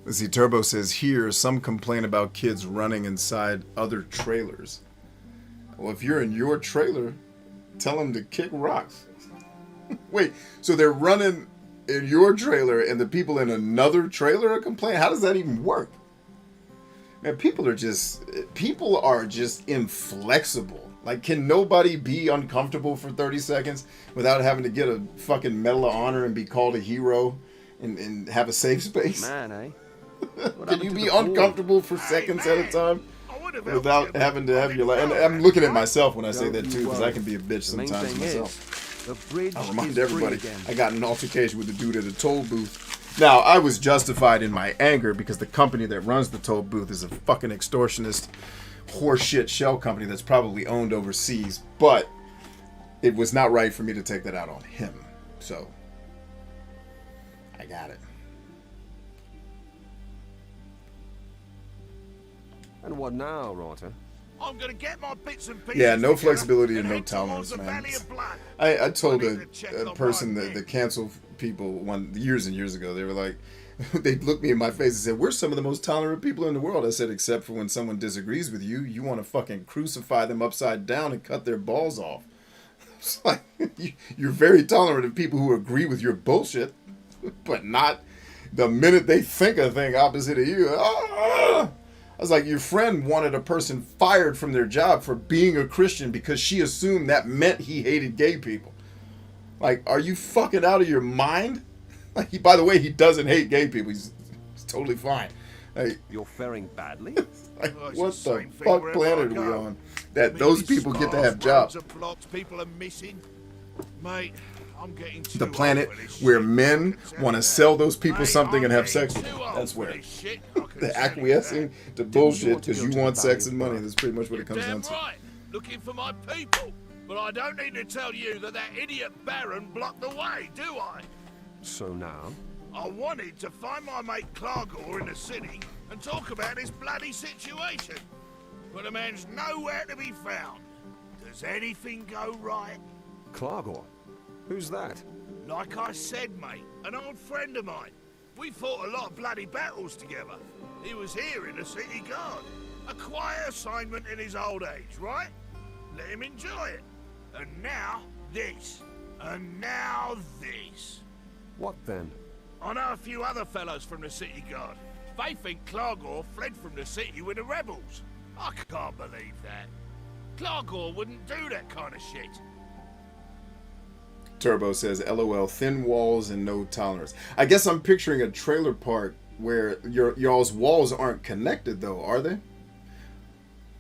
Let's see, Turbo says here, some complain about kids running inside other trailers. Well, if you're in your trailer, tell them to kick rocks. Wait, so they're running in your trailer and the people in another trailer are complaining? How does that even work? Man, people are just inflexible. Like, can nobody be uncomfortable for 30 seconds without having to get a fucking Medal of Honor and be called a hero and have a safe space? Man, eh? Can you be uncomfortable for seconds at a time without having to have your life? And I'm looking at myself when I say that too, because I can be a bitch sometimes myself. I'll remind everybody, I got in an altercation with the dude at a toll booth. Now, I was justified in my anger because the company that runs the toll booth is a fucking extortionist horseshit shell company that's probably owned overseas, but it was not right for me to take that out on him. So, I got it. And what now, Rorter? I'm gonna get my bits and pieces. Yeah, no flexibility and no tolerance, man. I told a person that canceled people years and years ago. They were like, they looked me in my face and said, "We're some of the most tolerant people in the world." I said, "Except for when someone disagrees with you, you want to fucking crucify them upside down and cut their balls off." It's like, you're very tolerant of people who agree with your bullshit, but not the minute they think a thing opposite of you. I was like, your friend wanted a person fired from their job for being a Christian because she assumed that meant he hated gay people. Like, are you fucking out of your mind? Like, by the way, he doesn't hate gay people. He's totally fine. Like, you're faring badly? Like, what the fuck planet are we on that those people get to have jobs? People are missing. Mate, I'm getting the planet where men want to sell those people something and have sex with them. That's where. The acquiescing to bullshit because you want sex and money. That's pretty much what it comes down to. Right. Looking for my people. But I don't need to tell you that idiot Baron blocked the way, do I? So now? I wanted to find my mate Clargor in the city and talk about this bloody situation. But the man's nowhere to be found. Does anything go right? Clargor? Who's that? Like I said, mate, an old friend of mine. We fought a lot of bloody battles together. He was here in the city guard. A quiet assignment in his old age, right? Let him enjoy it. And now, this. And now, this. What then? I know a few other fellows from the city guard. They think Clargor fled from the city with the rebels. I can't believe that. Clargor wouldn't do that kind of shit. Turbo says, LOL, thin walls and no tolerance. I guess I'm picturing a trailer park where y'all's walls aren't connected, though, are they?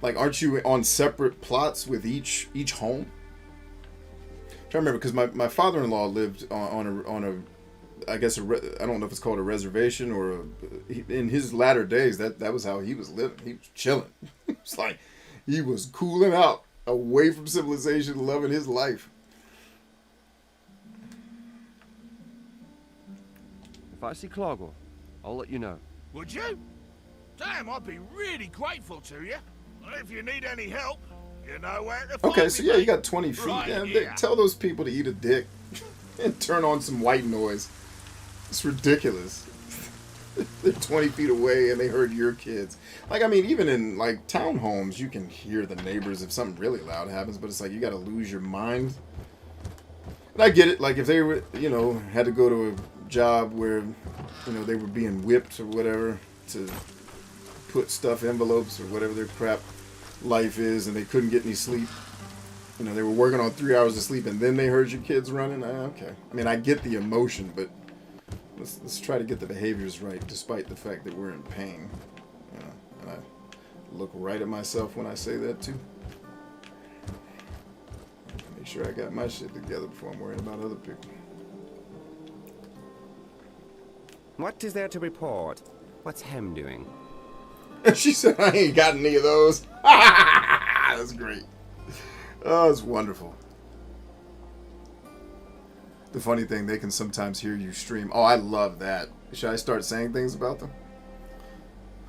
Like, aren't you on separate plots with each home? I'm trying to remember, because my father-in-law lived on I guess, I don't know if it's called a reservation or in his latter days, that was how he was living. He was chilling. It's like he was cooling out, away from civilization, loving his life. If I see Cloggle, I'll let you know. Would you? Damn, I'd be really grateful to you. If you need any help, you know where to find Okay, me, so yeah, mate. you got 20 feet. Right Damn, here. tell those people to eat a dick and turn on some white noise. It's ridiculous. They're 20 feet away and they heard your kids. Like, I mean, even in, like, townhomes, you can hear the neighbors if something really loud happens, but it's like you got to lose your mind. And I get it. Like, if they were, you know, had to go to a job where, you know, they were being whipped or whatever to put stuff envelopes or whatever their crap life is, and they couldn't get any sleep. You know, they were working on 3 hours of sleep, and then they heard your kids running. Okay. I mean, I get the emotion, but let's try to get the behaviors right, despite the fact that we're in pain. You know, and I look right at myself when I say that too. Make sure I got my shit together before I'm worrying about other people. What is there to report? What's Hem doing? She said, I ain't got any of those. That's great. Oh, it's wonderful. The funny thing, they can sometimes hear you stream. Oh, I love that. Should I start saying things about them?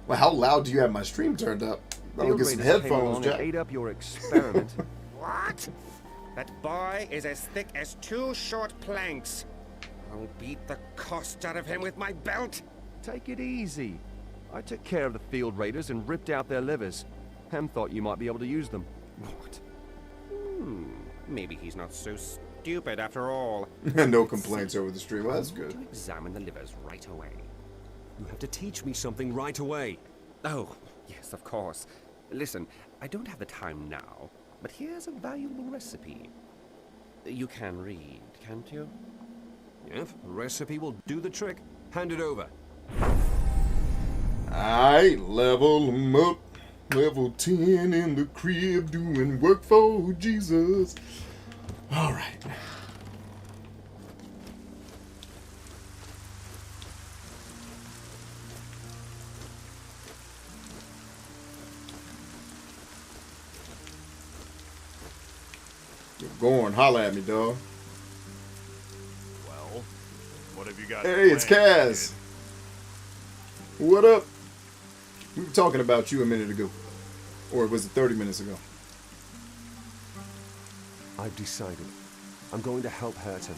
Well, how loud do you have my stream turned up? I'll get some headphones, Jack. Ate up your experiment. What? That boy is as thick as 2 short planks. I'll beat the cost out of him with my belt. Take it easy. I took care of the field raiders and ripped out their livers. Hem thought you might be able to use them. What? Maybe he's not so stupid after all. No complaints over the stream. Well, that's good. To examine the livers right away. You have to teach me something right away. Oh, yes, of course. Listen, I don't have the time now, but here's a valuable recipe. You can read, can't you? Yep, the recipe will do the trick. Hand it over. I level 'em up. Level 10 in the crib doing work for Jesus. All right. You're going. Holla at me, dog. Well, what have you got? Hey, it's Kaz. What up? We were talking about you a minute ago. Or was it 30 minutes ago? I've decided. I'm going to help Hurton.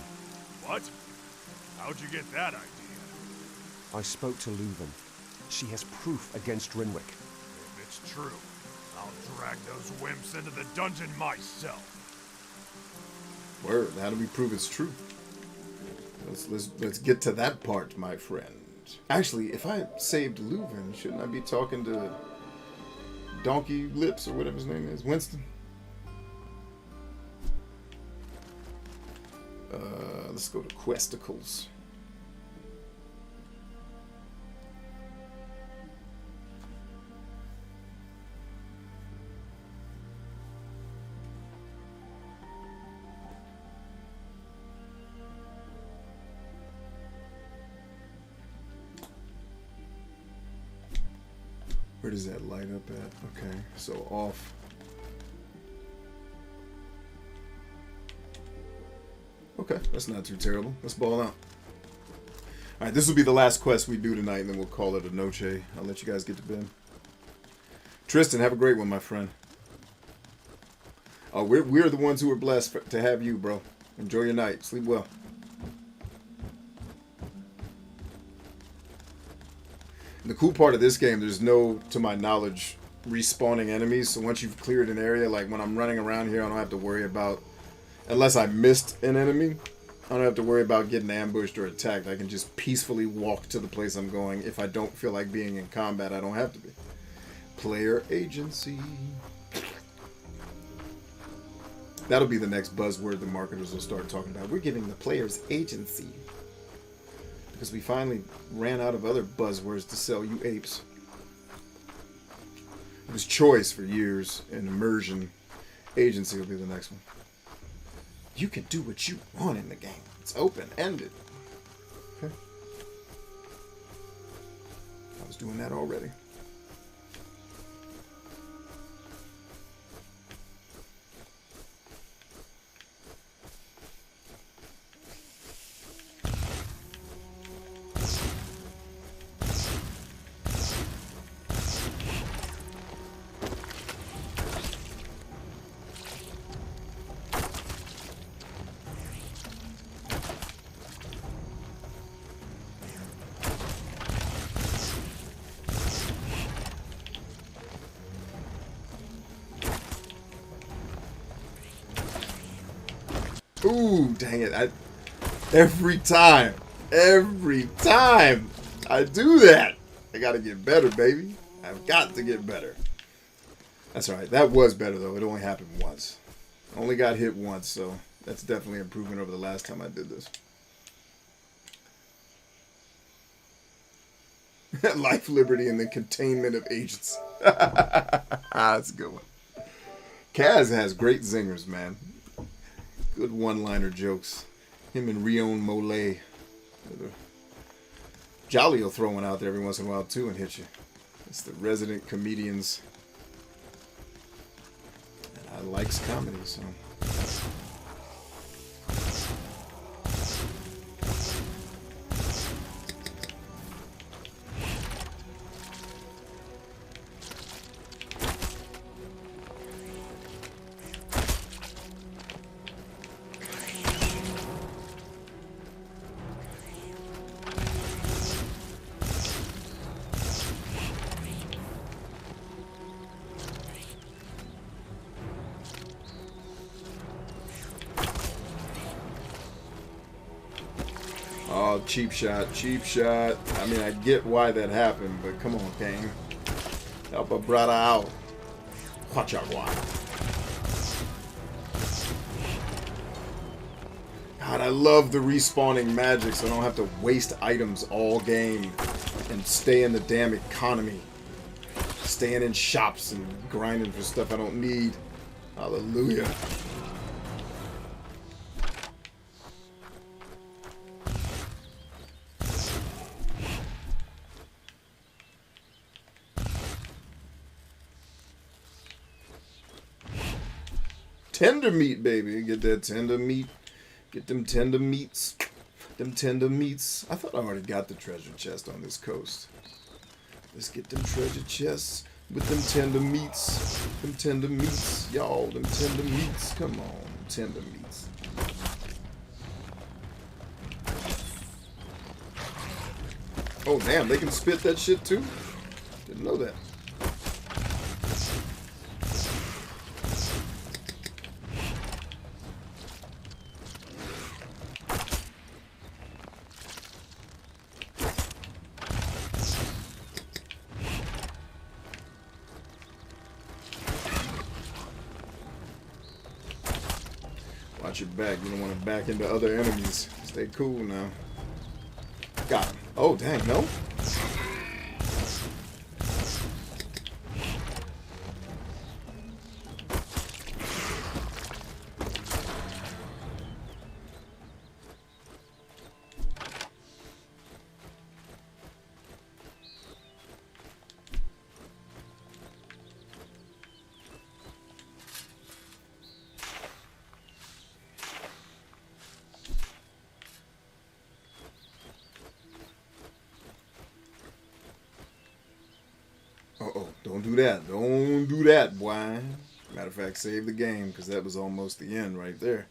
What? How'd you get that idea? I spoke to Leuven. She has proof against Renwick. If it's true, I'll drag those wimps into the dungeon myself. Word. How do we prove it's true? Let's get to that part, my friend. Actually, if I saved Leuven, shouldn't I be talking to Donkey Lips or whatever his name is? Winston? Let's go to Questicles. Where does that light up at? Okay, so off. Okay, that's not too terrible. Let's ball out. Alright, this will be the last quest we do tonight, and then we'll call it a noche. I'll let you guys get to bed. Tristan, have a great one, my friend. Oh, we're the ones who are blessed to have you, bro. Enjoy your night. Sleep well. And the cool part of this game, there's no, to my knowledge, respawning enemies. So once you've cleared an area, like when I'm running around here, I don't have to worry about, unless I missed an enemy, I don't have to worry about getting ambushed or attacked. I can just peacefully walk to the place I'm going. If I don't feel like being in combat, I don't have to be. Player agency. That'll be the next buzzword the marketers will start talking about. We're giving the players agency. Because we finally ran out of other buzzwords to sell you apes. It was choice for years, and immersion. Agency will be the next one. You can do what you want in the game. It's open-ended. Okay. I was doing that already. Ooh, dang it. Every time I do that, I gotta get better, baby. I've got to get better. That's alright. That was better, though. It only happened once. Only got hit once, so that's definitely an improvement over the last time I did this. Life, liberty, and the containment of agents. That's a good one. Kaz has great zingers, man. Good one-liner jokes. Him and Rion Mole. Jolly will throw one out there every once in a while, too, and hit you. It's the resident comedians. And I likes comedy, so... Oh, cheap shot, cheap shot. I mean, I get why that happened, but come on, Kane. Help a brother out. Watch out, why. God, I love the respawning magic, so I don't have to waste items all game and stay in the damn economy. Staying in shops and grinding for stuff I don't need. Hallelujah. Tender meat, baby. Get that tender meat. Get them tender meats. Them tender meats. I thought I already got the treasure chest on this coast. Let's get them treasure chests with them tender meats. Them tender meats. Y'all, them tender meats. Come on, tender meats. Oh, damn. They can spit that shit, too? Didn't know that. Watch your back. You don't want to back into other enemies. Stay cool now. Got him. Oh, dang, no? Uh-oh, don't do that. Don't do that, boy. Matter of fact, save the game, because that was almost the end right there.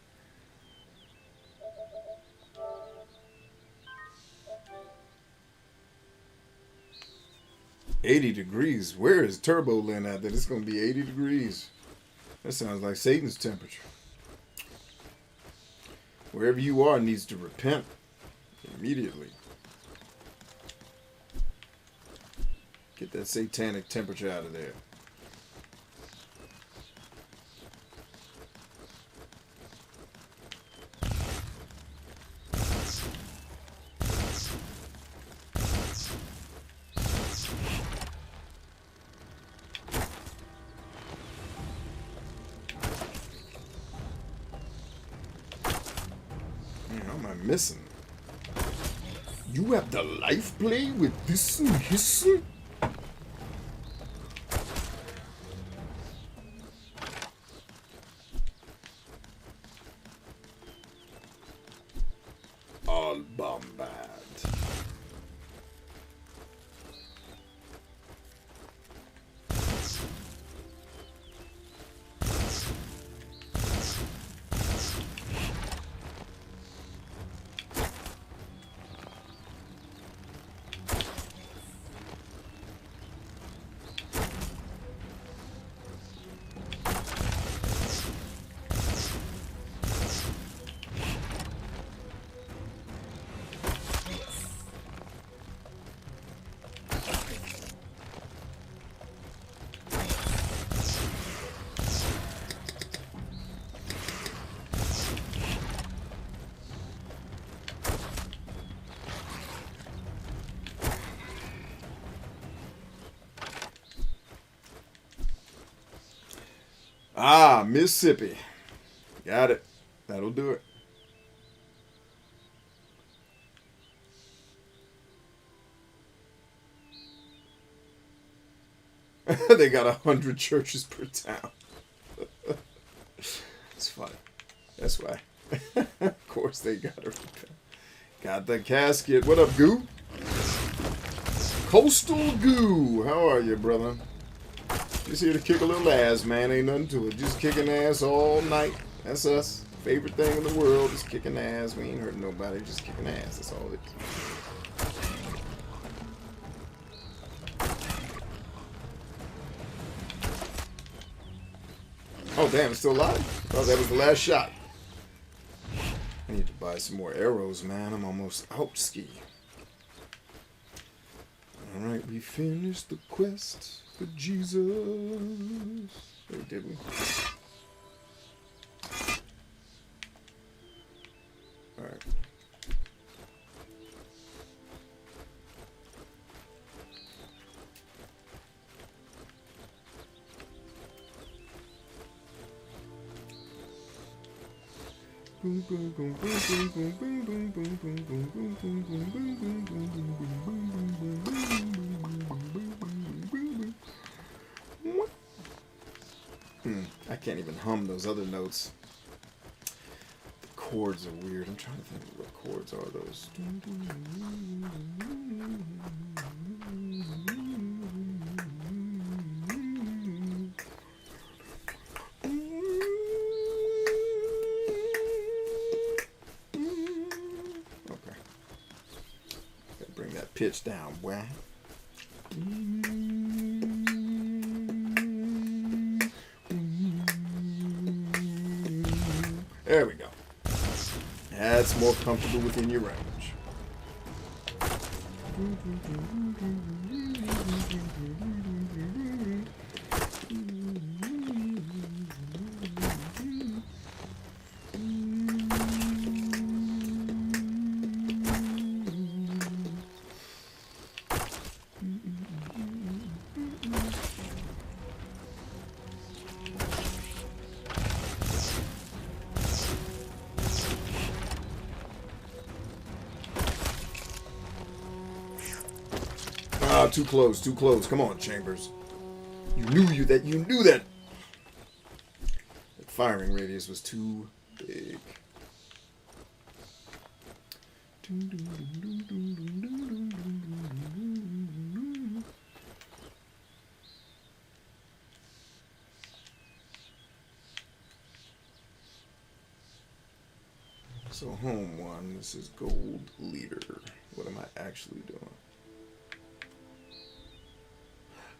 $80 degrees. Where is Turbo Lin at that it's going to be 80 degrees? That sounds like Satan's temperature. Wherever you are needs to repent immediately. Get that satanic temperature out of there. Man, how am I missing? You have the life play with this and history? All bombard. Ah, Mississippi. Got it. That'll do it. They got 100 churches per town. It's funny. That's why. Of course they got her. Got the casket. What up, Goo? Coastal Goo. How are you, brother? Just here to kick a little ass, man. Ain't nothing to it. Just kicking ass all night. That's us. Favorite thing in the world is kicking ass. We ain't hurting nobody. Just kicking ass. That's all it is. Oh, damn. It's still alive? Oh, that was the last shot. I need to buy some more arrows, man. I'm almost out ski. Alright, we finished the quest for Jesus. Or did we? Alright. I can't even hum those other notes. The chords are weird. I'm trying to think of what chords are those. Pitch down, boy. There we go. That's more comfortable within your range. Too close, too close. Come on, Chambers. You knew that. That firing radius was too big. So home one, this is gold leader. What am I actually doing?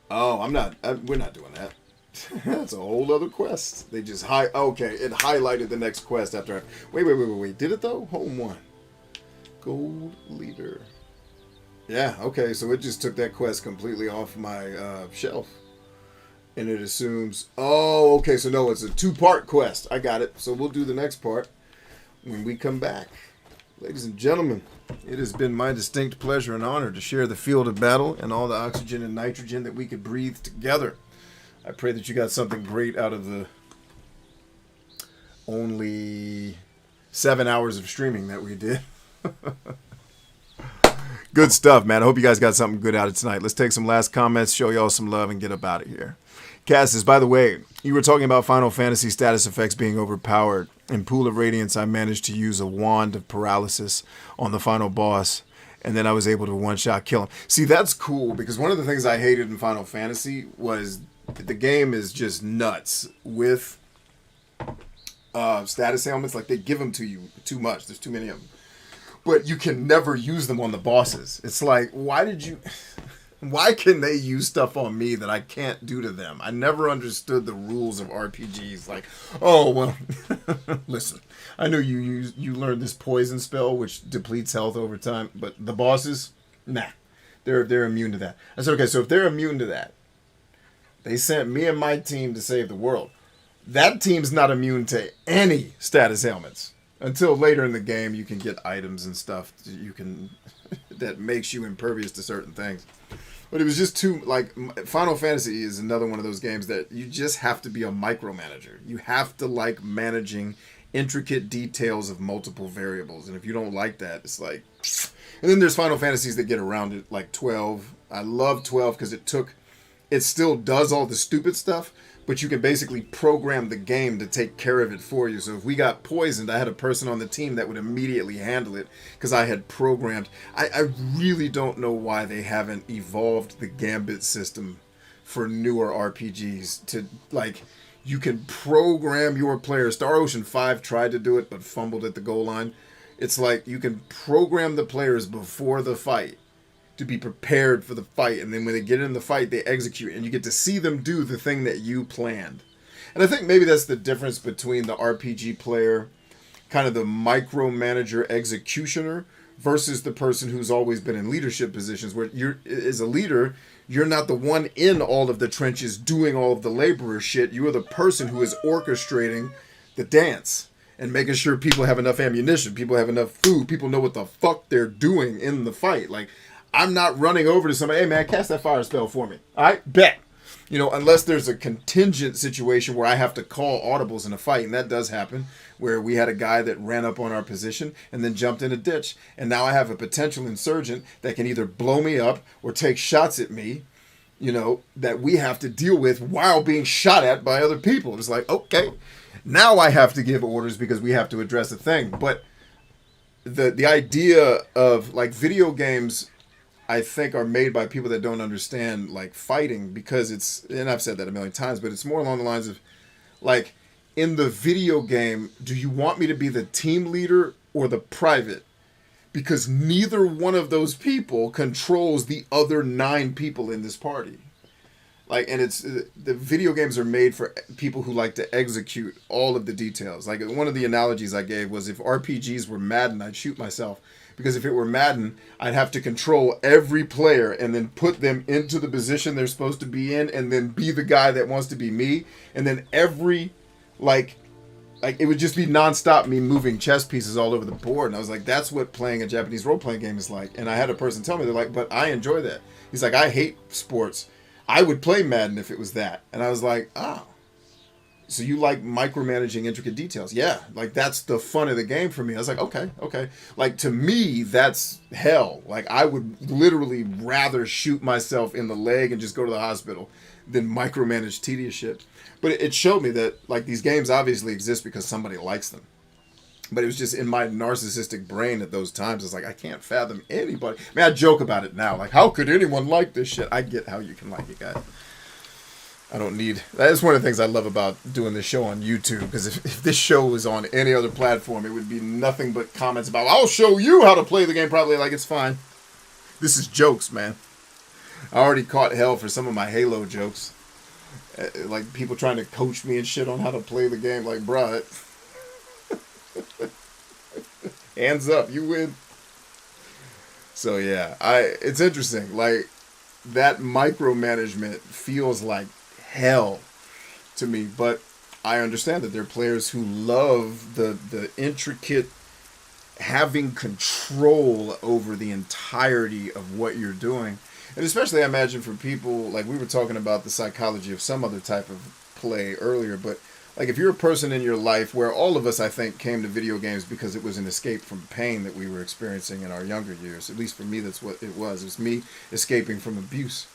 Oh, we're not doing that. That's a whole other quest. They just okay, it highlighted the next quest after Wait. Did it though? Home one. Gold leader. Yeah, okay, so it just took that quest completely off my shelf. And it assumes, oh, okay, so no, it's a 2-part quest. I got it. So we'll do the next part when we come back. Ladies and gentlemen, it has been my distinct pleasure and honor to share the field of battle and all the oxygen and nitrogen that we could breathe together. I pray that you got something great out of the only 7 hours of streaming that we did. Good stuff, man. I hope you guys got something good out of tonight. Let's take some last comments, show y'all some love, and get up out of here. Cass says, by the way, you were talking about Final Fantasy status effects being overpowered. In Pool of Radiance, I managed to use a wand of paralysis on the final boss, and then I was able to one-shot kill him. See, that's cool, because one of the things I hated in Final Fantasy was the game is just nuts with status ailments. Like, they give them to you too much. There's too many of them. But you can never use them on the bosses. It's like, why can they use stuff on me that I can't do to them? I never understood the rules of RPGs. Like, oh, well, listen, I know you learned this poison spell, which depletes health over time, but the bosses, nah, they're immune to that. I said, okay, so if they're immune to that, they sent me and my team to save the world. That team's not immune to any status ailments. Until later in the game, you can get items and stuff that makes you impervious to certain things. But it was just too, like, Final Fantasy is another one of those games that you just have to be a micromanager. You have to like managing intricate details of multiple variables. And if you don't like that, it's like... And then there's Final Fantasies that get around it, like 12. I love 12 because it still does all the stupid stuff, but you can basically program the game to take care of it for you. So if we got poisoned, I had a person on the team that would immediately handle it because I had programmed. I really don't know why they haven't evolved the Gambit system for newer RPGs to, like, you can program your players. Star Ocean 5 tried to do it but fumbled at the goal line. It's like you can program the players before the fight to be prepared for the fight, and then when they get in the fight, they execute, and you get to see them do the thing that you planned. And I think maybe that's the difference between the RPG player, kind of the micromanager executioner, versus the person who's always been in leadership positions, where you're, as a leader, you're not the one in all of the trenches doing all of the laborer shit. You are the person who is orchestrating the dance and making sure people have enough ammunition, people have enough food, people know what the fuck they're doing in the fight. Like, I'm not running over to somebody, hey man, cast that fire spell for me. All right, bet. You know, unless there's a contingent situation where I have to call audibles in a fight, and that does happen, where we had a guy that ran up on our position and then jumped in a ditch, and now I have a potential insurgent that can either blow me up or take shots at me, you know, that we have to deal with while being shot at by other people. It's like, okay, now I have to give orders because we have to address a thing. But the idea of, like, video games, I think, are made by people that don't understand, like, fighting, because it's, and I've said that a million times, but it's more along the lines of, like, in the video game, do you want me to be the team leader or the private? Because neither one of those people controls the other 9 people in this party. Like, and it's, the video games are made for people who like to execute all of the details. Like, one of the analogies I gave was, if RPGs were Madden, I'd shoot myself. Because if it were Madden, I'd have to control every player and then put them into the position they're supposed to be in, and then be the guy that wants to be me. And then every, like it would just be nonstop me moving chess pieces all over the board. And I was like, that's what playing a Japanese role-playing game is like. And I had a person tell me, they're like, but I enjoy that. He's like, I hate sports. I would play Madden if it was that. And I was like, oh. So you like micromanaging intricate details? Yeah, like, that's the fun of the game for me. I was like, okay. Like, to me, that's hell. Like, I would literally rather shoot myself in the leg and just go to the hospital than micromanage tedious shit. But it showed me that, like, these games obviously exist because somebody likes them. But it was just in my narcissistic brain at those times. It's like, I can't fathom anybody. I mean, I joke about it now. Like, how could anyone like this shit? I get how you can like it, guys. I don't need... That's one of the things I love about doing this show on YouTube, because if this show was on any other platform, it would be nothing but comments about, I'll show you how to play the game properly. Like, it's fine. This is jokes, man. I already caught hell for some of my Halo jokes. Like, people trying to coach me and shit on how to play the game. Like, bruh, hands up, you win. So, yeah, it's interesting. Like, that micromanagement feels like hell to me, but I understand that there are players who love the intricate, having control over the entirety of what you're doing. And especially, I imagine, for people, like, we were talking about the psychology of some other type of play earlier, but like if you're a person in your life where all of us, I think, came to video games because it was an escape from pain that we were experiencing in our younger years. At least for me, that's what it was. It was me escaping from abuse.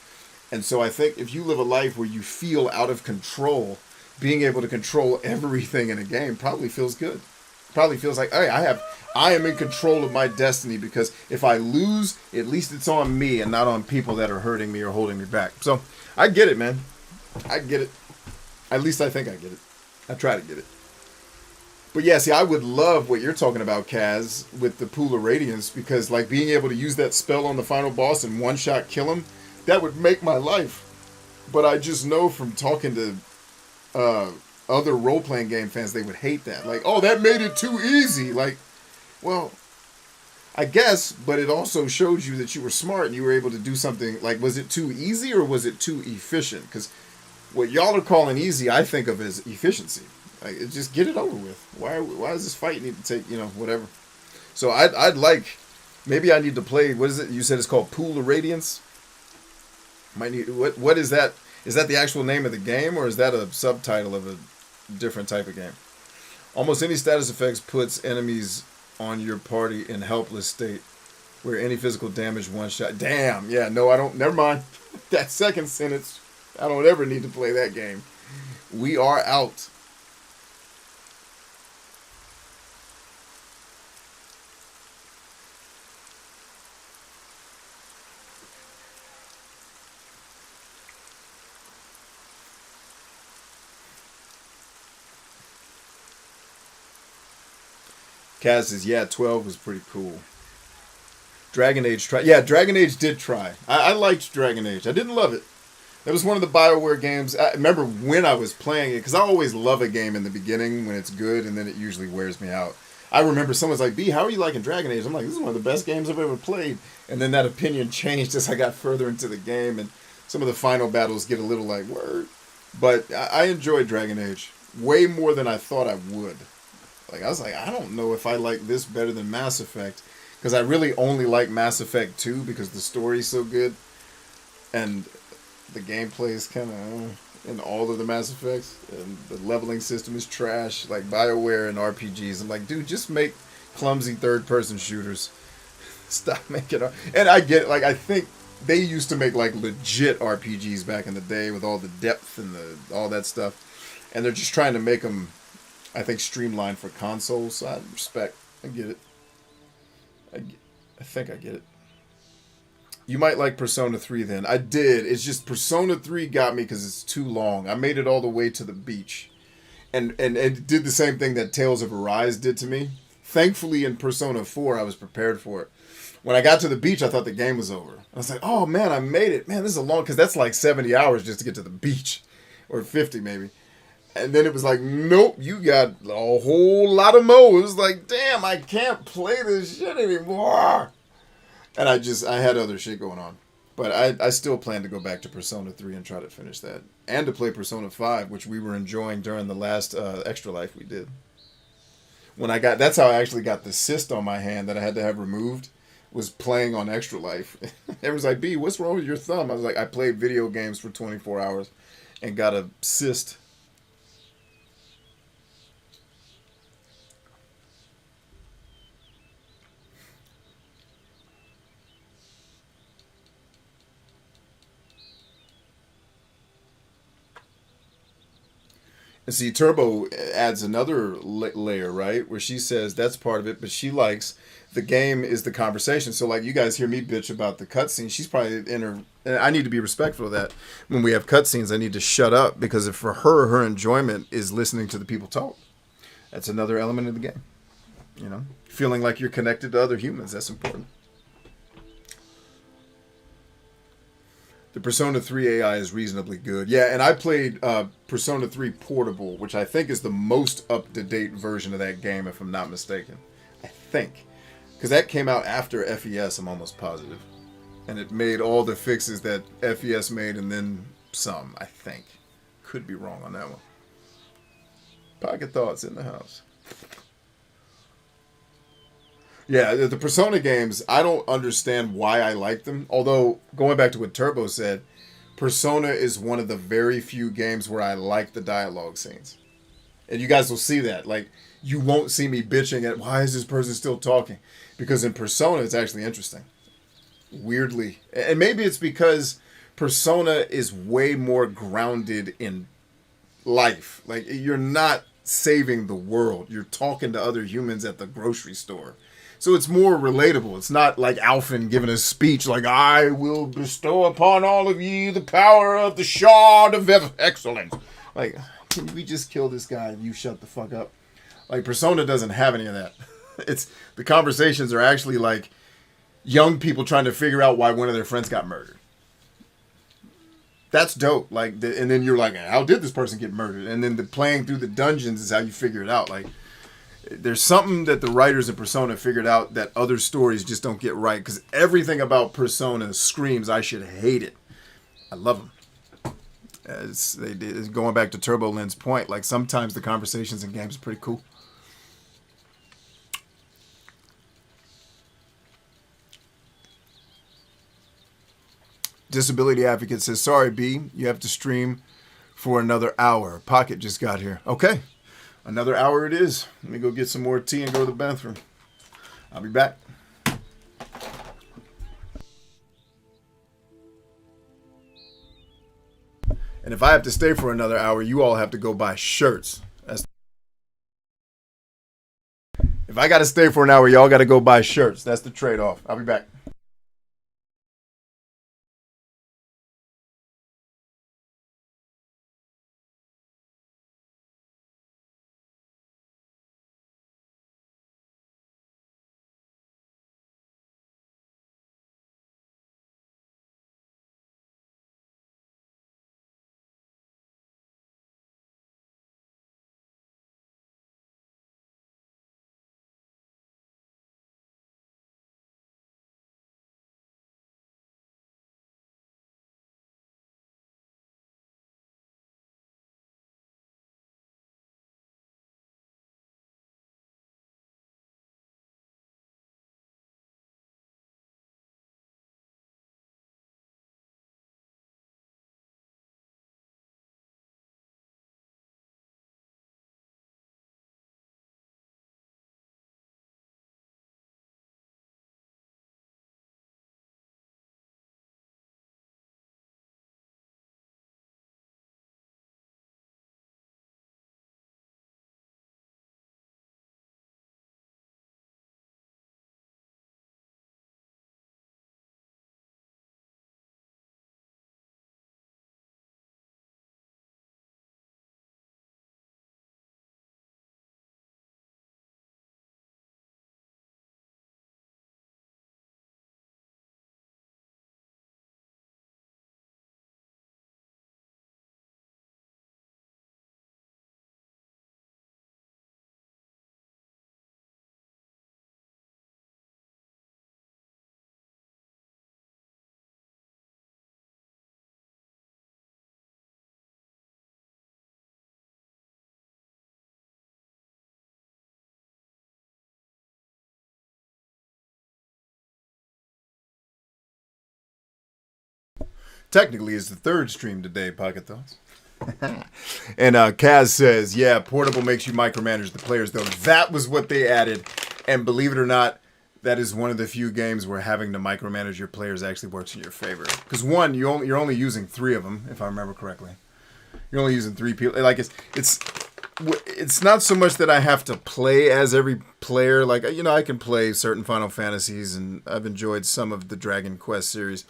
And so I think if you live a life where you feel out of control, being able to control everything in a game probably feels good. Probably feels like, hey, I am in control of my destiny, because if I lose, at least it's on me and not on people that are hurting me or holding me back. So I get it, man. I get it. At least I think I get it. I try to get it. But yeah, see, I would love what you're talking about, Kaz, with the Pool of Radiance, because like being able to use that spell on the final boss and one shot kill him, that would make my life. But I just know from talking to other role-playing game fans, they would hate that. Like, oh, that made it too easy. Like, well, I guess, but it also showed you that you were smart and you were able to do something. Like, was it too easy or was it too efficient? Because what y'all are calling easy, I think of as efficiency. Like, just get it over with. Why does this fight need to take, whatever? So I'd like, maybe I need to play, what is it? You said it's called Pool of Radiance? Might need, what is that? Is that the actual name of the game, or is that a subtitle of a different type of game? Almost any status effects puts enemies on your party in helpless state, where any physical damage one shot. Damn, yeah, no, I don't, never mind. That second sentence, I don't ever need to play that game. We are out. Kaz says, yeah, 12 was pretty cool. Dragon Age tried. Yeah, Dragon Age did try. I liked Dragon Age. I didn't love it. It was one of the BioWare games. I remember when I was playing it, because I always love a game in the beginning when it's good, and then it usually wears me out. I remember someone's like, B, how are you liking Dragon Age? I'm like, this is one of the best games I've ever played. And then that opinion changed as I got further into the game, and some of the final battles get a little like, word. But I enjoyed Dragon Age way more than I thought I would. Like, I was like, I don't know if I like this better than Mass Effect. Because I really only like Mass Effect 2 because the story's so good. And the gameplay is kind of in all of the Mass Effects. And the leveling system is trash. Like BioWare and RPGs. I'm like, dude, just make clumsy third-person shooters. Stop making it. And I get it. Like, I think they used to make, like, legit RPGs back in the day with all the depth and all that stuff. And they're just trying to make them, I think, streamlined for consoles. So I respect. I get it. I think I get it. You might like Persona 3 then. I did. It's just Persona 3 got me because it's too long. I made it all the way to the beach. And it did the same thing that Tales of Arise did to me. Thankfully, in Persona 4, I was prepared for it. When I got to the beach, I thought the game was over. I was like, oh, man, I made it. Man, this is a long... Because that's like 70 hours just to get to the beach. Or 50, maybe. And then it was like, nope, you got a whole lot of more. It was like, damn, I can't play this shit anymore. And I had other shit going on. But I still plan to go back to Persona 3 and try to finish that. And to play Persona 5, which we were enjoying during the last Extra Life we did. That's how I actually got the cyst on my hand that I had to have removed, was playing on Extra Life. Everyone's like, B, what's wrong with your thumb? I was like, I played video games for 24 hours and got a cyst. And see, Turbo adds another layer, right? Where she says that's part of it, but she likes the game is the conversation. So, like, you guys hear me bitch about the cutscenes. She's probably in her... And I need to be respectful of that. When we have cutscenes, I need to shut up, because if for her enjoyment is listening to the people talk. That's another element of the game. You know? Feeling like you're connected to other humans. That's important. The Persona 3 AI is reasonably good. Yeah, and I played Persona 3 Portable, which I think is the most up-to-date version of that game, if I'm not mistaken. I think. Because that came out after FES, I'm almost positive. And it made all the fixes that FES made, and then some, I think. Could be wrong on that one. Pocket Thoughts in the house. Yeah, the Persona games, I don't understand why I like them. Although, going back to what Turbo said, Persona is one of the very few games where I like the dialogue scenes. And you guys will see that. Like, you won't see me bitching at, why is this person still talking? Because in Persona, it's actually interesting. Weirdly. And maybe it's because Persona is way more grounded in life. Like, you're not saving the world. You're talking to other humans at the grocery store. So it's more relatable. It's not like Alphen giving a speech like, I will bestow upon all of ye the power of the shard of excellence. Like, can we just kill this guy and you shut the fuck up? Like, Persona doesn't have any of that. It's the conversations are actually like young people trying to figure out why one of their friends got murdered. That's dope. Like, and then you're like, how did this person get murdered? And then the playing through the dungeons is how you figure it out. Like, there's something that the writers of Persona figured out that other stories just don't get right. Because everything about Persona screams, I should hate it. I love them. It's going back to Turbo Lynn's point. Like, sometimes the conversations in games are pretty cool. Disability Advocate says, sorry, B, you have to stream for another hour. Pocket just got here. Okay, another hour it is. Let me go get some more tea and go to the bathroom. I'll be back. And if I have to stay for another hour, you all have to go buy shirts. If I got to stay for an hour, y'all got to go buy shirts. That's the trade-off. I'll be back. Technically, it's the third stream today, Pocket Thoughts. And Kaz says, yeah, portable makes you micromanage the players, though. That was what they added. And believe it or not, that is one of the few games where having to micromanage your players actually works in your favor. Because one, you're only using 3 of them, if I remember correctly. You're only using 3 people. Like, it's not so much that I have to play as every player. Like, you know, I can play certain Final Fantasies, and I've enjoyed some of the Dragon Quest series.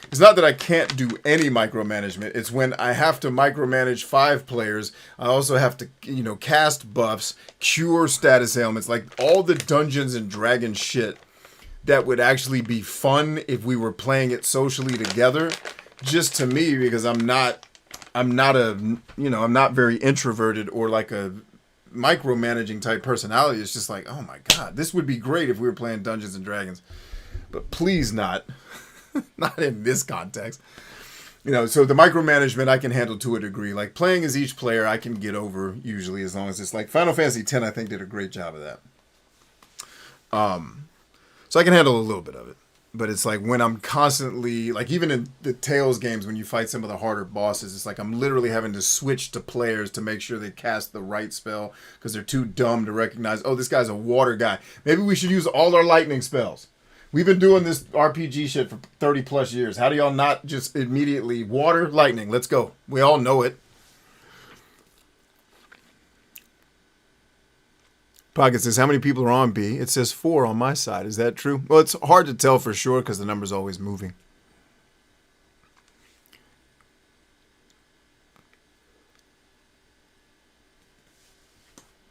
It's not that I can't do any micromanagement. It's when I have to micromanage 5 players, I also have to, you know, cast buffs, cure status ailments, like all the Dungeons and Dragons shit that would actually be fun if we were playing it socially together. Just to me, because I'm not very introverted or like a micromanaging type personality. It's just like, oh my God, this would be great if we were playing Dungeons and Dragons. But please not. Not in this context. You know, so the micromanagement I can handle to a degree. Like playing as each player I can get over usually, as long as it's like Final Fantasy X, I think did a great job of that. So I can handle a little bit of it. But it's like when I'm constantly, like even in the Tales games, when you fight some of the harder bosses, it's like I'm literally having to switch to players to make sure they cast the right spell because they're too dumb to recognize, oh, this guy's a water guy. Maybe we should use all our lightning spells. We've been doing this RPG shit for 30 plus years. How do y'all not just immediately water, lightning? Let's go. We all know it. Pocket says, how many people are on B? It says 4 on my side. Is that true? Well, it's hard to tell for sure because the number's always moving.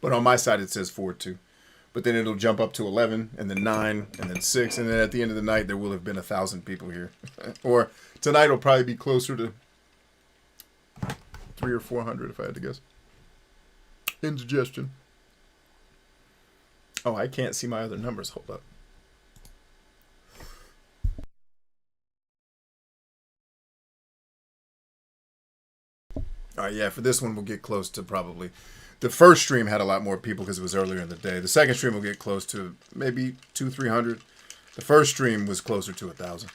But on my side, it says 4 too. But then it'll jump up to 11, and then 9, and then 6, and then at the end of the night, there will have been 1,000 people here. Or tonight will probably be closer to 300 or 400, if I had to guess. Indigestion. Oh, I can't see my other numbers. Hold up. All right, yeah, for this one, we'll get close to probably... The first stream had a lot more people because it was earlier in the day. The second stream will get close to maybe 200-300. The first stream was closer to 1,000.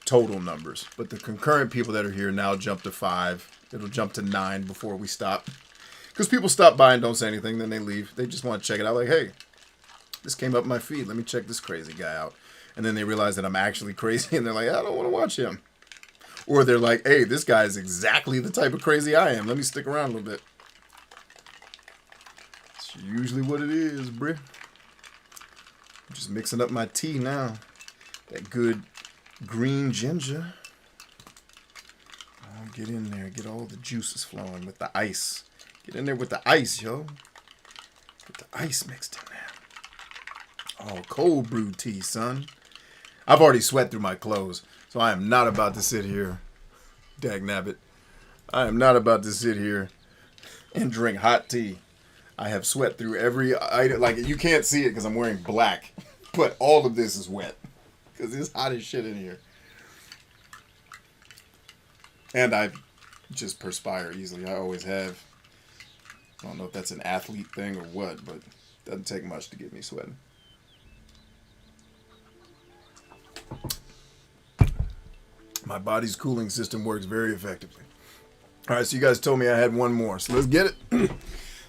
Total numbers. But the concurrent people that are here now jump to 5. It'll jump to 9 before we stop. Because people stop by and don't say anything, then they leave. They just want to check it out. Like, hey, this came up my feed. Let me check this crazy guy out. And then they realize that I'm actually crazy, and they're like, I don't want to watch him. Or they're like, hey, this guy is exactly the type of crazy I am. Let me stick around a little bit. It's usually what it is, bruh. I'm just mixing up my tea now. That good green ginger. Oh, get in there. Get all the juices flowing with the ice. Get in there with the ice, yo. Get the ice mixed in there. Oh, cold brew tea, son. I've already sweat through my clothes, so I am not about to sit here. Dagnabbit. I am not about to sit here and drink hot tea. I have sweat through every item. Like, you can't see it because I'm wearing black, but all of this is wet because it's hot as shit in here. And I just perspire easily. I always have. I don't know if that's an athlete thing or what, but it doesn't take much to get me sweating. My body's cooling system works very effectively. All right, so you guys told me I had one more, so let's get it.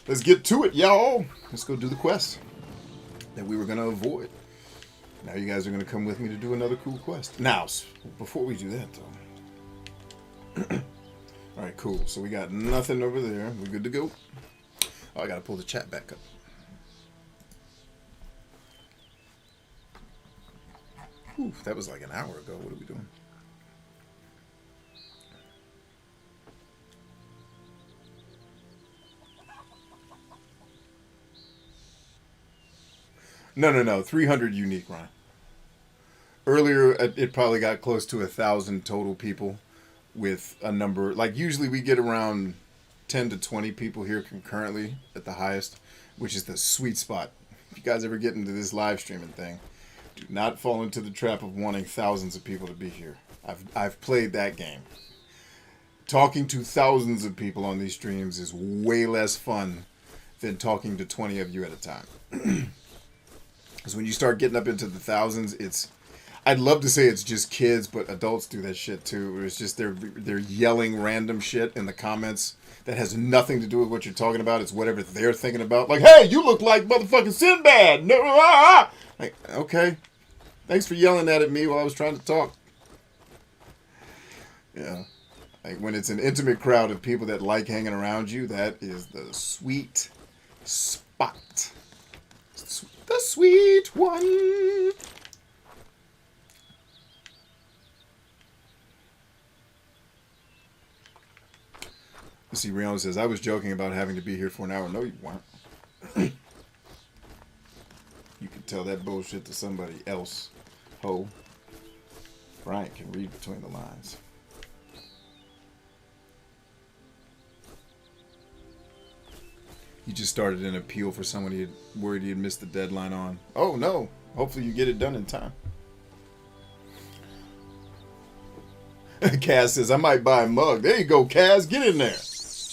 Let's get to it, y'all. Let's go do the quest that we were going to avoid. Now you guys are going to come with me to do another cool quest. Now, before we do that, though. All right, cool. So we got nothing over there. We're good to go. Oh, I got to pull the chat back up. Whew, that was like an hour ago. What are we doing? No. 300 unique, Ryan. Earlier, it probably got close to 1,000 total people with a number. Like, usually we get around 10 to 20 people here concurrently at the highest, which is the sweet spot. If you guys ever get into this live streaming thing, do not fall into the trap of wanting thousands of people to be here. I've played that game. Talking to thousands of people on these streams is way less fun than talking to 20 of you at a time. Because when you start getting up into the thousands, I'd love to say it's just kids, but adults do that shit too. It's just they're yelling random shit in the comments that has nothing to do with what you're talking about. It's whatever they're thinking about. Like, hey, you look like motherfucking Sinbad. No, Like, okay. Thanks for yelling at me while I was trying to talk. Yeah. Like, when it's an intimate crowd of people that like hanging around you, that is the sweet spot. The sweet one. Let's see, Rihanna says, I was joking about having to be here for an hour. No, you weren't. You can tell that bullshit to somebody else. Ho. Brian can read between the lines. He just started an appeal for someone he had worried he had missed the deadline on. Oh, no. Hopefully you get it done in time. Kaz says, I might buy a mug. There you go, Kaz. Get in there.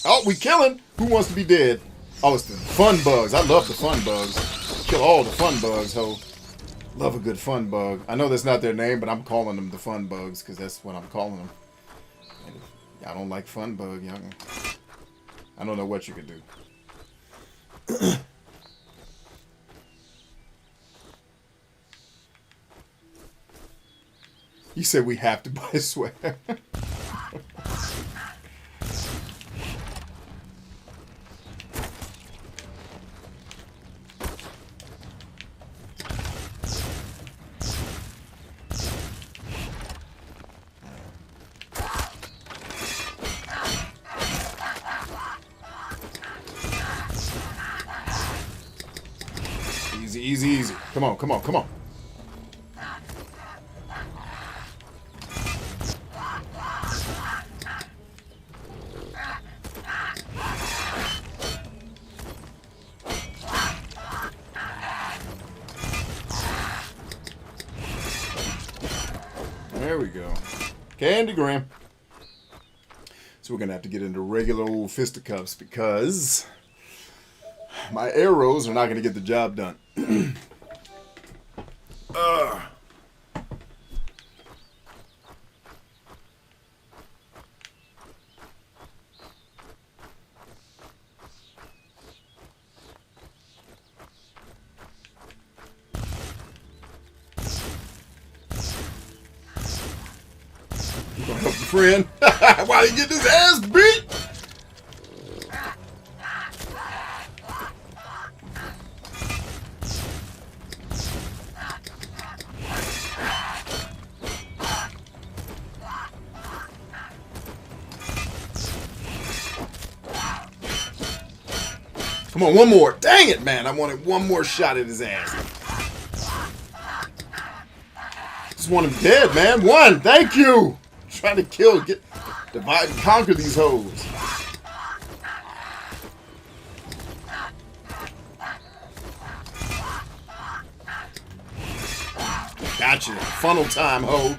Oh, we killing. Who wants to be dead? Oh, it's the fun bugs. I love the fun bugs. Kill all the fun bugs, ho. Love a good fun bug. I know that's not their name, but I'm calling them the fun bugs because that's what I'm calling them. And if y'all don't like fun bug, y'all can, I don't know what you could do. You said we have to buy sweater. Easy, easy, easy. Come on, come on, come on. There we go. Candygram. So we're going to have to get into regular old fisticuffs because my arrows are not going to get the job done. You gonna help your friend while he get his ass beat? Come on, one more. Dang it, man. I wanted one more shot at his ass. Just want him dead, man. One. Thank you. Trying to kill, divide and conquer these hoes. Gotcha. Funnel time, ho.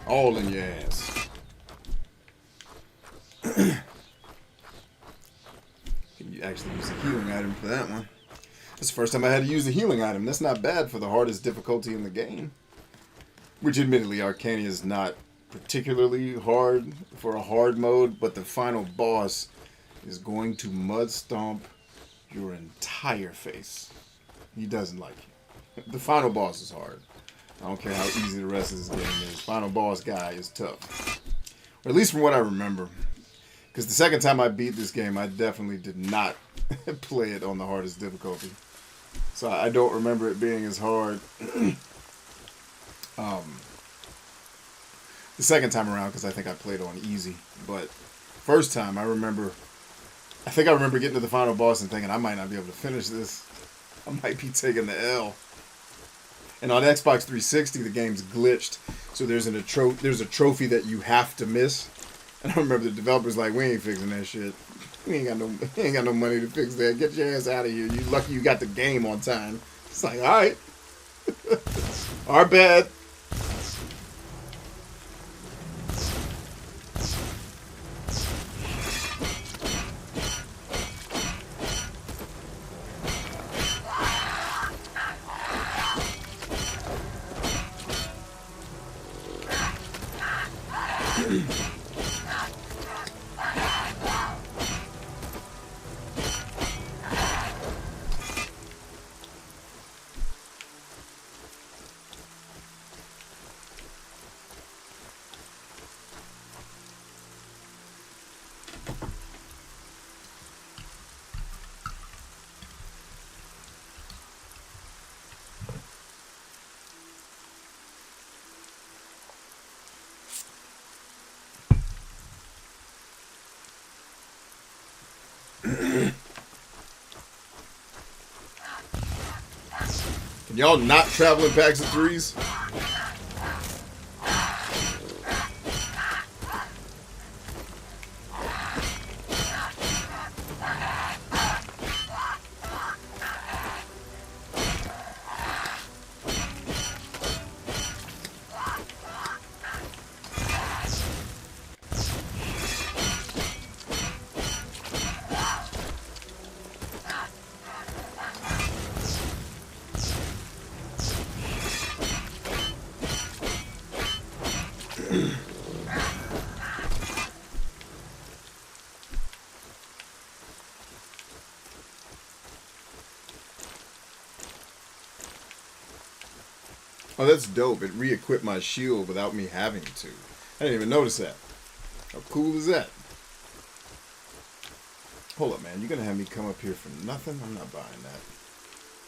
All in your ass. Can you actually use a healing item for that one? That's the first time I had to use a healing item. That's not bad for the hardest difficulty in the game. Which, admittedly, Arcania is not particularly hard for a hard mode, but the final boss is going to mud stomp your entire face. He doesn't like you. The final boss is hard. I don't care how easy the rest of this game is. Final boss guy is tough. Or at least from what I remember. Because the second time I beat this game, I definitely did not play it on the hardest difficulty. So I don't remember it being as hard. The second time around, because I think I played on easy. But first time, I remember getting to the final boss and thinking I might not be able to finish this. I might be taking the L. And on Xbox 360, the game's glitched, so there's a trophy that you have to miss. And I remember the developers like, we ain't fixing that shit. We ain't got no money to fix that. Get your ass out of here. You lucky you got the game on time. It's like, all right, our bad. Can y'all not travel in packs of threes? Oh, that's dope. It re-equipped my shield without me having to. I didn't even notice that. How cool is that? Hold up, man. You're going to have me come up here for nothing? I'm not buying that.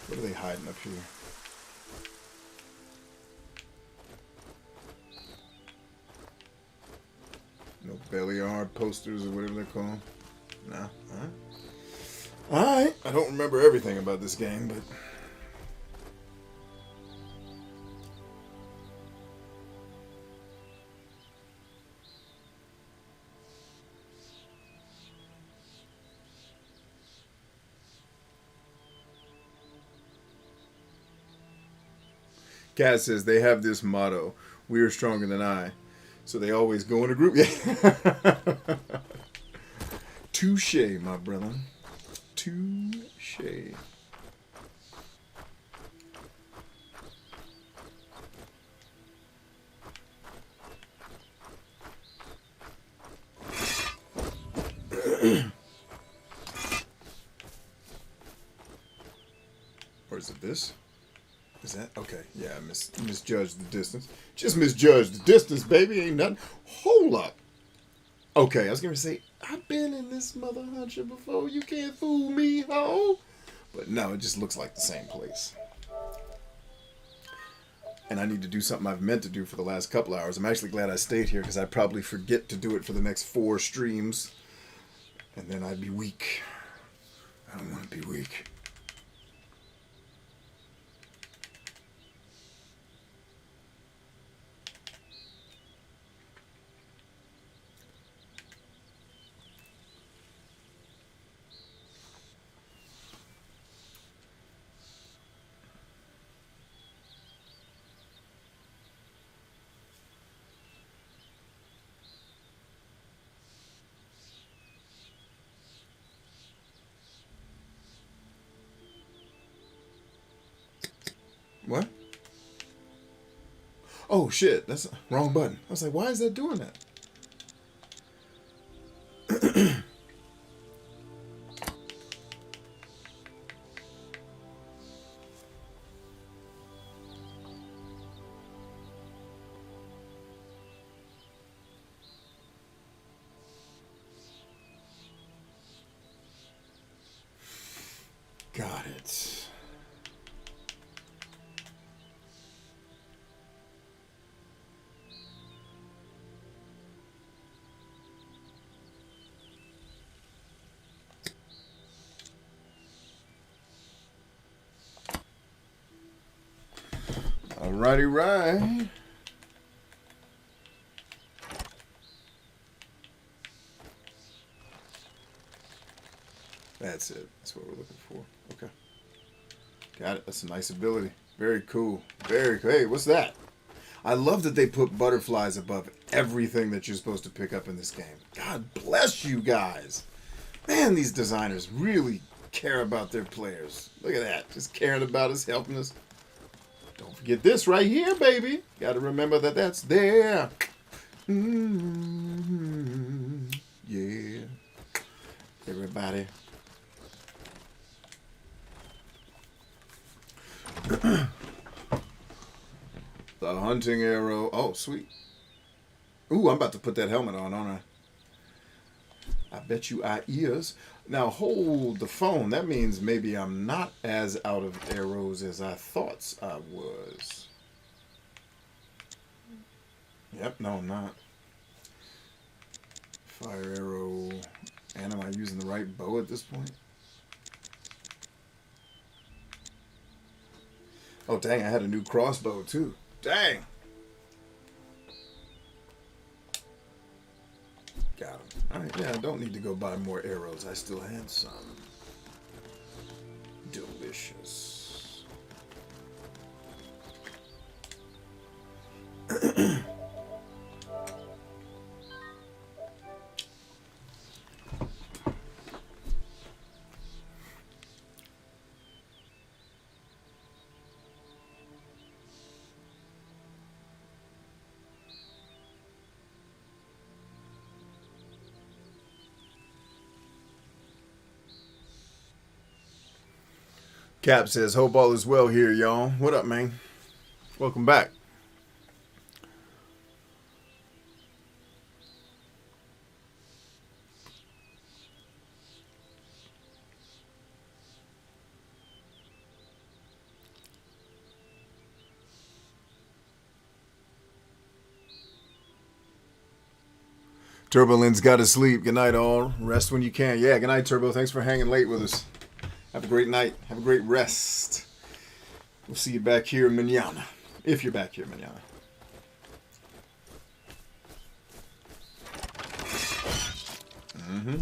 What are they hiding up here? No Beliard posters or whatever they're called. Nah. Alright. I don't remember everything about this game, but... Kat says they have this motto, "We are stronger than I." So they always go in a group. Yeah. Touche, my brother. Touche. Or is it this? Is that okay? Yeah, I misjudged the distance. Just misjudged the distance, baby. Ain't nothing. Hold up. Okay, I was gonna say I've been in this mother huncher before. You can't fool me, ho. But no, it just looks like the same place. And I need to do something I've meant to do for the last couple hours. I'm actually glad I stayed here because I'd probably forget to do it for the next 4 streams, and then I'd be weak. I don't want to be weak. What? Oh shit, that's the wrong button. I was like, why is that doing that? Got it. Alrighty, right. That's it. That's what we're looking for. Okay. Got it. That's a nice ability. Very cool. Very cool. Hey, what's that? I love that they put butterflies above everything that you're supposed to pick up in this game. God bless you guys. Man, these designers really care about their players. Look at that. Just caring about us, helping us. Don't forget this right here, baby. Got to remember that that's there. Yeah. Everybody. The hunting arrow. Oh, sweet. Ooh, I'm about to put that helmet on, aren't I? I bet you I is. Now, hold the phone. That means maybe I'm not as out of arrows as I thought I was. Yep, no, I'm not. Fire arrow. And am I using the right bow at this point? Oh, dang, I had a new crossbow, too. Dang. Got him. Alright, yeah, I don't need to go buy more arrows. I still had some. Delicious. Cap says, hope all is well here, y'all. What up, man? Welcome back. Turbolin's got to sleep. Good night, all. Rest when you can. Yeah, good night, Turbo. Thanks for hanging late with us. Have a great night. Have a great rest. We'll see you back here mañana. If you're back here mañana.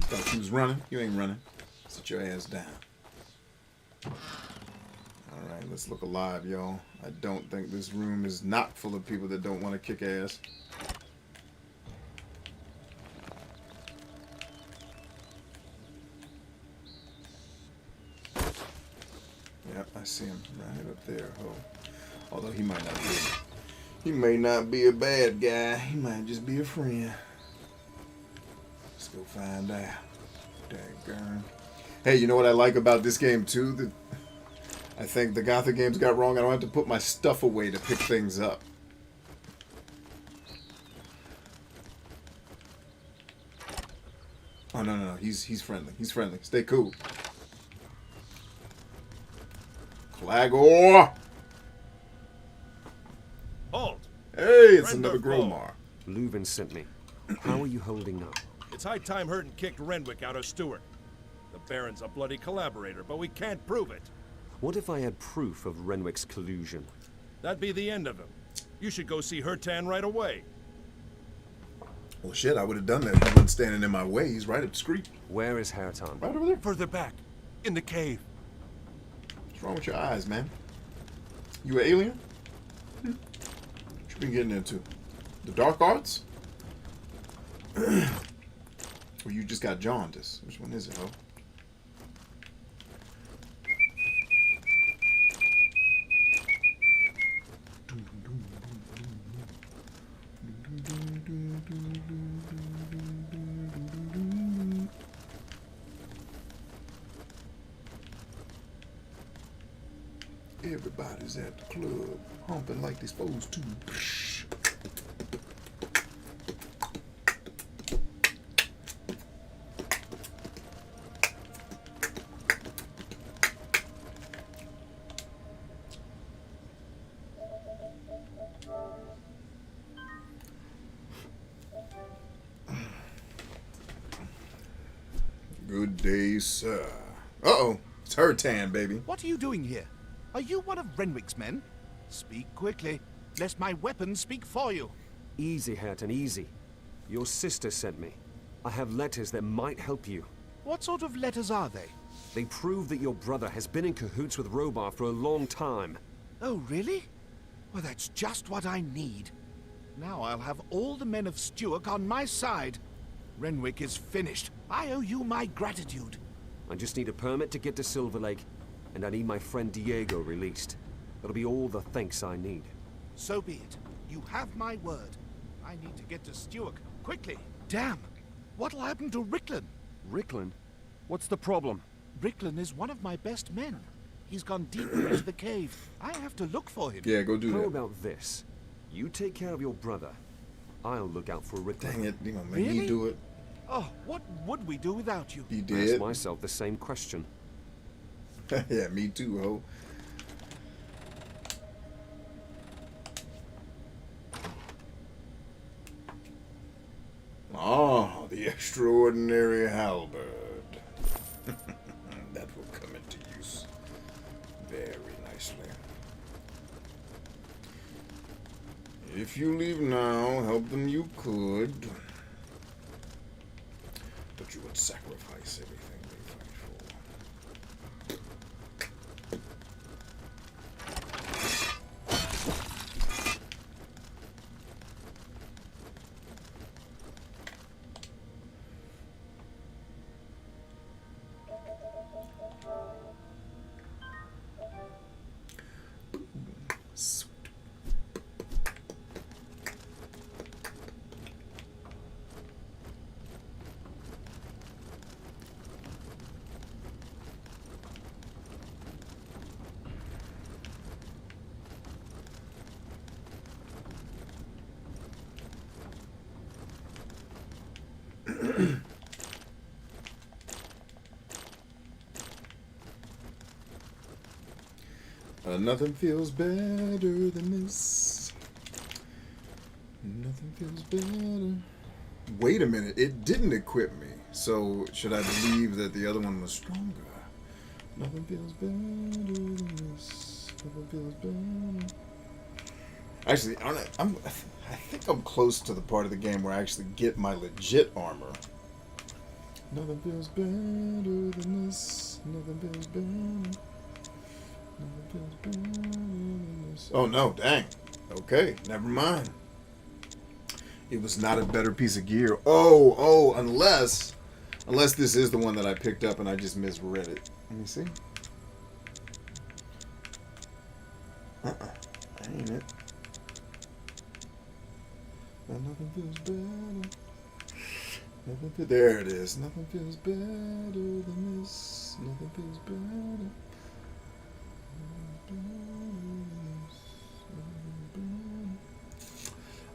Thought you was running. You ain't running. Sit your ass down. Alright, let's look alive, y'all. I don't think this room is not full of people that don't want to kick ass. Yep, I see him right up there. Oh. Although he might not be. He may not be a bad guy. He might just be a friend. Let's go find out. Daggone. Hey, you know what I like about this game too? That I think the Gothic games got wrong. I don't have to put my stuff away to pick things up. Oh no. He's friendly. He's friendly. Stay cool. Clagor! Halt! Hey, it's Friend another or foe? Gromar. Leuven sent me. How are you holding up? It's high time Hurton kicked Renwick out of Stewart. The Baron's a bloody collaborator, but we can't prove it. What if I had proof of Renwick's collusion? That'd be the end of him. You should go see Hurtan right away. Well, shit, I would have done that if he wasn't standing in my way. He's right up the street. Where is Hertan? Right over there. Further back, in the cave. What's wrong with your eyes, man? You an alien? What you been getting into? The dark arts? Or you just got jaundice? Which one is it, ho? Everybody's at the club, humping like they're supposed to. Good day, sir. Uh-oh. It's Hurtan, baby. What are you doing here? Are you one of Renwick's men? Speak quickly, lest my weapons speak for you. Easy, Hertan, easy. Your sister sent me. I have letters that might help you. What sort of letters are they? They prove that your brother has been in cahoots with Robar for a long time. Oh, really? Well, that's just what I need. Now I'll have all the men of Stuart on my side. Renwick is finished. I owe you my gratitude. I just need a permit to get to Silver Lake, and I need my friend Diego released. That'll be all the thanks I need. So be it. You have my word. I need to get to Stuart quickly. Damn! What'll happen to Ricklin? Ricklin? What's the problem? Ricklin is one of my best men. He's gone deeper into the cave. I have to look for him. Yeah, go do How that. about this? You take care of your brother. I'll look out for Ricklin. Dang it, you gonna make me Really? do it. Oh, what would we do without you? You I did? ask myself the same question. Yeah, me too, ho. Oh, the extraordinary halberd. That will come into use very nicely. If you leave now, help them you could. But you would sacrifice everything they fight for. Nothing feels better than this. Nothing feels better. Wait a minute, it didn't equip me. So should I believe that the other one was stronger? Nothing feels better than this. Nothing feels better. Actually, I think I'm close to the part of the game where I actually get my legit armor. Nothing feels better than this. Nothing feels better. Nothing feels better than this. Oh no, dang. Okay, never mind. It was not a better piece of gear. Oh, unless this is the one that I picked up and I just misread it. Let me see. Ain't it? Nothing feels better. There it is. Nothing feels better than this. Nothing feels better.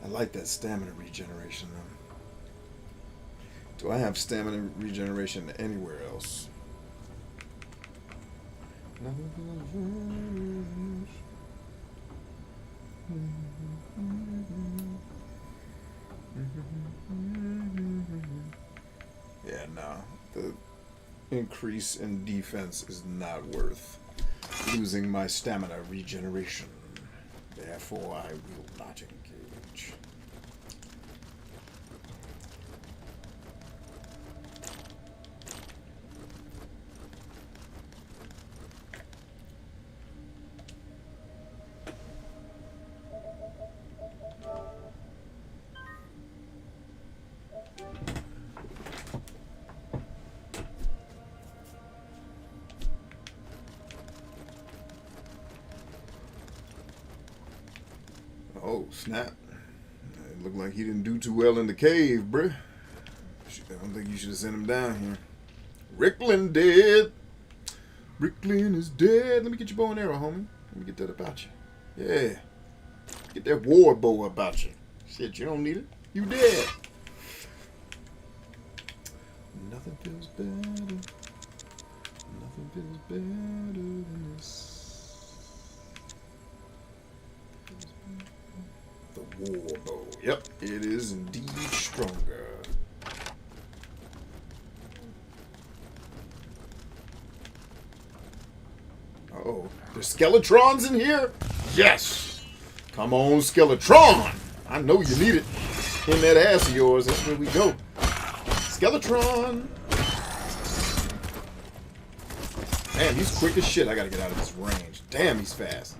I like that stamina regeneration though. Do I have stamina regeneration anywhere else? Nothing feels better than this. Yeah, nah. The increase in defense is not worth losing my stamina regeneration. Therefore, I will not engage. Oh, snap. It looked like he didn't do too well in the cave, bruh. I don't think you should have sent him down here. Ricklin dead. Ricklin is dead. Let me get your bow and arrow, homie. Let me get that about you. Yeah. Get that war bow about you. Shit, you don't need it. You dead. Nothing feels better. Nothing feels better than this. The war bow. Yep, it is indeed stronger. Uh-oh. There's Skeletrons in here? Yes! Come on, Skeletron! I know you need it. In that ass of yours, that's where we go. Skeletron! Damn, he's quick as shit. I gotta get out of this range. Damn, he's fast.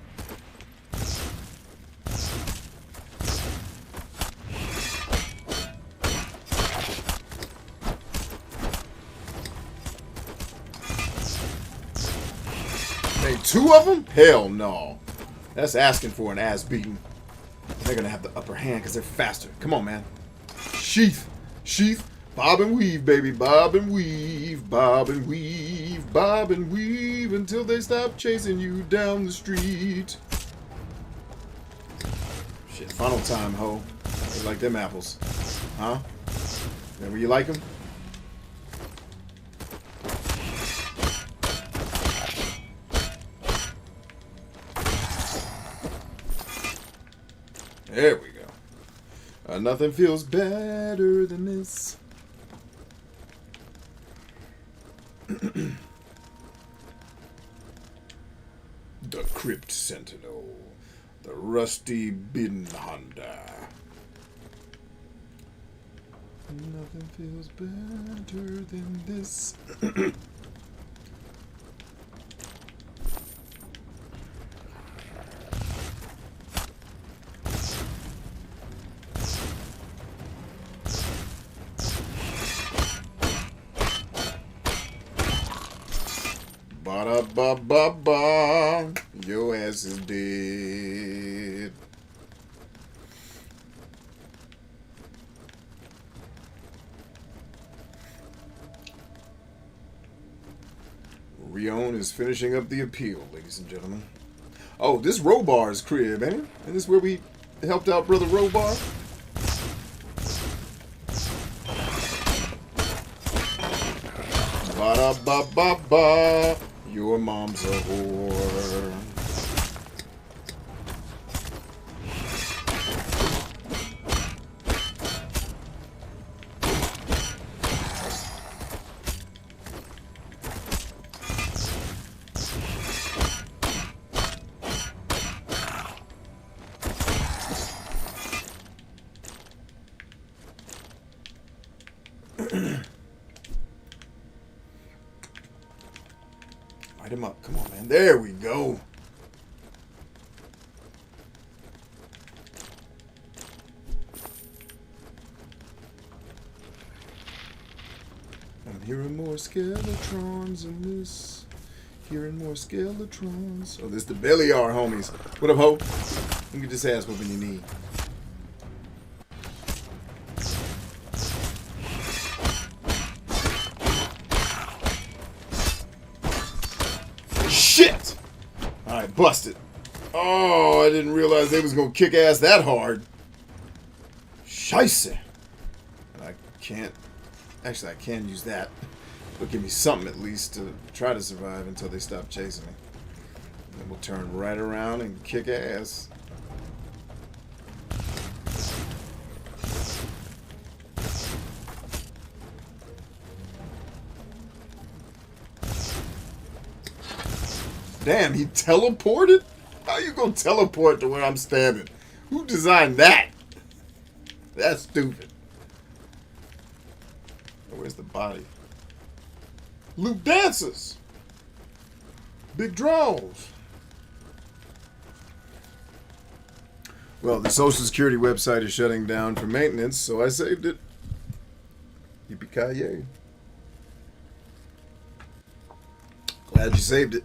Hey, two of them? Hell no. That's asking for an ass beating. They're gonna have the upper hand because they're faster. Come on, man. Sheath. Sheath. Bob and weave, baby. Bob and weave. Bob and weave. Bob and weave until they stop chasing you down the street. Shit, funnel time, ho. You like them apples. Huh? Remember you like them? There we go. Nothing feels better than this. The Crypt Sentinel. The Rusty Bin Hunter. Nothing feels better than this. Ba-da-ba-ba-ba. Your ass is dead. Rion is finishing up the appeal, ladies and gentlemen. Oh, this Robar's crib, ain't it? Isn't this where we helped out Brother Robar? Ba-da-ba-ba-ba. Your mom's a whore. Light him up. Come on, man. There we go. I'm hearing more skeletrons in this. Hearing more skeletrons. Oh, this the Beliar, homies. What up, ho? You can just ask what you need. Shit! Alright, busted. Oh, I didn't realize they was gonna kick ass that hard. Scheisse. I can't. Actually, I can use that. It'll give me something at least to try to survive until they stop chasing me. Then we'll turn right around and kick ass. Damn, he teleported? How you gonna teleport to where I'm standing? Who designed that? That's stupid. Where's the body? Loop dancers. Big draws. Well, the Social Security website is shutting down for maintenance, so I saved it. Yippee-ki-yay. Glad you saved it.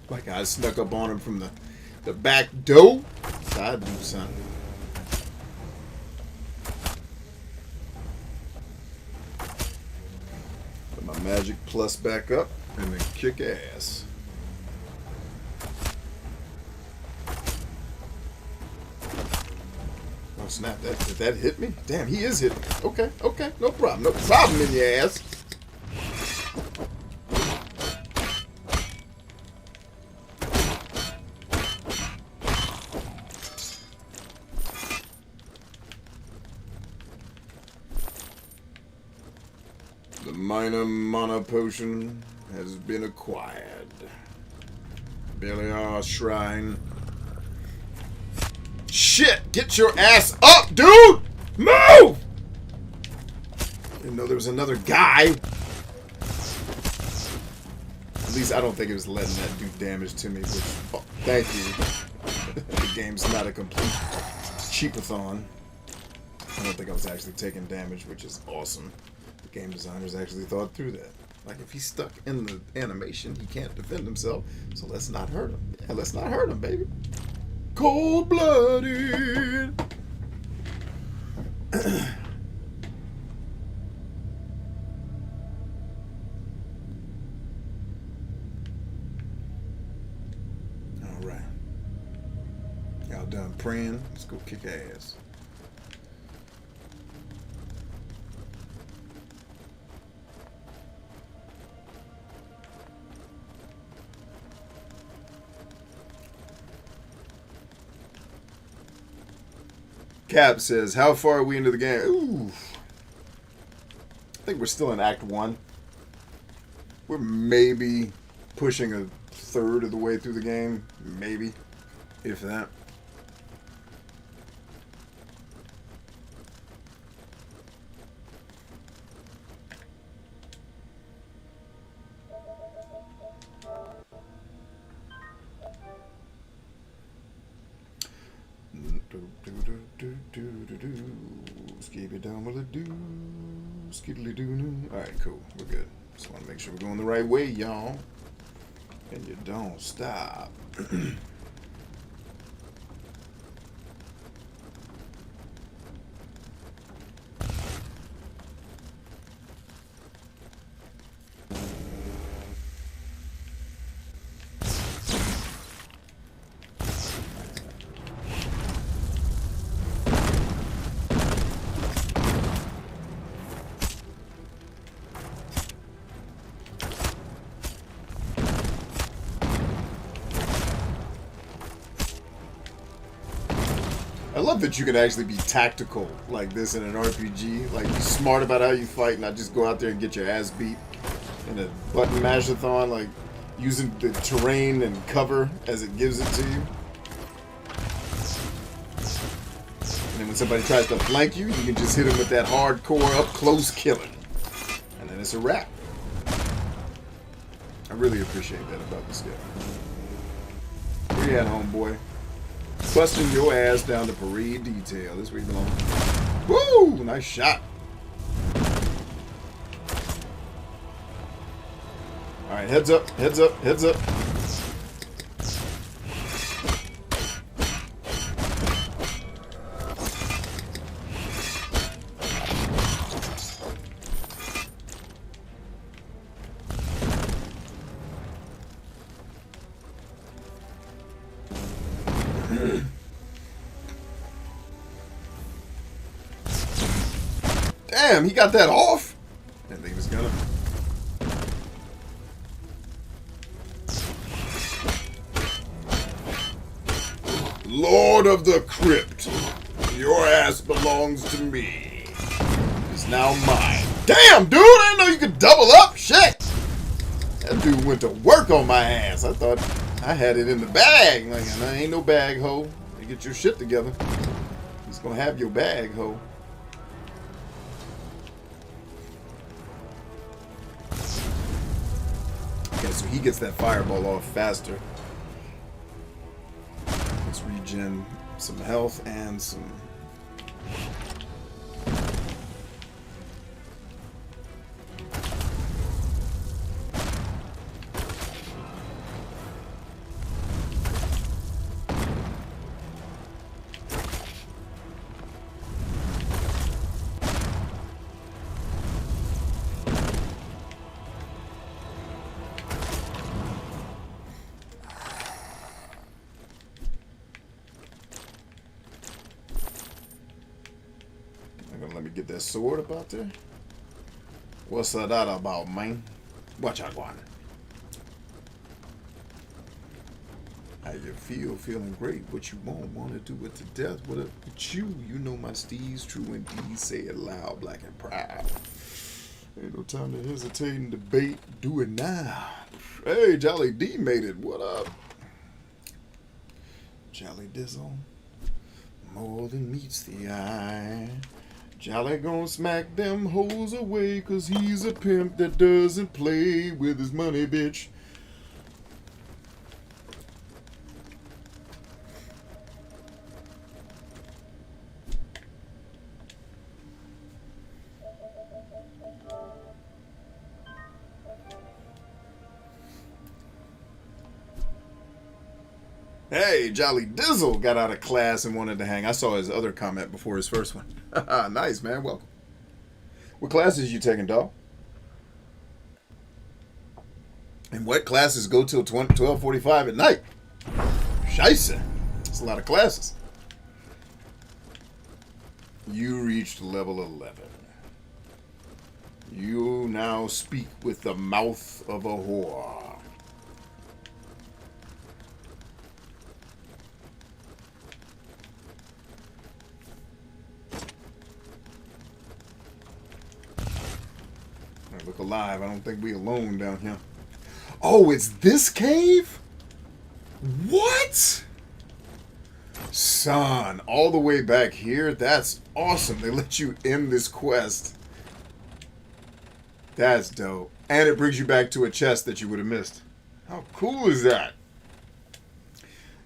Like I snuck up on him from the back door. So I'd do something. Put my magic plus back up and then kick ass. Oh snap, did that hit me? Damn, he is hitting me. Okay, no problem. No problem in your ass. The minor mana potion has been acquired. Beliar Shrine. Shit! Get your ass up, dude! Move! Didn't know there was another guy. At least I don't think it was letting that do damage to me, which, oh, thank you. The game's not a complete cheapathon. I don't think I was actually taking damage, which is awesome. The game designers actually thought through that. Like, if he's stuck in the animation, he can't defend himself, so let's not hurt him. Yeah, let's not hurt him, baby. Cold-blooded. All right. Y'all done praying? Let's go kick ass. Cap says, how far are we into the game? Ooh. I think we're still in Act 1. We're maybe pushing a third of the way through the game. Maybe. If that. Skibby down with a do, skiddly doo doo. Alright, cool. We're good. Just want to make sure we're going the right way, y'all. And you don't stop. love that you can actually be tactical like this in an RPG. Like, be smart about how you fight, not just go out there and get your ass beat in a button mash-a-thon, like using the terrain and cover as it gives it to you. And then when somebody tries to flank you, you can just hit them with that hardcore up-close killing. And then it's a wrap. I really appreciate that about this game. Where you at, homeboy? Busting your ass down to parade detail. This where you belong. Woo! Nice shot. Alright, heads up, heads up, heads up. Damn, he got that off. I didn't think he was gonna. Lord of the Crypt, your ass belongs to me. It's now mine. Damn, dude, I didn't know you could double up. Shit. That dude went to work on my ass. I thought I had it in the bag. Like, I ain't no bag, ho. You get your shit together. He's gonna have your bag, ho. Okay, so he gets that fireball off faster. Let's regen some health and some... Let me get that sword up out there. What's that about, man? Watch out, Guana. How you feel? Feeling great. What you want to do it to death. What up with you? You know my steeds, true indeed. Say it loud, black and proud. Ain't no time to hesitate and debate. Do it now. Hey, Jolly D made it. What up? Jolly Dizzle. More than meets the eye. Jolly gon' smack them hoes away, 'cause he's a pimp that doesn't play with his money, bitch. Hey, Jolly Dizzle got out of class and wanted to hang. I saw his other comment before his first one. Nice, man. Welcome. What classes you taking, dog? And what classes go till 12:45 at night? Scheisse. That's a lot of classes. You reached level 11. You now speak with the mouth of a whore. Look alive. I don't think we alone down here. Oh, it's this cave? What? Son, all the way back here? That's awesome. They let you end this quest. That's dope. And it brings you back to a chest that you would have missed. How cool is that?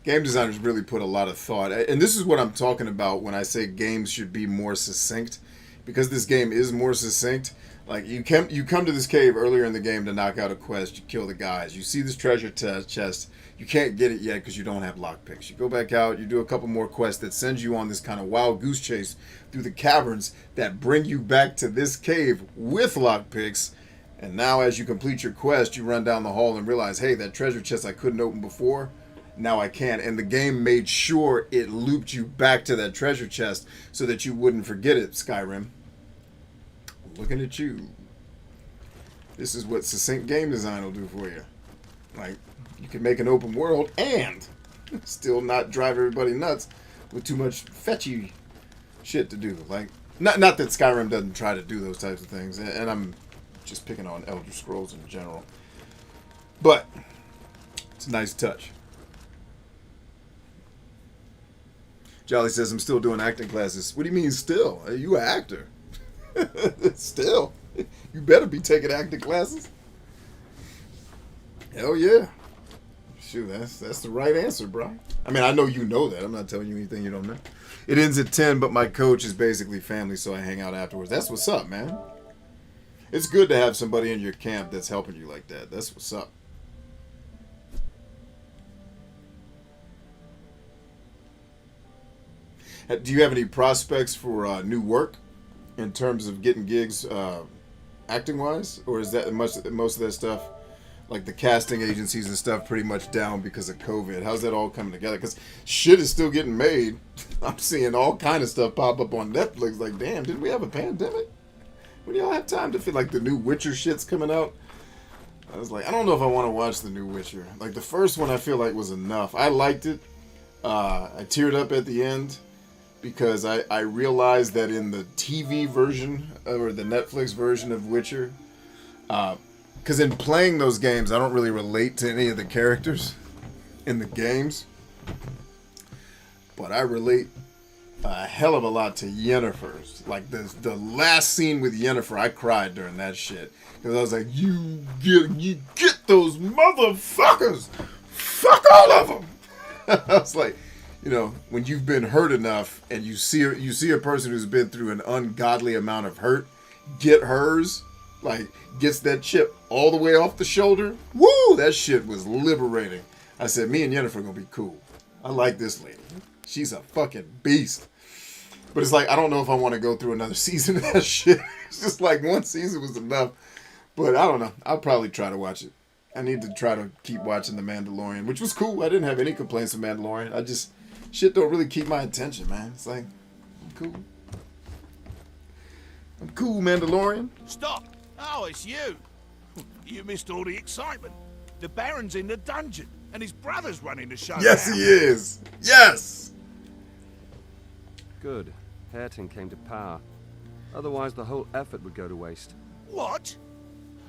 Game designers really put a lot of thought. And this is what I'm talking about when I say games should be more succinct. Because this game is more succinct. Like, you come to this cave earlier in the game to knock out a quest. You kill the guys. You see this treasure chest. You can't get it yet because you don't have lockpicks. You go back out. You do a couple more quests that send you on this kind of wild goose chase through the caverns that bring you back to this cave with lockpicks. And now as you complete your quest, you run down the hall and realize, hey, that treasure chest I couldn't open before, now I can. And the game made sure it looped you back to that treasure chest so that you wouldn't forget it, Skyrim. Looking at you. This is what succinct game design will do for you. Like, you can make an open world and still not drive everybody nuts with too much fetchy shit to do. Like, not that Skyrim doesn't try to do those types of things, and I'm just picking on Elder Scrolls in general. But it's a nice touch. Jolly says, I'm still doing acting classes. What do you mean still? Are you an actor? Still. You better be taking acting classes. Hell yeah. Shoot, that's the right answer, bro. I mean, I know you know that. I'm not telling you anything you don't know. It ends at 10, but my coach is basically family, so I hang out afterwards. That's what's up, man. It's good to have somebody in your camp that's helping you like that. That's what's up. Do you have any prospects for new work in terms of getting gigs acting-wise? Or is that most of that stuff, like the casting agencies and stuff, pretty much down because of COVID? How's that all coming together? Because shit is still getting made. I'm seeing all kind of stuff pop up on Netflix. Like, damn, didn't we have a pandemic? When y'all have time to feel like the new Witcher shit's coming out? I was like, I don't know if I want to watch the new Witcher. Like, the first one I feel like was enough. I liked it. I teared up at the end. Because I realized that in the TV version, or the Netflix version of Witcher, because in playing those games, I don't really relate to any of the characters in the games. But I relate a hell of a lot to Yennefer's. Like, the last scene with Yennefer, I cried during that shit. Because I was like, you get those motherfuckers! Fuck all of them! I was like... You know, when you've been hurt enough and you see a person who's been through an ungodly amount of hurt, get hers, like, gets that chip all the way off the shoulder. Woo! That shit was liberating. I said, me and Yennefer are gonna be cool. I like this lady. She's a fucking beast. But it's like, I don't know if I want to go through another season of that shit. It's just like one season was enough. But I don't know. I'll probably try to watch it. I need to try to keep watching The Mandalorian, which was cool. I didn't have any complaints with Mandalorian. Shit don't really keep my attention, man. It's like, I'm cool. I'm cool, Mandalorian. Stop! Oh, it's you. You missed all the excitement. The Baron's in the dungeon, and his brother's running the show. Yes, now. he is. Yes! Good. Hareton came to power. Otherwise, the whole effort would go to waste. What?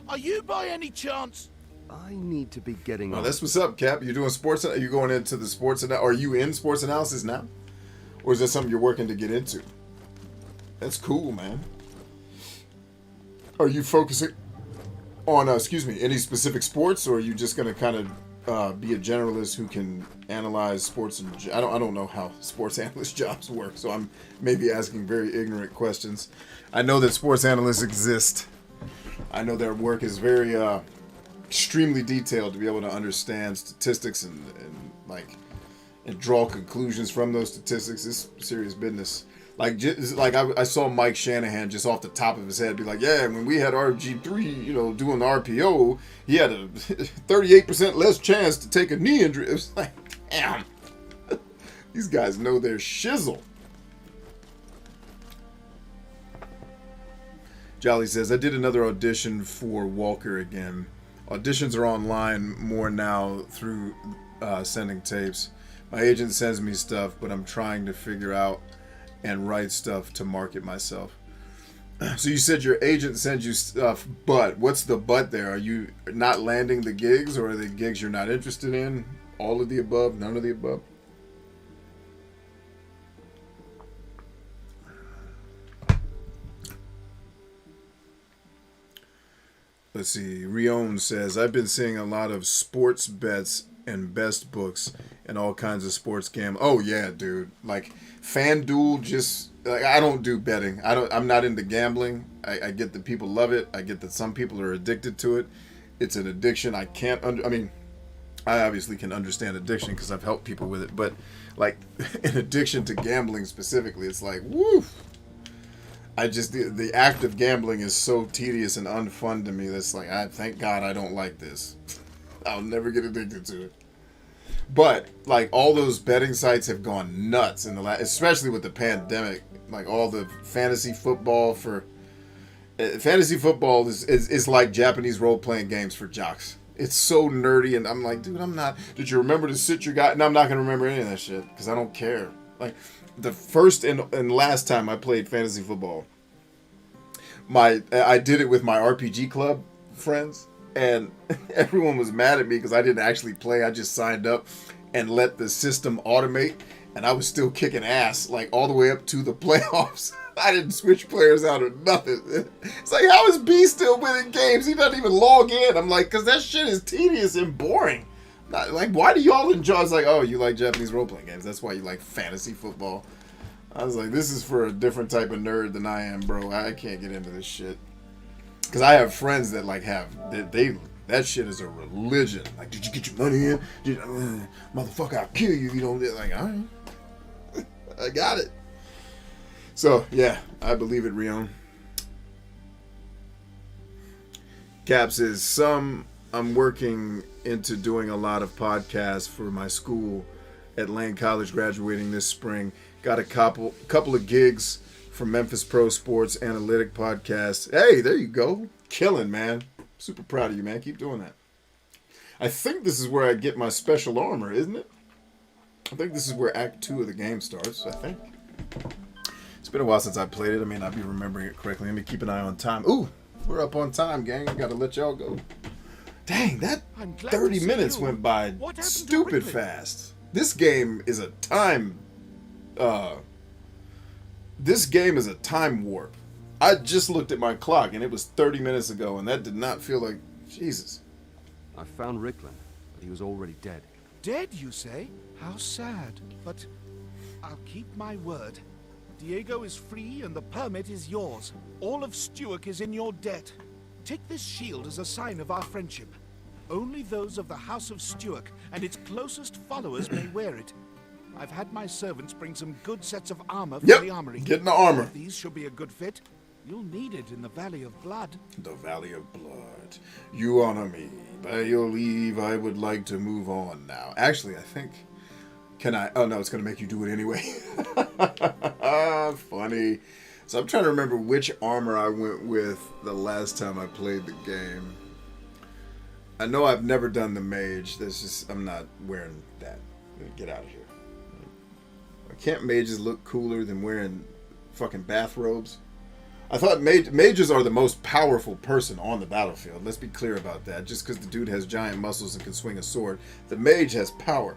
Are you by any chance... I need to be getting Oh, on. that's what's up, Cap. You're doing sports. Are you going into the sports? Are you in sports analysis now, or is that something you're working to get into? That's cool, man. Are you focusing on, any specific sports, or are you just going to kind of be a generalist who can analyze sports? And I don't know how sports analyst jobs work, so I'm maybe asking very ignorant questions. I know that sports analysts exist. I know their work is very extremely detailed to be able to understand statistics and draw conclusions from those statistics. It's serious business. I saw Mike Shanahan just off the top of his head be like, yeah, when we had RG3, doing the RPO, he had a 38% less chance to take a knee injury. It was like, damn. These guys know their shizzle. Jolly says, I did another audition for Walker again. Auditions are online more now through sending tapes. My agent sends me stuff, but I'm trying to figure out and write stuff to market myself. So you said your agent sends you stuff, but what's the but there? Are you not landing the gigs, or are the gigs you're not interested in? All of the above? None of the above? Let's see. Rion says, I've been seeing a lot of sports bets and best books and all kinds of sports games. Oh yeah, dude. Like FanDuel, I don't do betting. I'm not into gambling. I get that people love it. I get that some people are addicted to it. It's an addiction. I obviously can understand addiction because I've helped people with it, but like an addiction to gambling specifically, it's like, woof. The act of gambling is so tedious and unfun to me. That's like, thank God I don't like this. I'll never get addicted to it. But like all those betting sites have gone nuts in especially with the pandemic. Like all the fantasy football is like Japanese role-playing games for jocks. It's so nerdy, and I'm like, dude, I'm not. Did you remember to sit your guy? No, I'm not gonna remember any of that shit because I don't care. Like, the first and last time I played fantasy football, I did it with my RPG club friends, and everyone was mad at me because I didn't actually play. I just signed up and let the system automate, and I was still kicking ass, like, all the way up to the playoffs. I didn't switch players out or nothing. It's like, how is B still winning games? He doesn't even log in. I'm like, because that shit is tedious and boring. Like, why do y'all enjoy? It's like, oh, you like Japanese role-playing games. That's why you like fantasy football. I was like, this is for a different type of nerd than I am, bro. I can't get into this shit. Because I have friends that, like, that shit is a religion. Like, did you get your money in? Motherfucker, I'll kill you if you don't. Like, all right. I got it. So, yeah, I believe it, Rion. Cap says, I'm working into doing a lot of podcasts for my school at Lane College, graduating this spring. Got a couple of gigs for Memphis Pro Sports Analytic Podcast. Hey, there you go. Killing, man. Super proud of you, man. Keep doing that. I think this is where I get my special armor, isn't it? I think this is where Act 2 of the game starts, I think. It's been a while since I played it. I may not be remembering it correctly. Let me keep an eye on time. Ooh, we're up on time, gang. I gotta let y'all go. Dang, that 30 minutes went by stupid fast. This game is a time... this game is a time warp. I just looked at my clock, and it was 30 minutes ago, and that did not feel like... Jesus. I found Ricklin, but he was already dead. Dead, you say? How sad. But I'll keep my word. Diego is free and the permit is yours. All of Stuart is in your debt. Take this shield as a sign of our friendship. Only those of the House of Stuart and its closest followers may wear it. I've had my servants bring some good sets of armor from the armory. Get in the armor. These should be a good fit. You'll need it in the Valley of Blood. The Valley of Blood. You honor me. By your leave, I would like to move on now. Actually, I think... Can I... Oh, no, it's going to make you do it anyway. Funny. So I'm trying to remember which armor I went with the last time I played the game. I know I've never done the mage. That's just... I'm not wearing that. Get out of here. Can't mages look cooler than wearing fucking bathrobes? I thought mages are the most powerful person on the battlefield. Let's be clear about that. Just because the dude has giant muscles and can swing a sword, the mage has power.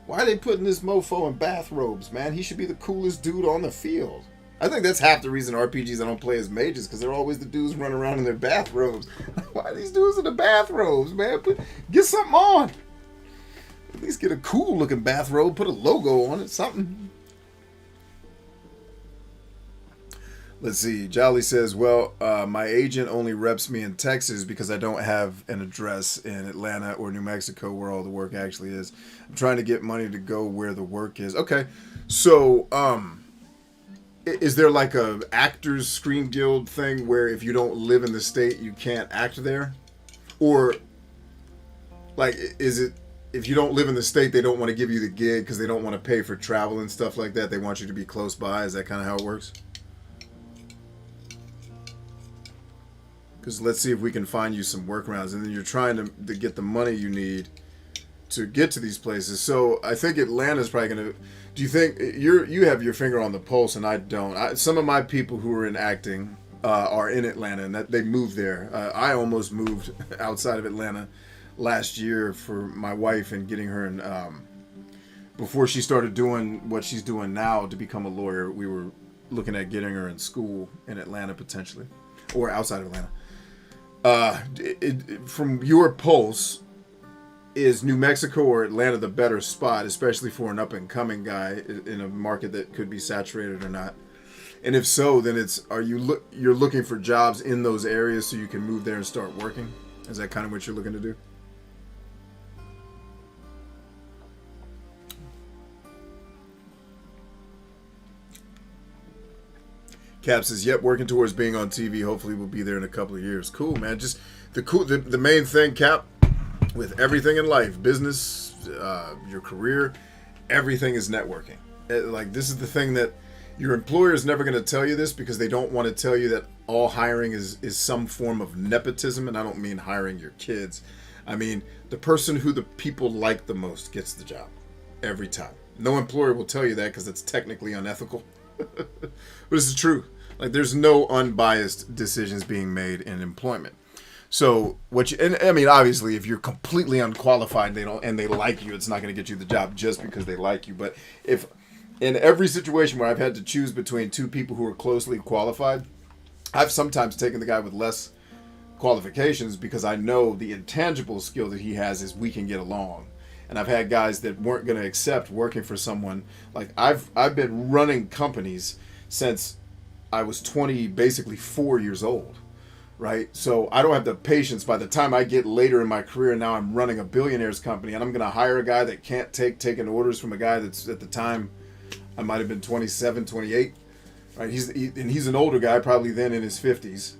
Why are they putting this mofo in bathrobes, man? He should be the coolest dude on the field. I think that's half the reason RPGs I don't play as mages, because they're always the dudes running around in their bathrobes. Why are these dudes in the bathrobes, man? Get something on. At least get a cool looking bathrobe, put a logo on it, something. Let's see. Jolly says, well, my agent only reps me in Texas because I don't have an address in Atlanta or New Mexico where all the work actually is. I'm trying to get money to go where the work is. Okay. So, is there like a Actors Screen Guild thing where if you don't live in the state, you can't act there? Or, like, is it, if you don't live in the state, they don't want to give you the gig because they don't want to pay for travel and stuff like that? They want you to be close by? Is that kind of how it works? Because let's see if we can find you some workarounds. And then you're trying to get the money you need to get to these places. So I think Atlanta's probably going to... Do you think... You have your finger on the pulse and I don't. Some of my people who are in acting are in Atlanta and that they moved there. I almost moved outside of Atlanta last year for my wife and getting her in... before she started doing what she's doing now to become a lawyer, we were looking at getting her in school in Atlanta potentially. Or outside of Atlanta. From your pulse, is New Mexico or Atlanta the better spot, especially for an up-and-coming guy in a market that could be saturated or not? And if so, then you're looking for jobs in those areas so you can move there and start working? Is that kind of what you're looking to do? Cap says, yep, working towards being on TV. Hopefully we'll be there in a couple of years. Cool, man. Just the main thing, Cap, with everything in life, business, your career, everything is networking. Like, this is the thing that your employer is never going to tell you this because they don't want to tell you that all hiring is some form of nepotism. And I don't mean hiring your kids. I mean, the person who the people like the most gets the job every time. No employer will tell you that because it's technically unethical. But this is true. Like, there's no unbiased decisions being made in employment. So and I mean, obviously, if you're completely unqualified, they like you, it's not going to get you the job just because they like you. But if in every situation where I've had to choose between two people who are closely qualified, I've sometimes taken the guy with less qualifications because I know the intangible skill that he has is we can get along. And I've had guys that weren't going to accept working for someone. Like, I've been running companies since I was 4 years old, right? So I don't have the patience. By the time I get later in my career, now I'm running a billionaire's company, and I'm going to hire a guy that can't taking orders from a guy that's, at the time, I might have been 27, 28, right? He's an older guy, probably then in his 50s.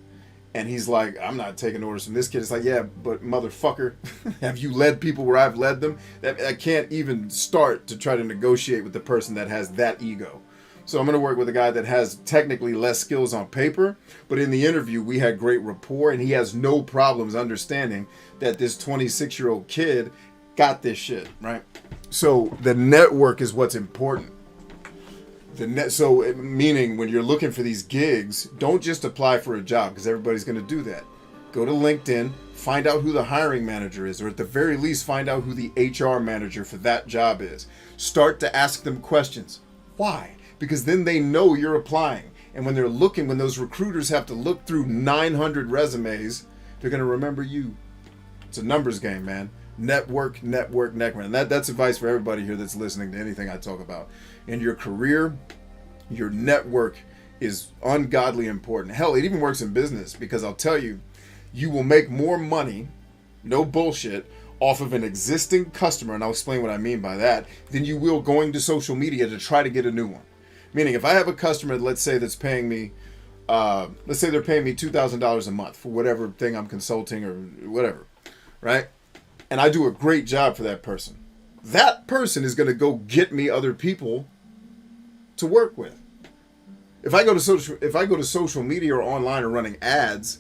And he's like, I'm not taking orders from this kid. It's like, yeah, but motherfucker, have you led people where I've led them? I can't even start to try to negotiate with the person that has that ego. So I'm going to work with a guy that has technically less skills on paper, but in the interview, we had great rapport, and he has no problems understanding that this 26-year-old kid got this shit, right? So the network is what's important. So meaning when you're looking for these gigs, don't just apply for a job because everybody's going to do that. Go to LinkedIn, find out who the hiring manager is, or at the very least, find out who the HR manager for that job is. Start to ask them questions. Why? Because then they know you're applying. And when when those recruiters have to look through 900 resumes, they're going to remember you. It's a numbers game, man. Network. And that's advice for everybody here that's listening to anything I talk about. In your career, your network is ungodly important. Hell, it even works in business because I'll tell you, you will make more money, no bullshit, off of an existing customer, and I'll explain what I mean by that, than you will going to social media to try to get a new one. Meaning, if I have a customer, let's say that's paying me, let's say they're paying me $2,000 a month for whatever thing I'm consulting or whatever, right? And I do a great job for that person. That person is going to go get me other people to work with. If I go to social media or online or running ads,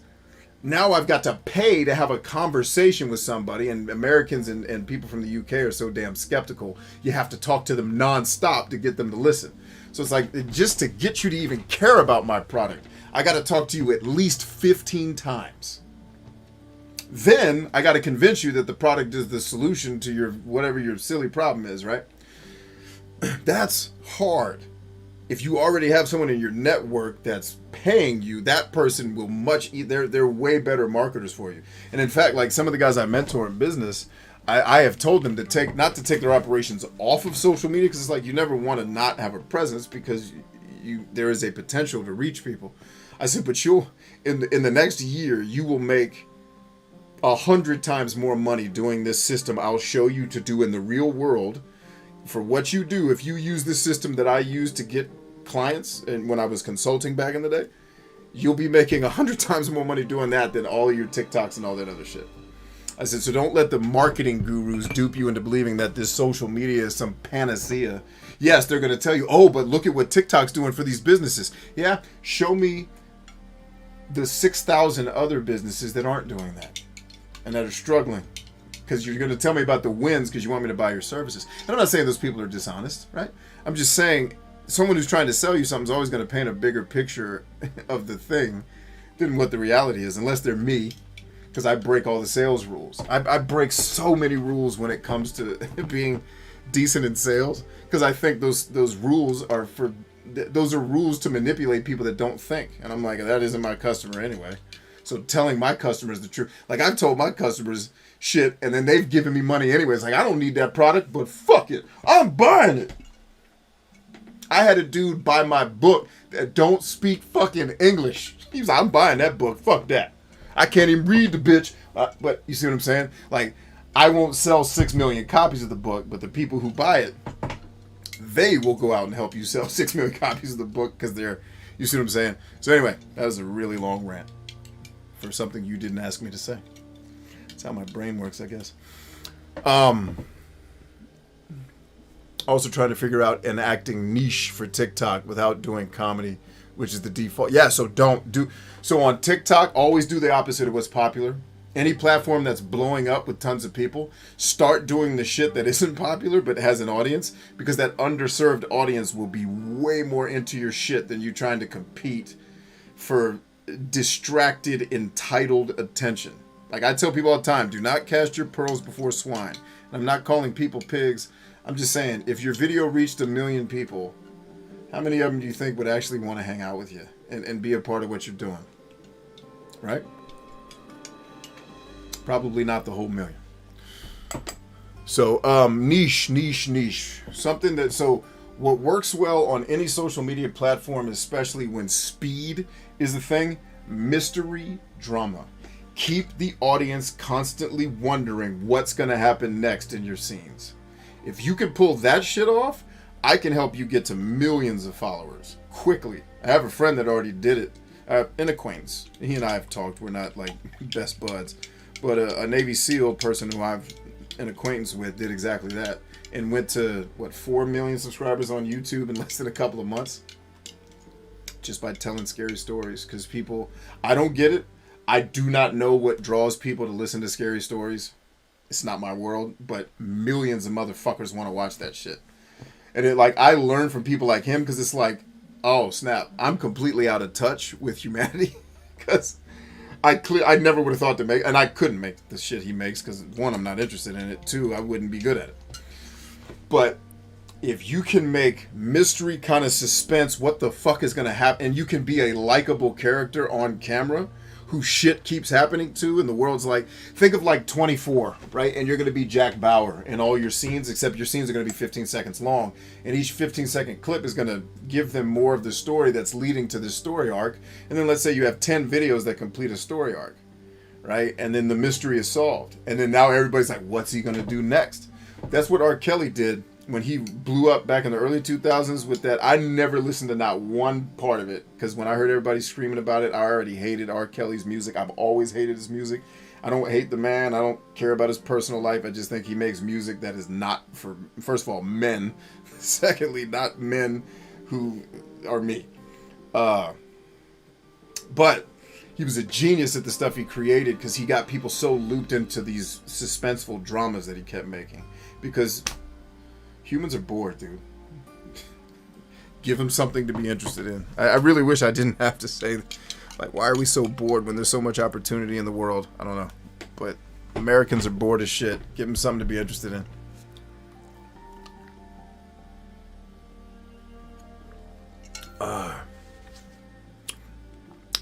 now I've got to pay to have a conversation with somebody, and Americans and people from the UK are so damn skeptical. You have to talk to them nonstop to get them to listen. So it's like, just to get you to even care about my product, I got to talk to you at least 15 times. Then I got to convince you that the product is the solution to your whatever your silly problem is, right? That's hard. If you already have someone in your network that's paying you, that person will they're way better marketers for you. And in fact, like some of the guys I mentor in business, I have told them not to take their operations off of social media, because it's like you never want to not have a presence because there is a potential to reach people. I said, but in the next year, you will make 100 times more money doing this system I'll show you to do in the real world. For what you do, if you use the system that I use to get clients, and when I was consulting back in the day, you'll be making 100 times more money doing that than all your TikToks and all that other shit. I said, so don't let the marketing gurus dupe you into believing that this social media is some panacea. Yes, they're going to tell you, oh, but look at what TikTok's doing for these businesses. Yeah, show me the 6,000 other businesses that aren't doing that and that are struggling, because you're going to tell me about the wins because you want me to buy your services. And I'm not saying those people are dishonest, right? I'm just saying someone who's trying to sell you something is always going to paint a bigger picture of the thing than what the reality is, unless they're me, because I break all the sales rules. I break so many rules when it comes to being decent in sales, because I think those rules are rules to manipulate people that don't think. And I'm like, that isn't my customer anyway. So telling my customers the truth, like I've told my customers shit, and then they've given me money anyways. Like, I don't need that product, but fuck it, I'm buying it. I had a dude buy my book that don't speak fucking English. He was like, I'm buying that book. Fuck that. I can't even read the bitch. But you see what I'm saying? Like, I won't sell 6 million copies of the book, but the people who buy it, they will go out and help you sell 6 million copies of the book because you see what I'm saying? So anyway, that was a really long rant for something you didn't ask me to say. That's how my brain works, I guess. Also trying to figure out an acting niche for TikTok without doing comedy, which is the default. Yeah, so on TikTok, always do the opposite of what's popular. Any platform that's blowing up with tons of people, start doing the shit that isn't popular but has an audience, because that underserved audience will be way more into your shit than you trying to compete for distracted, entitled attention. Like I tell people all the time, do not cast your pearls before swine. And I'm not calling people pigs. I'm just saying, if your video reached 1 million people, how many of them do you think would actually want to hang out with you and be a part of what you're doing? Right? Probably not the whole million. So, niche. Something that, so what works well on any social media platform, especially when speed is the thing, mystery drama. Keep the audience constantly wondering what's going to happen next in your scenes. If you can pull that shit off, I can help you get to millions of followers quickly. I have a friend that already did it. An acquaintance. He and I have talked. We're not like best buds. But a Navy SEAL person who I've an acquaintance with did exactly that. And went to, 4 million subscribers on YouTube in less than a couple of months. Just by telling scary stories. Because people, I don't get it. I do not know what draws people to listen to scary stories. It's not my world. But millions of motherfuckers want to watch that shit. And it, like, I learn from people like him because it's like, oh, snap. I'm completely out of touch with humanity. Because I never would have thought to make, and I couldn't make the shit he makes because, one, I'm not interested in it. Two, I wouldn't be good at it. But if you can make mystery kind of suspense, what the fuck is going to happen, and you can be a likable character on camera who shit keeps happening to, and the world's like, think of like 24, right? And you're going to be Jack Bauer in all your scenes, except your scenes are going to be 15 seconds long, and each 15-second clip is going to give them more of the story that's leading to this story arc. And then let's say you have 10 videos that complete a story arc, right? And then the mystery is solved. And then now everybody's like, what's he going to do next? That's what R. Kelly did when he blew up back in the early 2000s with that. I never listened to not one part of it because when I heard everybody screaming about it, I already hated R. Kelly's music. I've always hated his music. I don't hate the man. I don't care about his personal life. I just think he makes music that is not for, first of all, men. Secondly, not men who are me. But he was a genius at the stuff he created because he got people so looped into these suspenseful dramas that he kept making. Because humans are bored, dude. Give them something to be interested in. I really wish I didn't have to say, like, why are we so bored when there's so much opportunity in the world? I don't know. But Americans are bored as shit. Give them something to be interested in.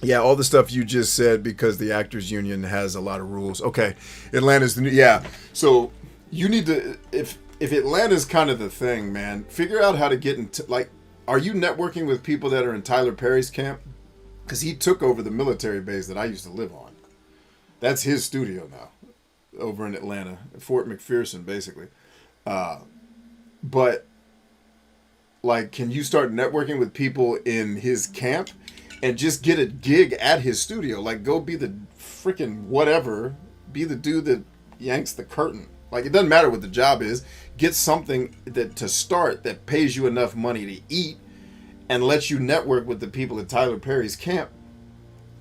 Yeah, all the stuff you just said because the Actors Union has a lot of rules. Okay, Atlanta's the new... Yeah, so you need to... If Atlanta's kind of the thing, man, figure out how to get into... Like, are you networking with people that are in Tyler Perry's camp? Because he took over the military base that I used to live on. That's his studio now, over in Atlanta. Fort McPherson, basically. But, like, can you start networking with people in his camp and just get a gig at his studio? Like, go be the freaking whatever. Be the dude that yanks the curtain. Like, it doesn't matter what the job is. Get something that to start that pays you enough money to eat and lets you network with the people at Tyler Perry's camp.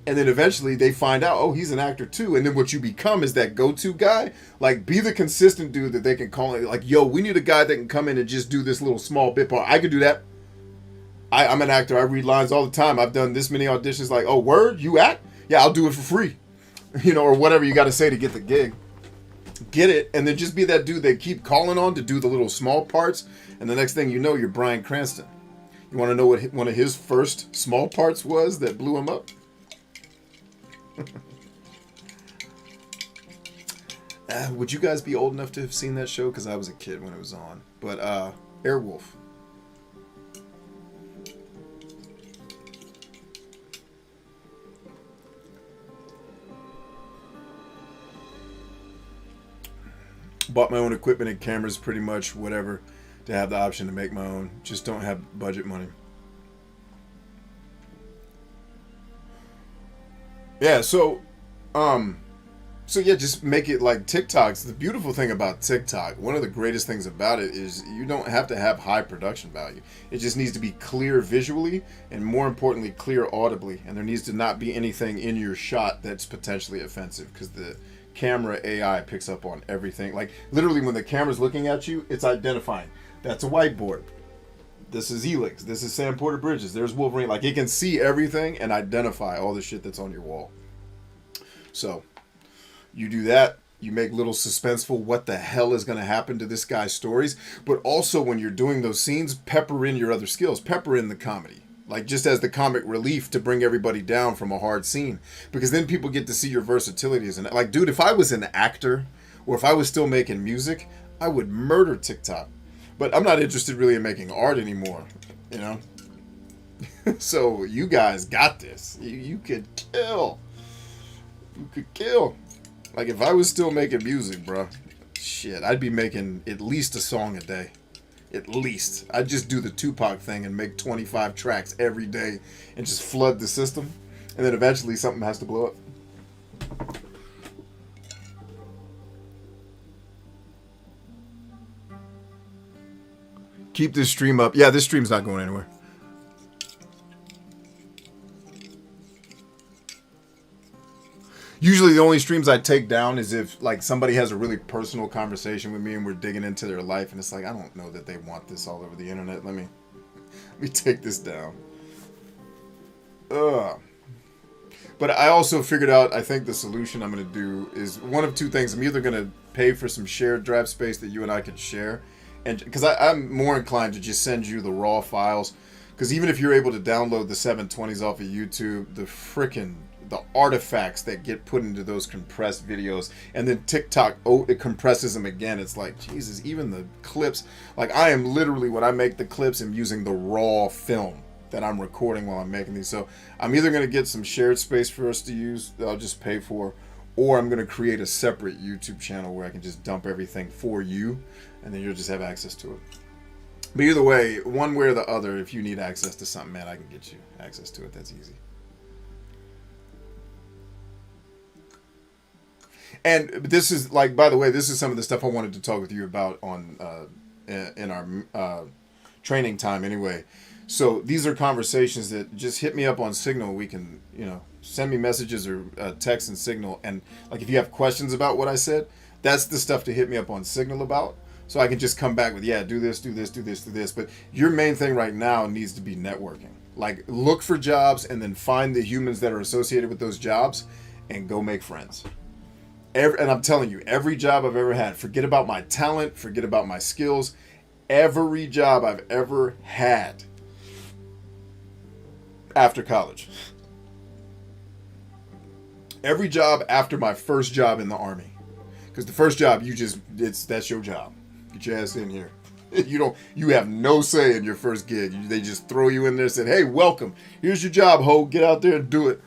And then eventually they find out, oh, he's an actor too. And then what you become is that go-to guy. Like, be the consistent dude that they can call it. Like, yo, we need a guy that can come in and just do this little small bit part. I could do that. I'm an actor. I read lines all the time. I've done this many auditions. Like, oh, word? You act? Yeah, I'll do it for free. You know, or whatever you got to say to get the gig. Get it, and then just be that dude they keep calling on to do the little small parts. And the next thing you know, you're Bryan Cranston. You want to know what one of his first small parts was that blew him up? Would you guys be old enough to have seen that show? Because I was a kid when it was on. But Airwolf. Bought my own equipment and cameras, pretty much whatever, to have the option to make my own. Just don't have budget money. Yeah, so yeah, just make it like TikToks. The beautiful thing about TikTok, one of the greatest things about it is you don't have to have high production value. It just needs to be clear visually and, more importantly, clear audibly. And there needs to not be anything in your shot that's potentially offensive, because the camera AI picks up on everything. Like, literally, when the camera's looking at you, it's identifying. That's a whiteboard. This is Helix. This is Sam Porter Bridges. There's Wolverine. Like, it can see everything and identify all the shit that's on your wall. So, you do that. You make little suspenseful what the hell is going to happen to this guy's stories. But also, when you're doing those scenes, pepper in your other skills. Pepper in the comedy. Like, just as the comic relief to bring everybody down from a hard scene. Because then people get to see your versatility as an... Like, dude, if I was an actor, or if I was still making music, I would murder TikTok. But I'm not interested really in making art anymore, you know? So, you guys got this. You could kill. You could kill. Like, if I was still making music, bro, shit, I'd be making at least a song a day. At least. I'd just do the Tupac thing and make 25 tracks every day and just flood the system. And then eventually something has to blow up. Keep this stream up. Yeah, this stream's not going anywhere. Usually the only streams I take down is if, like, somebody has a really personal conversation with me and we're digging into their life and it's like, I don't know that they want this all over the internet. Let me take this down. Ugh. But I also figured out, I think the solution I'm going to do is one of two things. I'm either going to pay for some shared drive space that you and I could share. And because I'm more inclined to just send you the raw files. Because even if you're able to download the 720s off of YouTube, the artifacts that get put into those compressed videos, and then TikTok, it compresses them again. It's like, Jesus, even the clips. Like, I am literally, when I make the clips, I'm using the raw film that I'm recording while I'm making these. So I'm either going to get some shared space for us to use that I'll just pay for, or I'm going to create a separate YouTube channel where I can just dump everything for you, and then you'll just have access to it. But either way, one way or the other, if you need access to something, man, I can get you access to it. That's easy. And this is, like, by the way, this is some of the stuff I wanted to talk with you about on in our training time anyway. So these are conversations that just hit me up on Signal. We can, you know, send me messages or text and Signal. And, like, if you have questions about what I said, that's the stuff to hit me up on Signal about. So I can just come back with, yeah, do this, do this, do this, do this. But your main thing right now needs to be networking. Like, look for jobs and then find the humans that are associated with those jobs and go make friends. And I'm telling you, every job I've ever had, forget about my talent, forget about my skills, every job I've ever had after college, every job after my first job in the Army, because the first job, that's your job. Get your ass in here. You have no say in your first gig. They just throw you in there and say, hey, welcome. Here's your job, ho. Get out there and do it.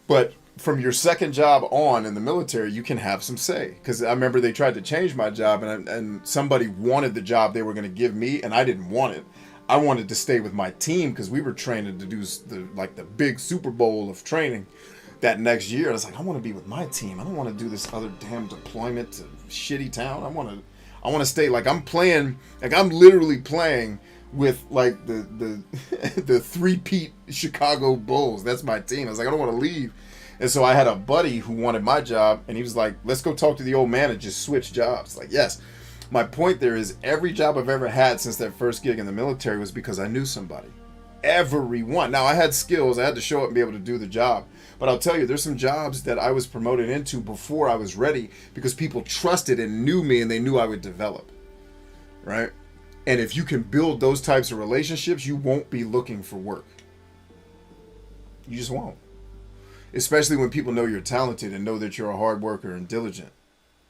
But from your second job on in the military, you can have some say. Because I remember they tried to change my job, and somebody wanted the job they were going to give me, and I didn't want it. I wanted to stay with my team because we were training to do the big Super Bowl of training that next year. I was like, I want to be with my team. I don't want to do this other damn deployment to shitty town. I want to stay. Like, I'm playing. Like, I'm literally playing with, like, the three-peat Chicago Bulls. That's my team. I was like, I don't want to leave. And so I had a buddy who wanted my job, and he was like, let's go talk to the old man and just switch jobs. Like, yes. My point there is every job I've ever had since that first gig in the military was because I knew somebody. Every one. Now, I had skills. I had to show up and be able to do the job. But I'll tell you, there's some jobs that I was promoted into before I was ready because people trusted and knew me and they knew I would develop. Right? And if you can build those types of relationships, you won't be looking for work. You just won't. Especially when people know you're talented and know that you're a hard worker and diligent.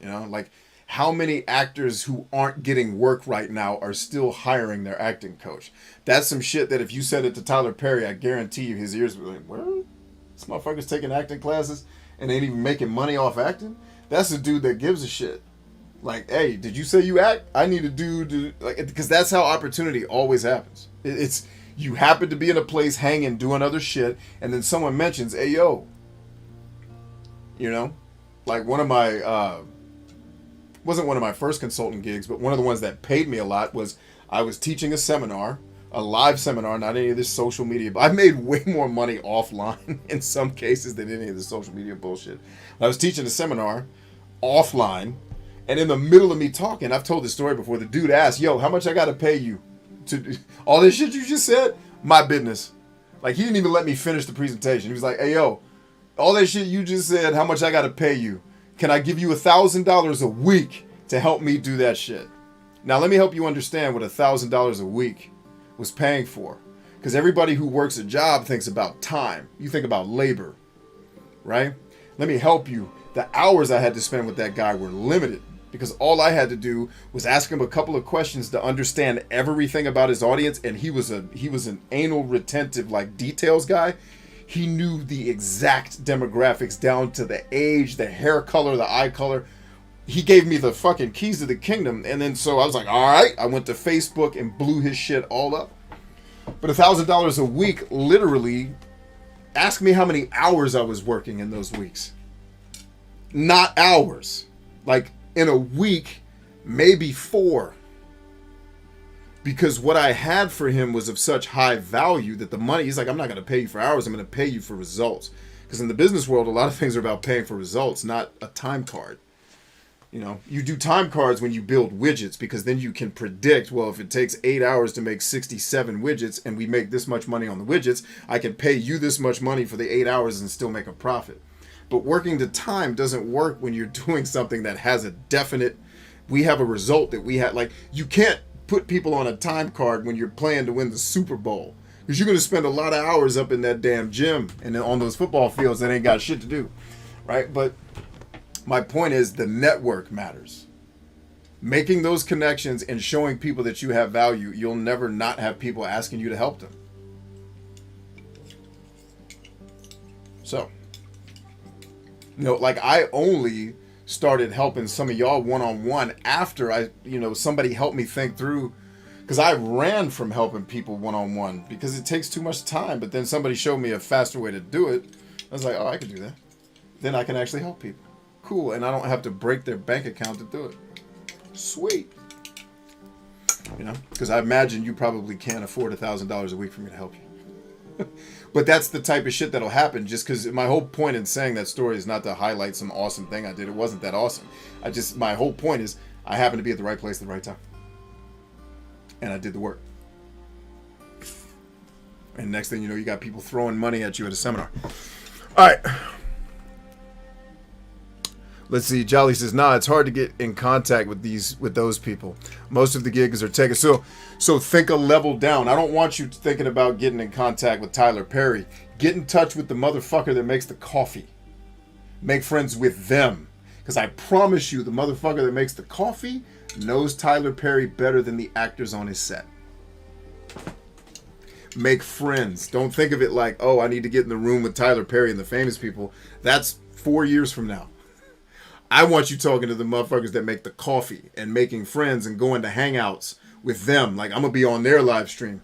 You know, like, how many actors who aren't getting work right now are still hiring their acting coach? That's some shit that if you said it to Tyler Perry, I guarantee you his ears would be like, what? This motherfucker's taking acting classes and ain't even making money off acting? That's the dude that gives a shit. Like, hey, did you say you act? I need a dude, like, because that's how opportunity always happens. It's you happen to be in a place hanging, doing other shit, and then someone mentions, hey, yo. You know? Like, one of my, wasn't one of my first consultant gigs, but one of the ones that paid me a lot was I was teaching a seminar, a live seminar, not any of this social media. But I made way more money offline in some cases than any of the social media bullshit. I was teaching a seminar offline, and in the middle of me talking, I've told this story before, the dude asked, yo, how much I gotta pay you to all this shit you just said? My business. Like, he didn't even let me finish the presentation. He was like, hey, yo, all that shit you just said, how much I gotta pay you? Can I give you $1,000 a week to help me do that shit? Now, let me help you understand what $1,000 a week was paying for. Because everybody who works a job thinks about time. You think about labor, right? Let me help you. The hours I had to spend with that guy were limited, because all I had to do was ask him a couple of questions to understand everything about his audience, and he was an anal retentive, like, details guy. He knew the exact demographics down to the age, the hair color, the eye color. He gave me the fucking keys to the kingdom, and then so I was like, all right. I went to Facebook and blew his shit all up. But $1,000 a week, literally, ask me how many hours I was working in those weeks. Not hours. Like, in a week, maybe 4. Because what I had for him was of such high value that the money, he's like, I'm not going to pay you for hours, I'm going to pay you for results. Because in the business world, a lot of things are about paying for results, not a time card. You know, you do time cards when you build widgets, because then you can predict, well, if it takes 8 hours to make 67 widgets and we make this much money on the widgets, I can pay you this much money for the 8 hours and still make a profit. But working to time doesn't work when you're doing something that has a definite, we have a result that we have. Like, you can't put people on a time card when you're playing to win the Super Bowl, because you're going to spend a lot of hours up in that damn gym and on those football fields that ain't got shit to do, right? But my point is, the network matters. Making those connections and showing people that you have value, you'll never not have people asking you to help them. So, you know, like, I only started helping some of y'all one-on-one after somebody helped me think through, because I ran from helping people one-on-one because it takes too much time. But then somebody showed me a faster way to do it. I was like, oh, I can do that. Then I can actually help people. Cool, and I don't have to break their bank account to do it. Sweet. You know, because I imagine you probably can't afford $1,000 a week for me to help you. But that's the type of shit that'll happen, just because my whole point in saying that story is not to highlight some awesome thing I did. It wasn't that awesome. My whole point is, I happened to be at the right place at the right time. And I did the work. And next thing you know, you got people throwing money at you at a seminar. All right. Let's see. Jolly says, nah, it's hard to get in contact with those people. Most of the gigs are taken. So think a level down. I don't want you thinking about getting in contact with Tyler Perry. Get in touch with the motherfucker that makes the coffee. Make friends with them. Because I promise you, the motherfucker that makes the coffee knows Tyler Perry better than the actors on his set. Make friends. Don't think of it like, oh, I need to get in the room with Tyler Perry and the famous people. That's 4 years from now. I want you talking to the motherfuckers that make the coffee and making friends and going to hangouts with them. Like, I'm going to be on their live stream.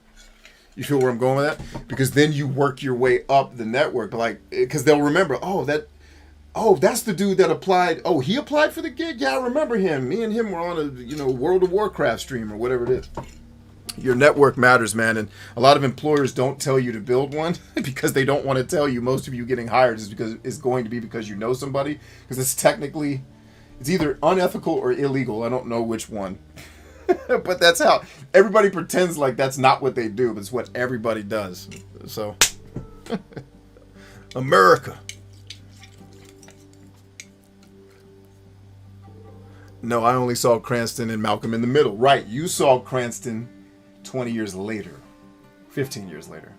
You feel where I'm going with that? Because then you work your way up the network. Like, because they'll remember, that's the dude that applied. Oh, he applied for the gig? Yeah, I remember him. Me and him were on a, World of Warcraft stream or whatever it is. Your network matters, man. And a lot of employers don't tell you to build one because they don't want to tell you most of you getting hired is going to be because you know somebody. Because it's either unethical or illegal. I don't know which one. But that's how everybody pretends like that's not what they do, but it's what everybody does. So, America. No, I only saw Cranston and Malcolm in the Middle. Right, you saw Cranston 20 years later. 15 years later.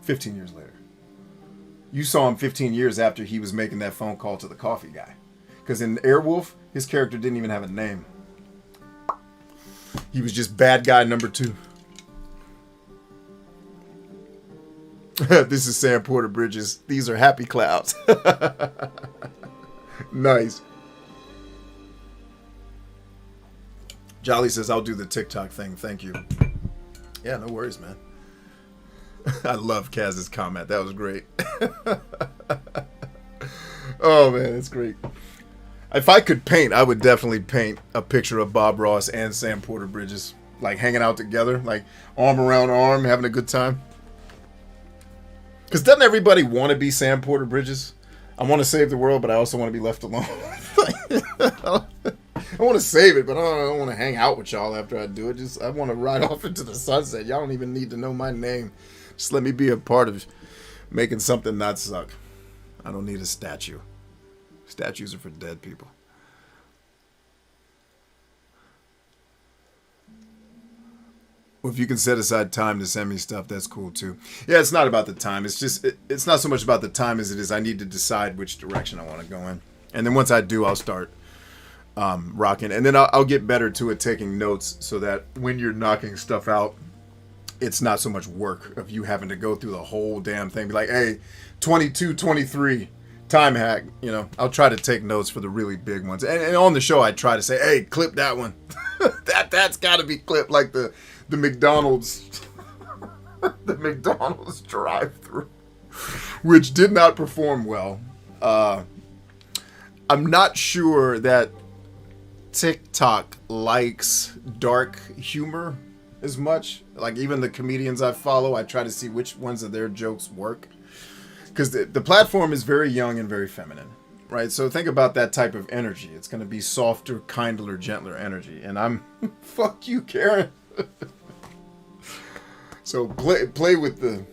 15 years later. You saw him 15 years after he was making that phone call to the coffee guy. Because in Airwolf, his character didn't even have a name. He was just bad guy number 2. This is Sam Porter Bridges. These are happy clouds. Nice. Jolly says, I'll do the TikTok thing. Thank you. Yeah, no worries, man. I love Kaz's comment. That was great. Oh, man, it's great. If I could paint, I would definitely paint a picture of Bob Ross and Sam Porter Bridges, like hanging out together, like arm around arm, having a good time. Because doesn't everybody want to be Sam Porter Bridges? I want to save the world, but I also want to be left alone. I want to save it, but I don't want to hang out with y'all after I do it. I want to ride off into the sunset. Y'all don't even need to know my name. Just let me be a part of making something not suck. I don't need a statue. Statues are for dead people. Well, if you can set aside time to send me stuff, that's cool too. Yeah, it's not about the time. It's just, it's not so much about the time as it is I need to decide which direction I want to go in. And then once I do, I'll start rocking. And then I'll get better to it taking notes so that when you're knocking stuff out, it's not so much work of you having to go through the whole damn thing. Be like, hey, 22, 23, time hack. You know, I'll try to take notes for the really big ones. And on the show, I try to say, hey, clip that one. That's got to be clipped, like the McDonald's, the McDonald's drive-thru, which did not perform well. I'm not sure that TikTok likes dark humor as much. Like, even the comedians I follow, I try to see which ones of their jokes work. Because the platform is very young and very feminine, right? So think about that type of energy. It's going to be softer, kindler, gentler energy. And I'm, fuck you, Karen. So play with the,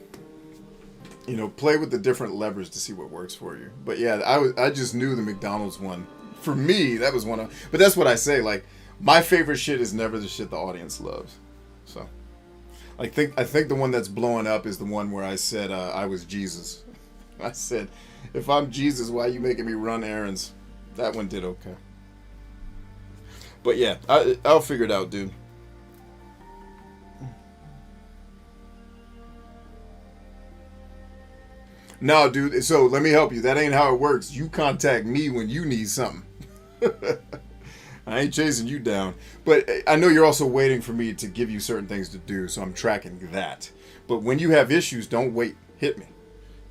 you know, play with the different levers to see what works for you. But yeah, I just knew the McDonald's one. For me, that was one of, but that's what I say. Like, my favorite shit is never the shit the audience loves. So, I think the one that's blowing up is the one where I said I was Jesus. I said, if I'm Jesus, why are you making me run errands? That one did okay. But yeah, I'll figure it out, dude. No, dude, so let me help you. That ain't how it works. You contact me when you need something. I ain't chasing you down. But I know you're also waiting for me to give you certain things to do, so I'm tracking that. But when you have issues, don't wait. Hit me.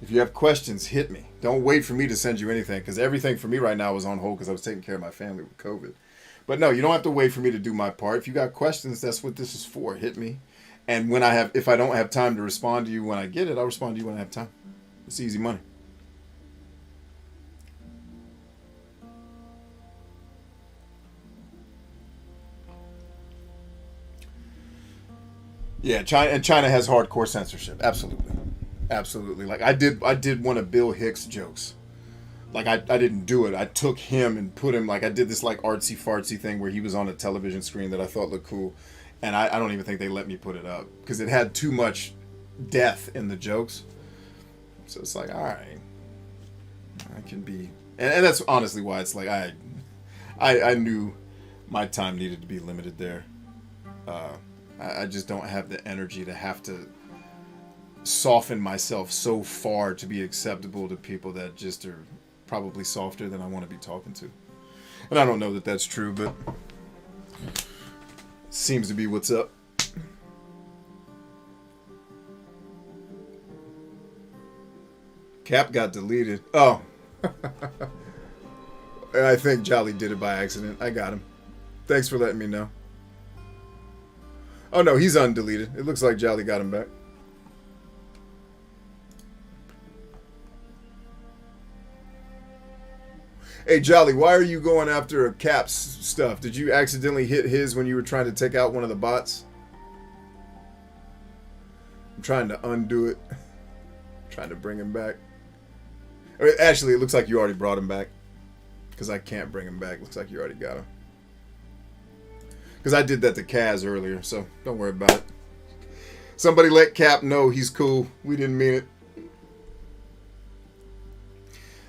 If you have questions, hit me. Don't wait for me to send you anything, because everything for me right now is on hold because I was taking care of my family with COVID. But no, you don't have to wait for me to do my part. If you got questions, that's what this is for. Hit me. And when if I don't have time to respond to you when I get it, I'll respond to you when I have time. It's easy money. Yeah, China has hardcore censorship. Absolutely. Like I did one of Bill Hicks' jokes. Like I didn't do it. I took him and put him, like I did this like artsy fartsy thing where he was on a television screen that I thought looked cool, and I don't even think they let me put it up because it had too much death in the jokes. So it's like, all right, I can be, and that's honestly why it's like I knew my time needed to be limited there. I just don't have the energy to have to soften myself so far to be acceptable to people that just are probably softer than I want to be talking to. And I don't know that that's true, but seems to be what's up. Cap got deleted. Oh. I think Jolly did it by accident. I got him. Thanks for letting me know. Oh no, he's undeleted. It looks like Jolly got him back. Hey Jolly, why are you going after Cap's stuff? Did you accidentally hit his when you were trying to take out one of the bots? I'm trying to undo it. I'm trying to bring him back. Actually, it looks like you already brought him back. Because I can't bring him back. Looks like you already got him. Because I did that to Kaz earlier, so don't worry about it. Somebody let Cap know he's cool. We didn't mean it.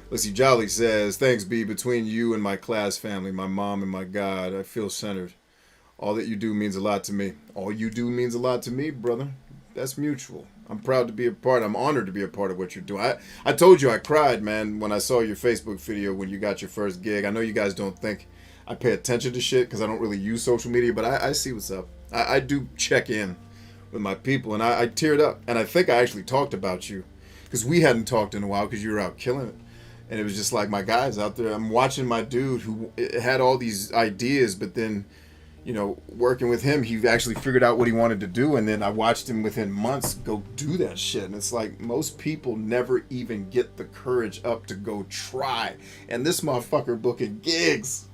Let's see, Jolly says, thanks, B. Between you and my class family, my mom and my God, I feel centered. All that you do means a lot to me. All you do means a lot to me, brother. That's mutual. I'm proud to be a part. I'm honored to be a part of what you're doing. I told you I cried, man, when I saw your Facebook video when you got your first gig. I know you guys don't think I pay attention to shit because I don't really use social media, but I see what's up. I do check in with my people, and I teared up. And I think I actually talked about you because we hadn't talked in a while because you were out killing it. And it was just like my guys out there. I'm watching my dude who had all these ideas, but then you know, working with him, he actually figured out what he wanted to do, and then I watched him within months go do that shit. And it's like, most people never even get the courage up to go try. And this motherfucker booking gigs.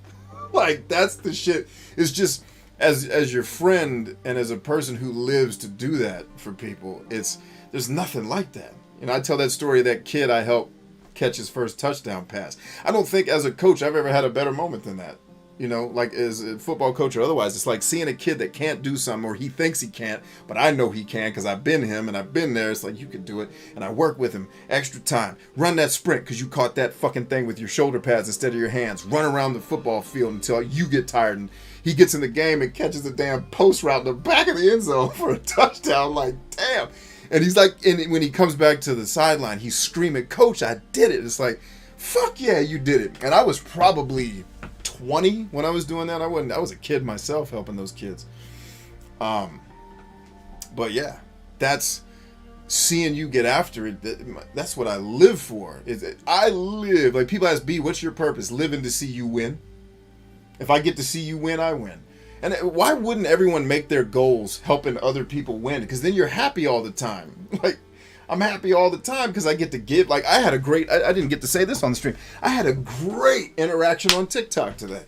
Like, that's the shit. It's just, as your friend and as a person who lives to do that for people, there's nothing like that. And I tell that story of that kid I helped catch his first touchdown pass. I don't think as a coach I've ever had a better moment than that. You know, like as a football coach or otherwise, it's like seeing a kid that can't do something, or he thinks he can't, but I know he can because I've been him and I've been there. It's like, you could do it. And I work with him extra time. Run that sprint because you caught that fucking thing with your shoulder pads instead of your hands. Run around the football field until you get tired. And he gets in the game and catches a damn post route in the back of the end zone for a touchdown. Like, damn. And he's like, and when he comes back to the sideline, he's screaming, "Coach, I did it." It's like, fuck yeah, you did it. And I was probably 20 when I was doing that. I was a kid myself helping those kids. But yeah, that's seeing you get after it. That's what I live for. I live, like, people ask, B, what's your purpose? Living to see you win. If I get to see you win, I win. And why wouldn't everyone make their goals helping other people win? Because then you're happy all the time. Like, I'm happy all the time because I get to give. Like, I had a great, I didn't get to say this on the stream. I had a great interaction on TikTok today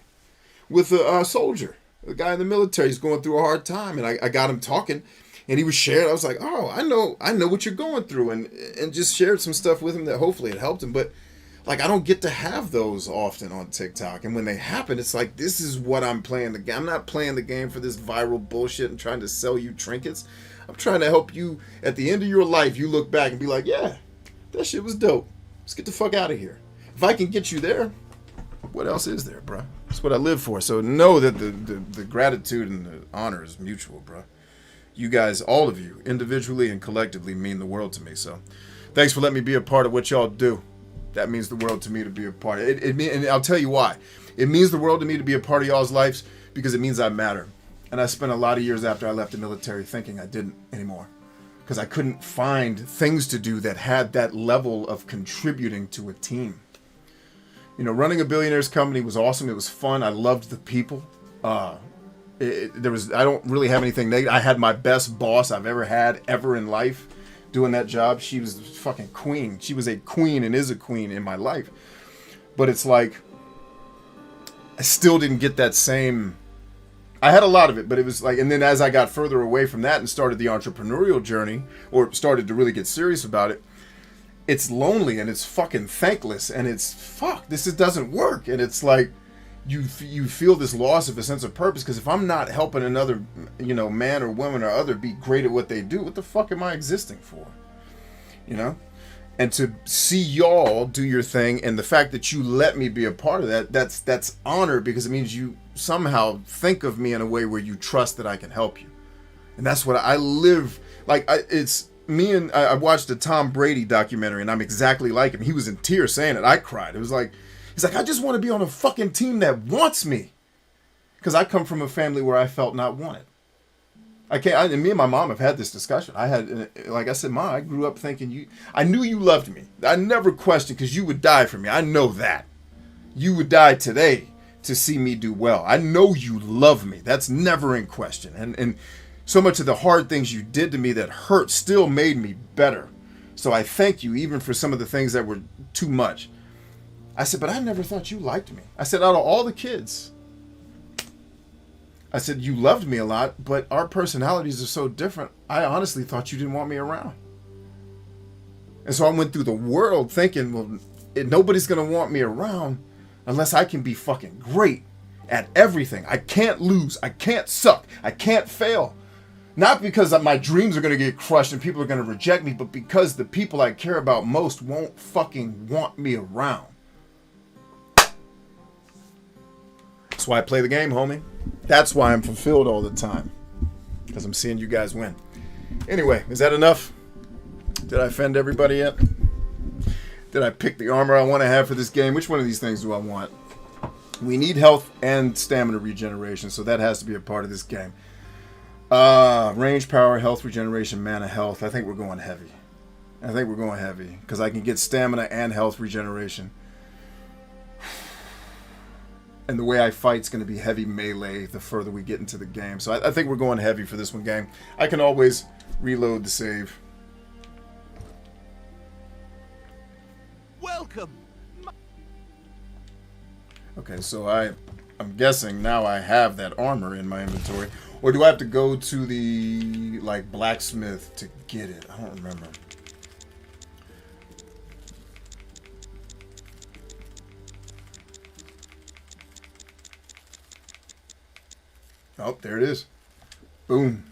with a soldier, a guy in the military. He's going through a hard time, and I got him talking, and he was sharing. I was like, oh, I know what you're going through, and just shared some stuff with him that hopefully it helped him. But like, I don't get to have those often on TikTok, and when they happen, it's like, this is what I'm playing the game. I'm not playing the game for this viral bullshit and trying to sell you trinkets. I'm trying to help you at the end of your life. You look back and be like, yeah, that shit was dope. Let's get the fuck out of here. If I can get you there, what else is there, bro? That's what I live for. So know that the gratitude and the honor is mutual, bro. You guys, all of you, individually and collectively, mean the world to me. So thanks for letting me be a part of what y'all do. That means the world to me to be a part of it. And I'll tell you why. It means the world to me to be a part of y'all's lives because it means I matter. And I spent a lot of years after I left the military thinking I didn't anymore. Because I couldn't find things to do that had that level of contributing to a team. You know, running a billionaire's company was awesome. It was fun. I loved the people. I don't really have anything negative. I had my best boss I've ever had ever in life doing that job. She was a fucking queen. She was a queen and is a queen in my life. But it's like, I still didn't get that same... I had a lot of it, but it was like, and then as I got further away from that and started the entrepreneurial journey, or started to really get serious about it, it's lonely and it's fucking thankless and it's, fuck, this doesn't work. And it's like, you feel this loss of a sense of purpose, because if I'm not helping another, you know, man or woman or other be great at what they do, what the fuck am I existing for? You know? And to see y'all do your thing, and the fact that you let me be a part of that, that's honor, because it means you somehow think of me in a way where you trust that I can help you. And that's what I live like. It's me, and I watched a Tom Brady documentary, and I'm exactly like him. He was in tears saying it. I cried. It was like, he's like, I just want to be on a fucking team that wants me, because I come from a family where I felt not wanted. And me and my mom have had this discussion. Like I said, Ma, I grew up thinking I knew you loved me. I never questioned, because you would die for me. I know that. You would die today to see me do well. I know you love me. That's never in question. And so much of the hard things you did to me that hurt still made me better. So I thank you even for some of the things that were too much. I said, but I never thought you liked me. I said, out of all the kids, I said, you loved me a lot, but our personalities are so different. I honestly thought you didn't want me around. And so I went through the world thinking, well, nobody's going to want me around unless I can be fucking great at everything. I can't lose. I can't suck. I can't fail. Not because my dreams are going to get crushed and people are going to reject me, but because the people I care about most won't fucking want me around. That's why I play the game, homie. That's why I'm fulfilled all the time. Because I'm seeing you guys win. Anyway, is that enough? Did I offend everybody yet? Did I pick the armor I want to have for this game? Which one of these things do I want? We need health and stamina regeneration, so that has to be a part of this game. Range, power, health regeneration, mana, health. I think we're going heavy. Because I can get stamina and health regeneration. And the way I fight's going to be heavy melee the further we get into the game. So I think we're going heavy for this one, gang. I can always reload the save. Welcome. Okay, so I'm guessing now I have that armor in my inventory. Or do I have to go to the, like, blacksmith to get it? I don't remember. Oh, there it is. Boom.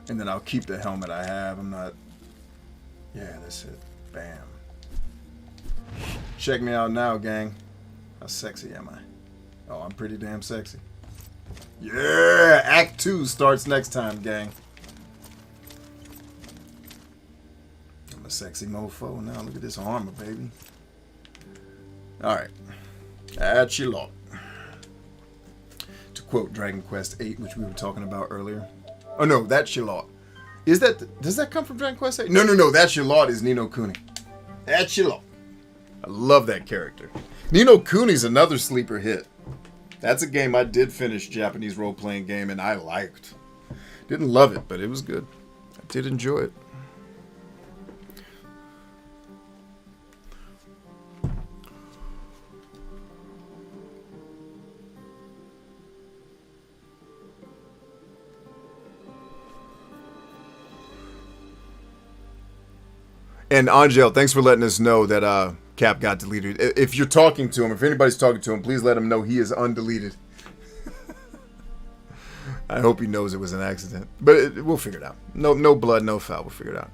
And then I'll keep the helmet I have. I'm not... Yeah, that's it. Bam. Check me out now, gang. How sexy am I? Oh, I'm pretty damn sexy. Yeah! Act 2 starts next time, gang. I'm a sexy mofo now. Look at this armor, baby. Alright. At your lot. To quote Dragon Quest VIII, which we were talking about earlier. Oh no, that's your lot. Is that... Does that come from Dragon Quest VIII? No. That's your lot is Nino Kuni. That's your lot. I love that character. Nino Kuni's another sleeper hit. That's a game I did finish, Japanese role-playing game, and I liked. Didn't love it, but it was good. I did enjoy it. And Angel, thanks for letting us know that Cap got deleted. If you're talking to him, if anybody's talking to him, please let him know he is undeleted. I hope he knows it was an accident. But we'll figure it out. No blood, no foul. We'll figure it out.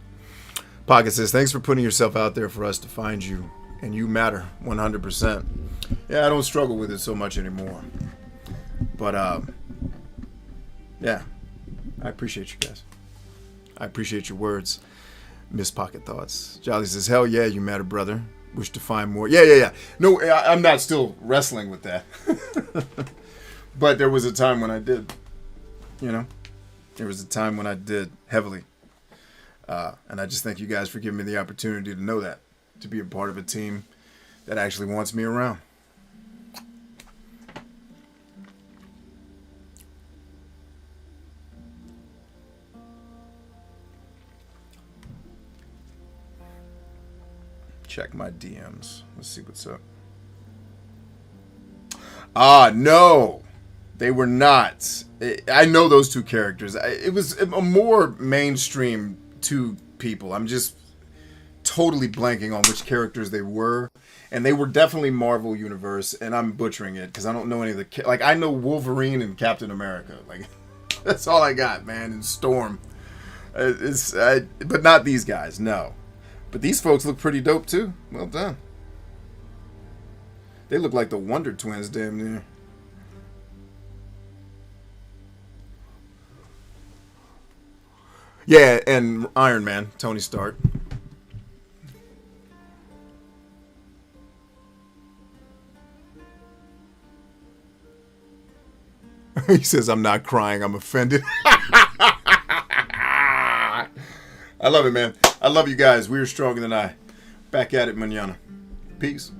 Pocket says, thanks for putting yourself out there for us to find you. And you matter 100%. Yeah, I don't struggle with it so much anymore. But, yeah. I appreciate you guys. I appreciate your words. Miss Pocket Thoughts. Jolly says, hell yeah, you matter, brother. Wish to find more. Yeah. No, I'm not still wrestling with that. But there was a time when I did. You know? There was a time when I did heavily. And I just thank you guys for giving me the opportunity to know that. To be a part of a team that actually wants me around. Check my DMs. Let's see what's up. No. They were not. I know those two characters. It was a more mainstream two people. I'm just totally blanking on which characters they were. And they were definitely Marvel Universe. And I'm butchering it because I don't know any of the... Like, I know Wolverine and Captain America. Like, that's all I got, man. And Storm. But not these guys, no. But these folks look pretty dope, too. Well done. They look like the Wonder Twins, damn near. Yeah, and Iron Man, Tony Stark. He says, I'm not crying, I'm offended. I love it, man. I love you guys. We are stronger than I. Back at it, manana. Peace.